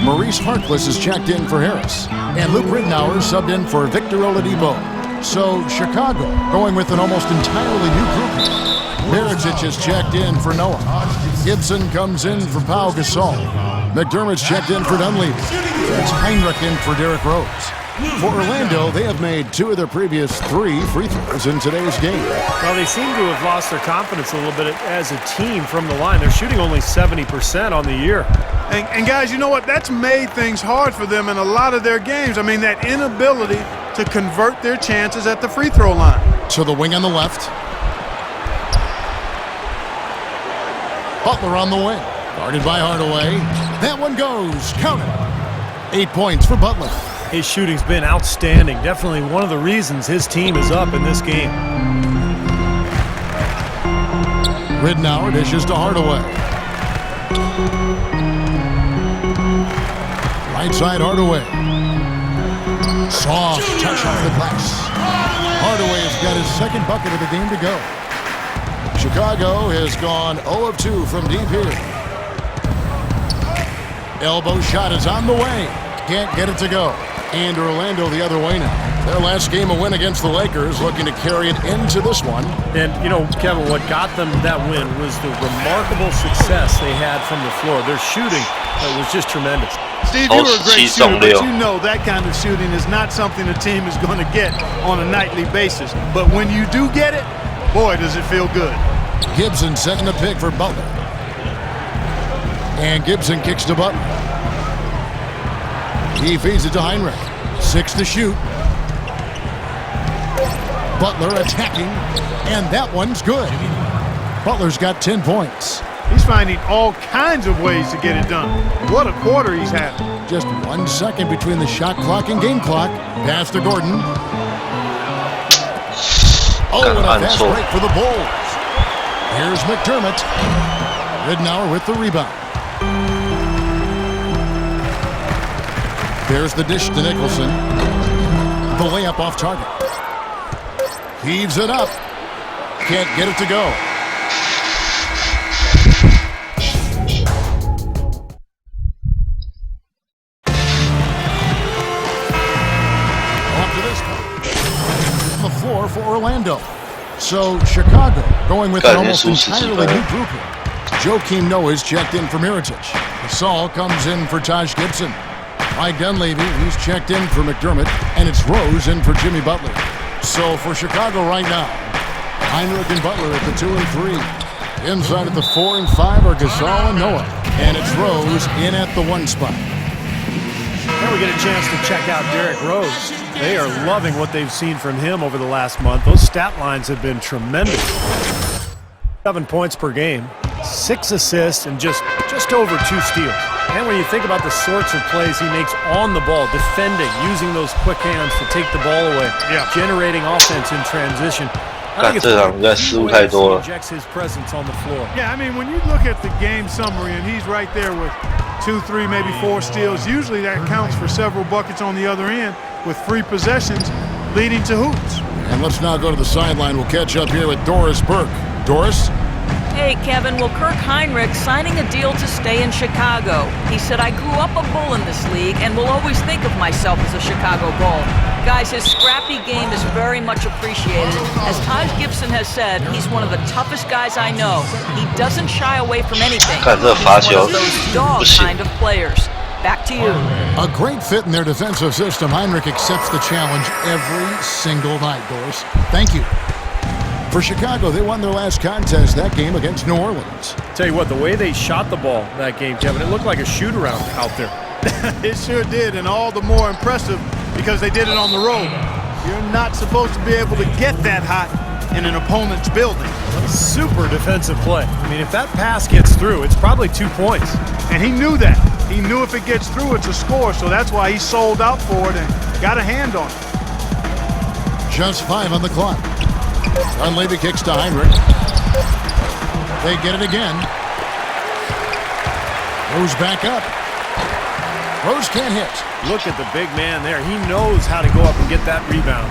Maurice Harkless is checked in for Harris. And Luke Rittenauer subbed in for Victor Oladipo. So Chicago going with an almost entirely new group. Baričić is checked in for Noah. Gibson comes in for Pau Gasol. McDermott's checked in for Dunleavy. That's Heinrich in for Derrick Rose. For Orlando, they have made 2 of their previous 3 free throws in today's game. Well, they seem to have lost their confidence a little bit as a team from the line. They're shooting only 70% on the year. And guys, you know what? That's made things hard for them in a lot of their games. I mean, that inability to convert their chances at the free throw line. To the wing on the left. Butler on the wing. Guarded by Hardaway. That one goes. Count it. 8 points for Butler. His shooting's been outstanding. Definitely one of the reasons his team is up in this game. Rittenauer dishes to Hardaway. Right side Hardaway. Soft touch off the glass. Hardaway has got his 2nd bucket of the game to go. Chicago has gone 0 of 2 from deep here. Elbow shot is on the way. Can't get it to go. And Orlando the other way now. Their last game, a win against the Lakers, looking to carry it into this one. And, you know, Kevin, what got them that win was the remarkable success they had from the floor. Their shooting was just tremendous. Steve, you were a great shooter, but you know that kind of shooting is not something a team is going to get on a nightly basis. But when you do get it, boy, does it feel good. Gibson setting the pick for Butler. And Gibson kicks to Butler. He feeds it to Heinrich. 6 to shoot. Butler attacking, and that one's good. Butler's got 10 points. He's finding all kinds of ways to get it done. What a quarter he's had. Just 1 second between the shot clock and game clock. Pass to Gordon. Oh, and a fast break for the Bulls. Here's McDermott. Ridnour with the rebound. There's the dish to Nicholson. The layup off target. Heaves it up. Can't get it to go. After this one, the floor for Orlando. So Chicago going with an almost entirely new group here. Joakim Noah's checked in for Mirotic. Gasol comes in for Taj Gibson. Mike Dunleavy, he's checked in for McDermott, and it's Rose in for Jimmy Butler. So for Chicago right now, Heinrich and Butler at the 2 and 3. Inside at the 4 and 5 are Gasol and Noah, and it's Rose in at the 1 spot. Now we get a chance to check out Derrick Rose. They are loving what they've seen from him over the last month. Those stat lines have been tremendous. 7 points per game, 6 assists, and just over 2 steals. And when you think about the sorts of plays he makes on the ball, defending, using those quick hands to take the ball away, generating offense in transition. I think it's injects his presence on the floor. Yeah, I mean, when you look at the game summary and he's right there with 2, 3, maybe 4 steals, usually that counts for several buckets on the other end with free possessions leading to hoops. And let's now go to the sideline. We'll catch up here with Doris Burke. Doris? Hey, Kevin, well, Kirk Heinrich signing a deal to stay in Chicago. He said, I grew up a Bull in this league and will always think of myself as a Chicago Bull. Guys, his scrappy game is very much appreciated. As Taj Gibson has said, he's one of the toughest guys I know. He doesn't shy away from anything. He's one of those dog kind of players. Back to you. A great fit in their defensive system. Heinrich accepts the challenge every single night, Doris. Thank you. For Chicago, they won their last contest that game against New Orleans. Tell you what, the way they shot the ball that game, Kevin, it looked like a shoot-around out there. It sure did, and all the more impressive because they did it on the road. You're not supposed to be able to get that hot in an opponent's building. Super defensive play. I mean, if that pass gets through, it's probably 2 points. And he knew that. He knew if it gets through, it's a score, so that's why he sold out for it and got a hand on it. Just 5 on the clock. Dunleavy kicks to Heinrich. They get it again. Rose back up. Rose can't hit. Look at the big man there. He knows how to go up and get that rebound.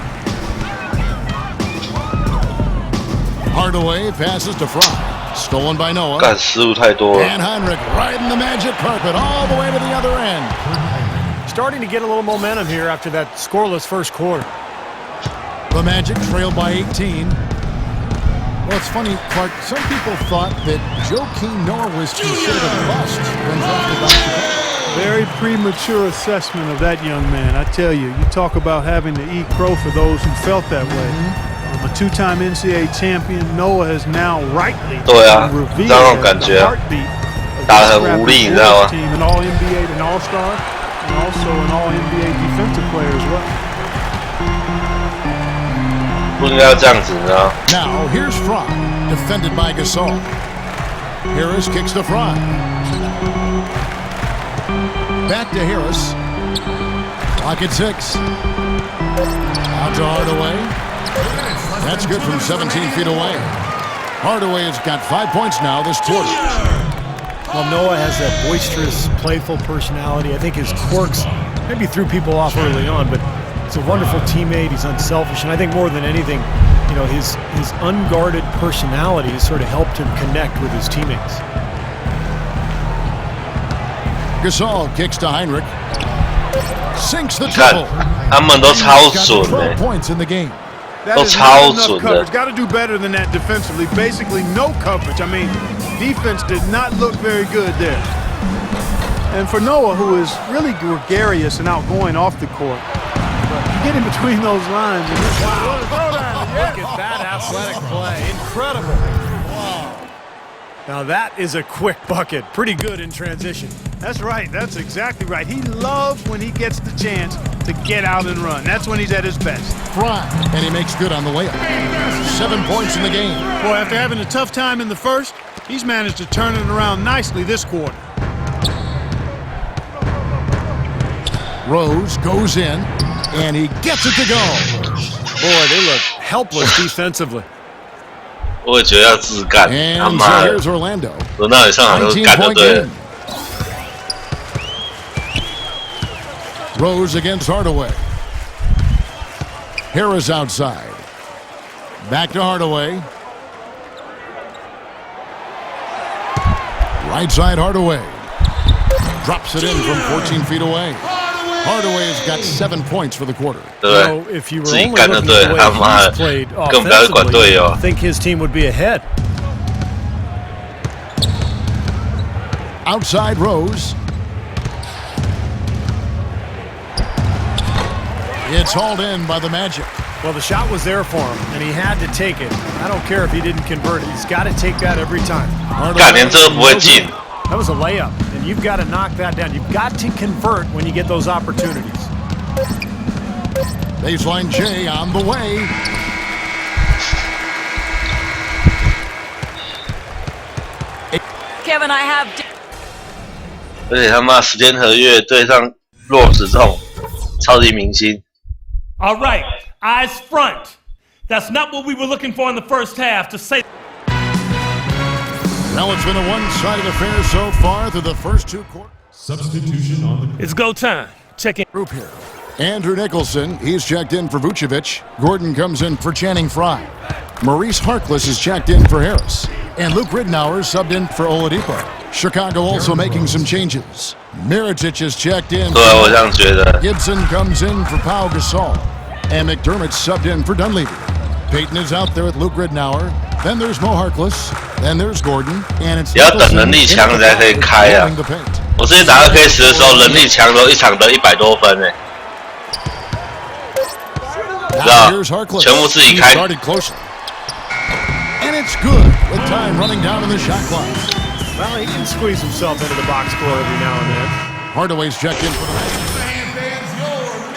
Hardaway passes to Fry. Stolen by Noah. And Heinrich riding the magic carpet all the way to the other end. Starting to get a little momentum here after that scoreless first quarter. The Magic trailed by 18. Well, it's funny, Clark, some people thought that Joakim Noah was considered a bust when drafted by Chicago. Very premature assessment of that young man. I tell you, you talk about having to eat crow for those who felt that way. A 2-time NCAA champion, Noah has now rightly been revealed as the heartbeat of the scrappy team, an All-NBA, an All-Star, and also an All-NBA defensive player as well. Now, here's Fry, defended by Gasol. Harris kicks to Fry. Back to Harris. Clock at 6. Out to Hardaway. That's good from 17 feet away. Hardaway has got 5 points now this quarter. Well, Noah has that boisterous, playful personality. I think his quirks maybe threw people off early on, but he's a wonderful teammate. He's unselfish, and I think more than anything, You know, his unguarded personality has sort of helped him connect with his teammates. Gasol kicks to Heinrich. Sinks the triple. 他们都超准的， points in the game. That 都 is 超 not 准 enough 的 coverage. Got to do better than that defensively. Basically, no coverage. I mean, defense did not look very good there. And for Noah, who is really gregarious and outgoing off the court, but you get in between those lines. And Look at that athletic play. Incredible. Wow. Now that is a quick bucket. Pretty good in transition. That's right. That's exactly right. He loves when he gets the chance to get out and run. That's when he's at his best. Fry, and he makes good on the layup. 7 points in the game. Boy, after having a tough time in the first, he's managed to turn it around nicely this quarter. Rose goes in, and he gets it to go. Boy, they look helpless defensively. 我也觉得要自干，他 And 妈 so 的， here's Orlando. 轮到你上场都干就 19-point 对了 game.。Rose against Hardaway. Harris outside. Back to Hardaway. Right side Hardaway. Drops it in from 14 feet away. Hardaway's got 7 points for the quarter. 对不 So 对？ if you were 自己 only 干就 looking 对 at the 了，他 way 妈 he's 的 played 根本不要管队 offensively, 友 I。think his team would be ahead. Outside Rose. It's hauled in by the Magic. Well, the shot was there for him, and he had to take it. I don't care if he didn't convert it. He's got to take that every time. 干连这都不会进， That was a layup, and you've got to knock that down. You've got to convert when you get those opportunities. Baseline J on the way. Kevin, I have. 而且他妈时间合约对上弱势这种超级明星， All right, eyes front. That's not what we were looking for in the first half to say. Well, it's been a one-sided affair so far through the first 2 quarters. Substitution on the It's go time. Check in. Group here. Andrew Nicholson, he's checked in for Vucevic. Gordon comes in for Channing Frye. Maurice Harkless is checked in for Harris. And Luke Ridnour subbed in for Oladipo. Chicago also making some changes. Mirotic is checked in. 对我这样觉得。 Gibson comes in for Pau Gasol. And McDermott subbed in for Dunleavy. Payton is out there with Luke Ridnour. Then there's Mo Harkless. Then there's Gordon. And it's 也要等能力强的才可以开啊！我之前打2K10的时候，能力强的一场得100多分诶，知道？全部自己开。 And it's good with time running down in the shot clock. Well, he can squeeze himself into the box score every now and then. Hardaway's checked in for the Magic.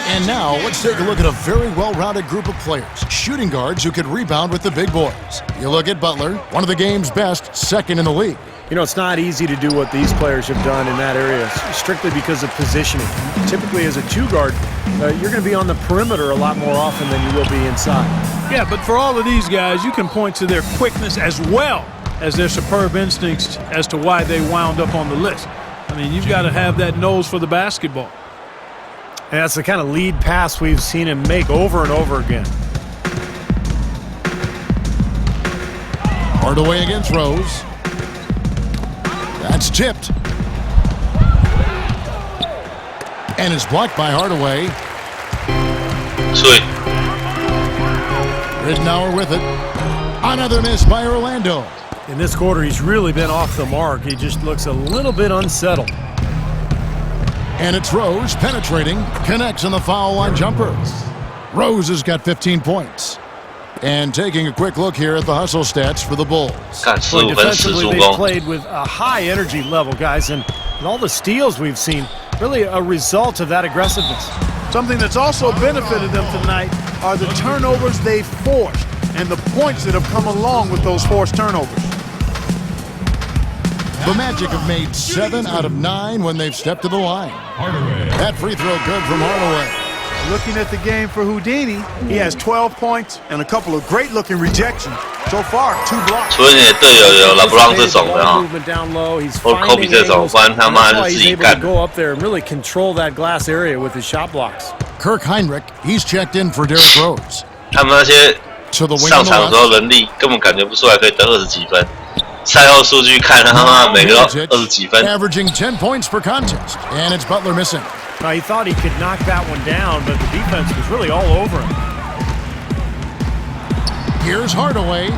And now let's take a look at a very well-rounded group of players. Shooting guards who could rebound with the big boys. You look at Butler, one of the game's best, second in the league. You know, it's not easy to do what these players have done in that area, strictly because of positioning. Typically, as a 2-guard, you're going to be on the perimeter a lot more often than you will be inside. Yeah, but for all of these guys, you can point to their quickness as well as their superb instincts as to why they wound up on the list. I mean, you've got to have that nose for the basketball. And that's the kind of lead pass we've seen him make over and over again. Hardaway against Rose. That's tipped. And is blocked by Hardaway. Sweet. Ridnour with it. Another miss by Orlando. In this quarter, he's really been off the mark. He just looks a little bit unsettled. And it's Rose penetrating, connects on the foul line jumper. Rose has got 15 points. And taking a quick look here at the hustle stats for the Bulls. Well, defensively, they played with a high energy level, guys, and all the steals we've seen, really a result of that aggressiveness. Something that's also benefited them tonight are the turnovers they forced and the points that have come along with those forced turnovers. The Magic have made 7 out of 9 when they've stepped to the line. That free throw good from Hardaway. Looking at the game for Houdini, he has 12 points and a couple of great-looking rejections. So far, 2 blocks. 除了你的队友有拉布朗这种的哈， Movement down low, he's 或者科比 finding 这种， angles, 不然他 and 妈 that's 是 why 自 he's 己 able to 干。 go up there and really control that glass area with his shot blocks. Kirk Heinrich, he's checked in for Derrick Rose. 他们那些 to the wing 上 on the 场的时候 left. 能力根本感觉不出来可以得20几分。赛后数据看，他妈每个都20几分。 Averaging 10 points per contest, and it's Butler missing. Now, he thought he could knock that one down, but the defense was really all over him. Here's Hardaway.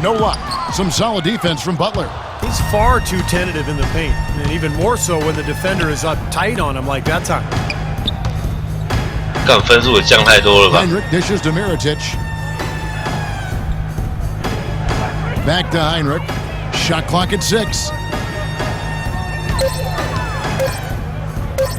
No luck. Some solid defense from Butler. He's far too tentative in the paint, and even more so when the defender is up tight on him like that time. 干分数也降太多了吧？ Heinrich dishes to Mirotic. Back to Heinrich. Shot clock at 6.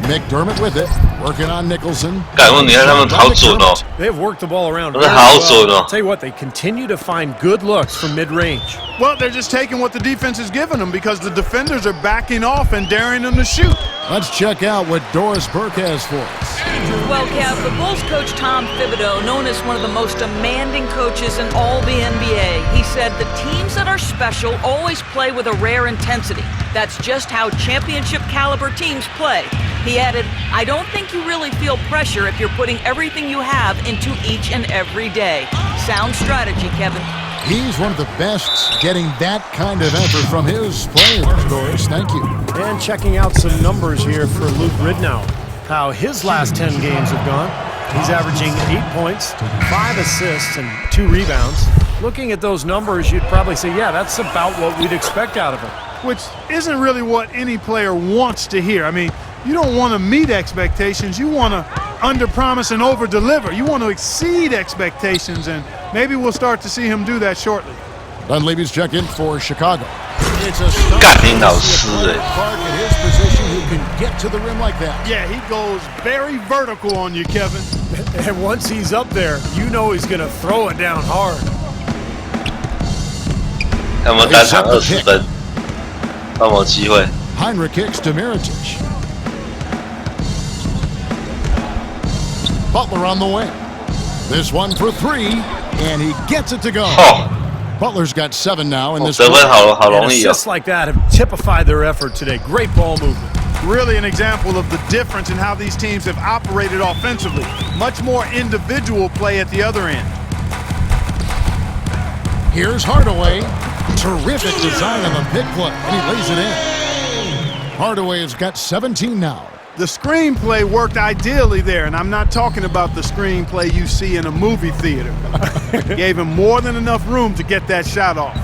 McDermott with it. Working on Nicholson. 干问你看他们好准哦， They've worked the ball around 真的 very 好 well. 准哦。 Tell you what, they continue to find good looks from mid-range. Well, they're just taking what the defense is giving them because the defenders are backing off and daring them to shoot. Let's check out what Doris Burke has for us. Well, Kev, the Bulls coach Tom Thibodeau, known as one of the most demanding coaches in all the NBA, he said the teams that are special always play with a rare intensity. That's just how championship caliber teams play. He added, I don't think you really feel pressure if you're putting everything you have into each and every day. Sound strategy, Kevin. He's one of the best getting that kind of effort from his players, Doris. Thank you. And checking out some numbers here for Luke Ridnour. How his last 10 games have gone. He's averaging 8 points, 5 assists, and 2 rebounds. Looking at those numbers, you'd probably say, yeah, that's about what we'd expect out of him. Which isn't really what any player wants to hear. I mean, you don't want to meet expectations. You want to underpromise and overdeliver. You want to exceed expectations, and maybe we'll start to see him do that shortly. Dunleavy's check in for Chicago. It's a 干你老师哎！ Clark in his position who can get to the rim like that. Yeah, he goes very vertical on you, Kevin. And once he's up there, you know he's going to throw it down hard. 他们单场20分，有没有机会？ Heinrich kicks to Mirotic. Butler on the wing. This one for 3, and he gets it to go. Butler's got 7 now in this 得分好容 And 易哦。 assists like that have typified their effort today. Great ball movement. Really an example of the difference in how these teams have operated offensively. Much more individual play at the other end. Here's Hardaway. Terrific design on the pick play, and he lays it in. Hardaway has got 17 now. The screenplay worked ideally there, and I'm not talking about the screenplay you see in a movie theater. Gave him more than enough room to get that shot off.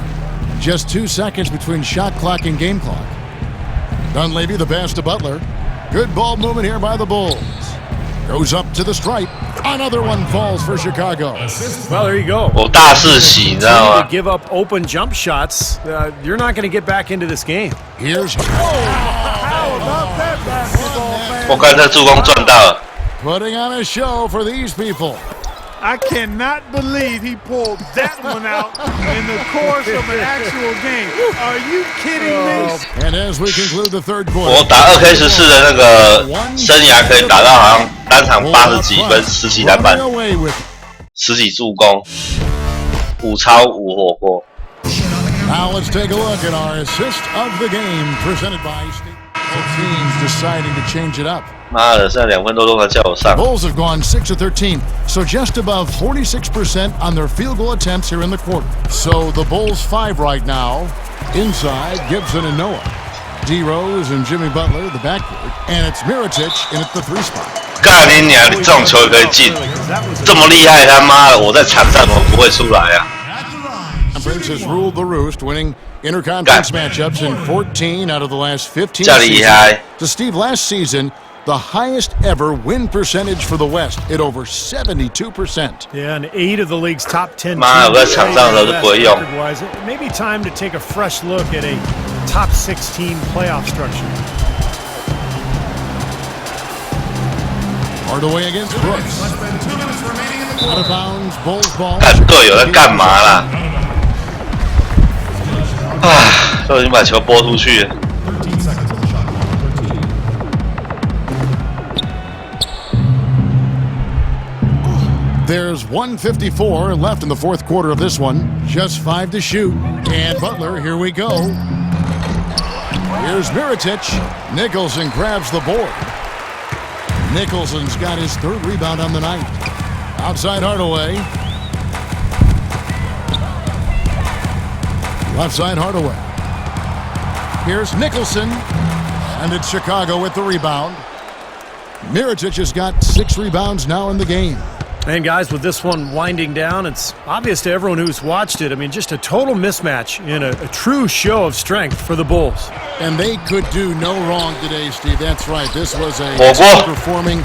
Just 2 seconds between shot clock and game clock. Dunleavy the pass to Butler. Good ball movement here by the Bulls. Goes up to the stripe. Another one falls for Chicago. Well, there you go. 我大四喜，你知道 Continue 吗 to？give up open jump shots. You're not going to get back into this game. Here's 我看这助攻赚到了。 putting on a show for these people. I cannot believe he pulled that one out in the course of an actual game. Are you kidding me? And as we conclude the third 我 quarter, 打2K14的那个生涯可以打到好像单场80几分、10几篮板、 running away with 10几助攻、5超5火锅。 Now let's take a look at our assist of the game presented by Steve. Both teams deciding to change it up. 妈的，剩下2分多钟才叫我上。 Bulls have gone 6 of 13, so just above 46% on their field goal attempts here in the quarter. So the Bulls 5 right now. Inside, Gibson and Noah. D. Rose and Jimmy Butler, the backcourt. And it's Mirotic in at the 3 spot. 干你娘！你这种球也可以进，这么厉害，他妈的！我在场上我不会出来啊！ Conference has ruled the roost, winning interconference matchups in 14 out of the last 15 这厉 seasons. 害！ To Steve, last season, the highest ever win percentage for the West at over 72%. Yeah, and 8 of the league's top 10 妈，我在 teams 场上的时候就不会用。 record-wise. It may be time to take a fresh look at a top 16 playoff structure. Hardaway against Brooks. Out of bounds, Bulls ball. 看队友在干嘛啦？啊，都已经把球拨出去了。 There's 1:54 left in the fourth quarter of this one. Just 5 to shoot. And Butler, here we go. Here's Mirotic. Nicholson grabs the board. Nicholson's got his 3rd rebound on the night. Outside Hardaway. Left side Hardaway. Here's Nicholson. And it's Chicago with the rebound. Mirotic has got 6 rebounds now in the game. And guys, with this one winding down, it's obvious to everyone who's watched it. I mean, just a total mismatch in a true show of strength for the Bulls. And they could do no wrong today, Steve. That's right. This was a team performing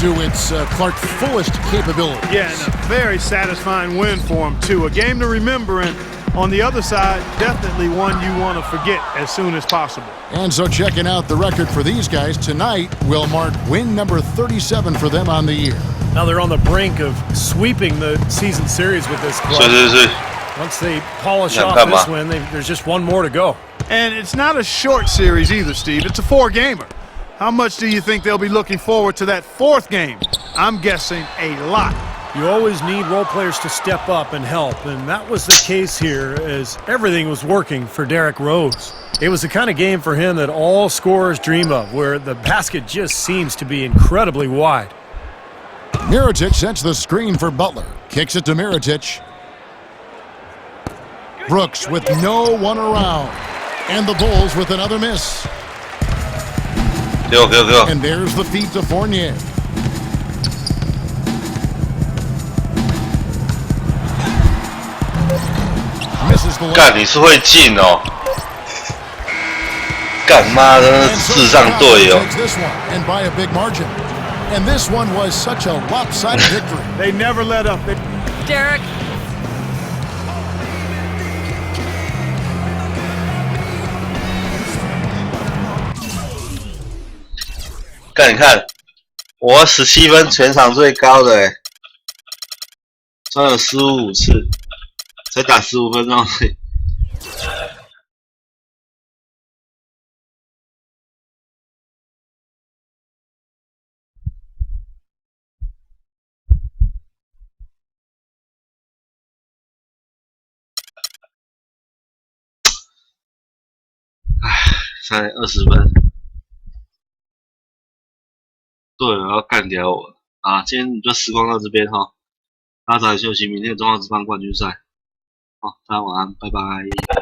to its Clark fullest capability. Yeah, and a very satisfying win for them, too. A game to remember, and on the other side, definitely one you want to forget as soon as possible. And so checking out the record for these guys, tonight will mark win number 37 for them on the year. Now they're on the brink of sweeping the season series with this club. Once they polish off this win, there's just one more to go. And it's not a short series either, Steve. It's a 4-gamer. How much do you think they'll be looking forward to that 4th game? I'm guessing a lot. You always need role players to step up and help, and that was the case here as everything was working for Derrick Rose. It was the kind of game for him that all scorers dream of, where the basket just seems to be incredibly wide. Mirotic sets the screen for Butler. Kicks it to Mirotic. Brooks with no one around. And the Bulls with another miss. Go. And there's the feed to Fournier. Misses the 干，你是会进哦！干妈的，智障队哦！ This one and by a big margin. And this one was such a lopsided victory. They never let up. Derek. 干，你看，我17分，全场最高的哎，算有失误5次，才打15分钟而已。才20分，对了，要干掉我啊！今天就时光到这边哈，大家早点休息，明天中华职棒冠军赛，好，大家晚安，拜拜。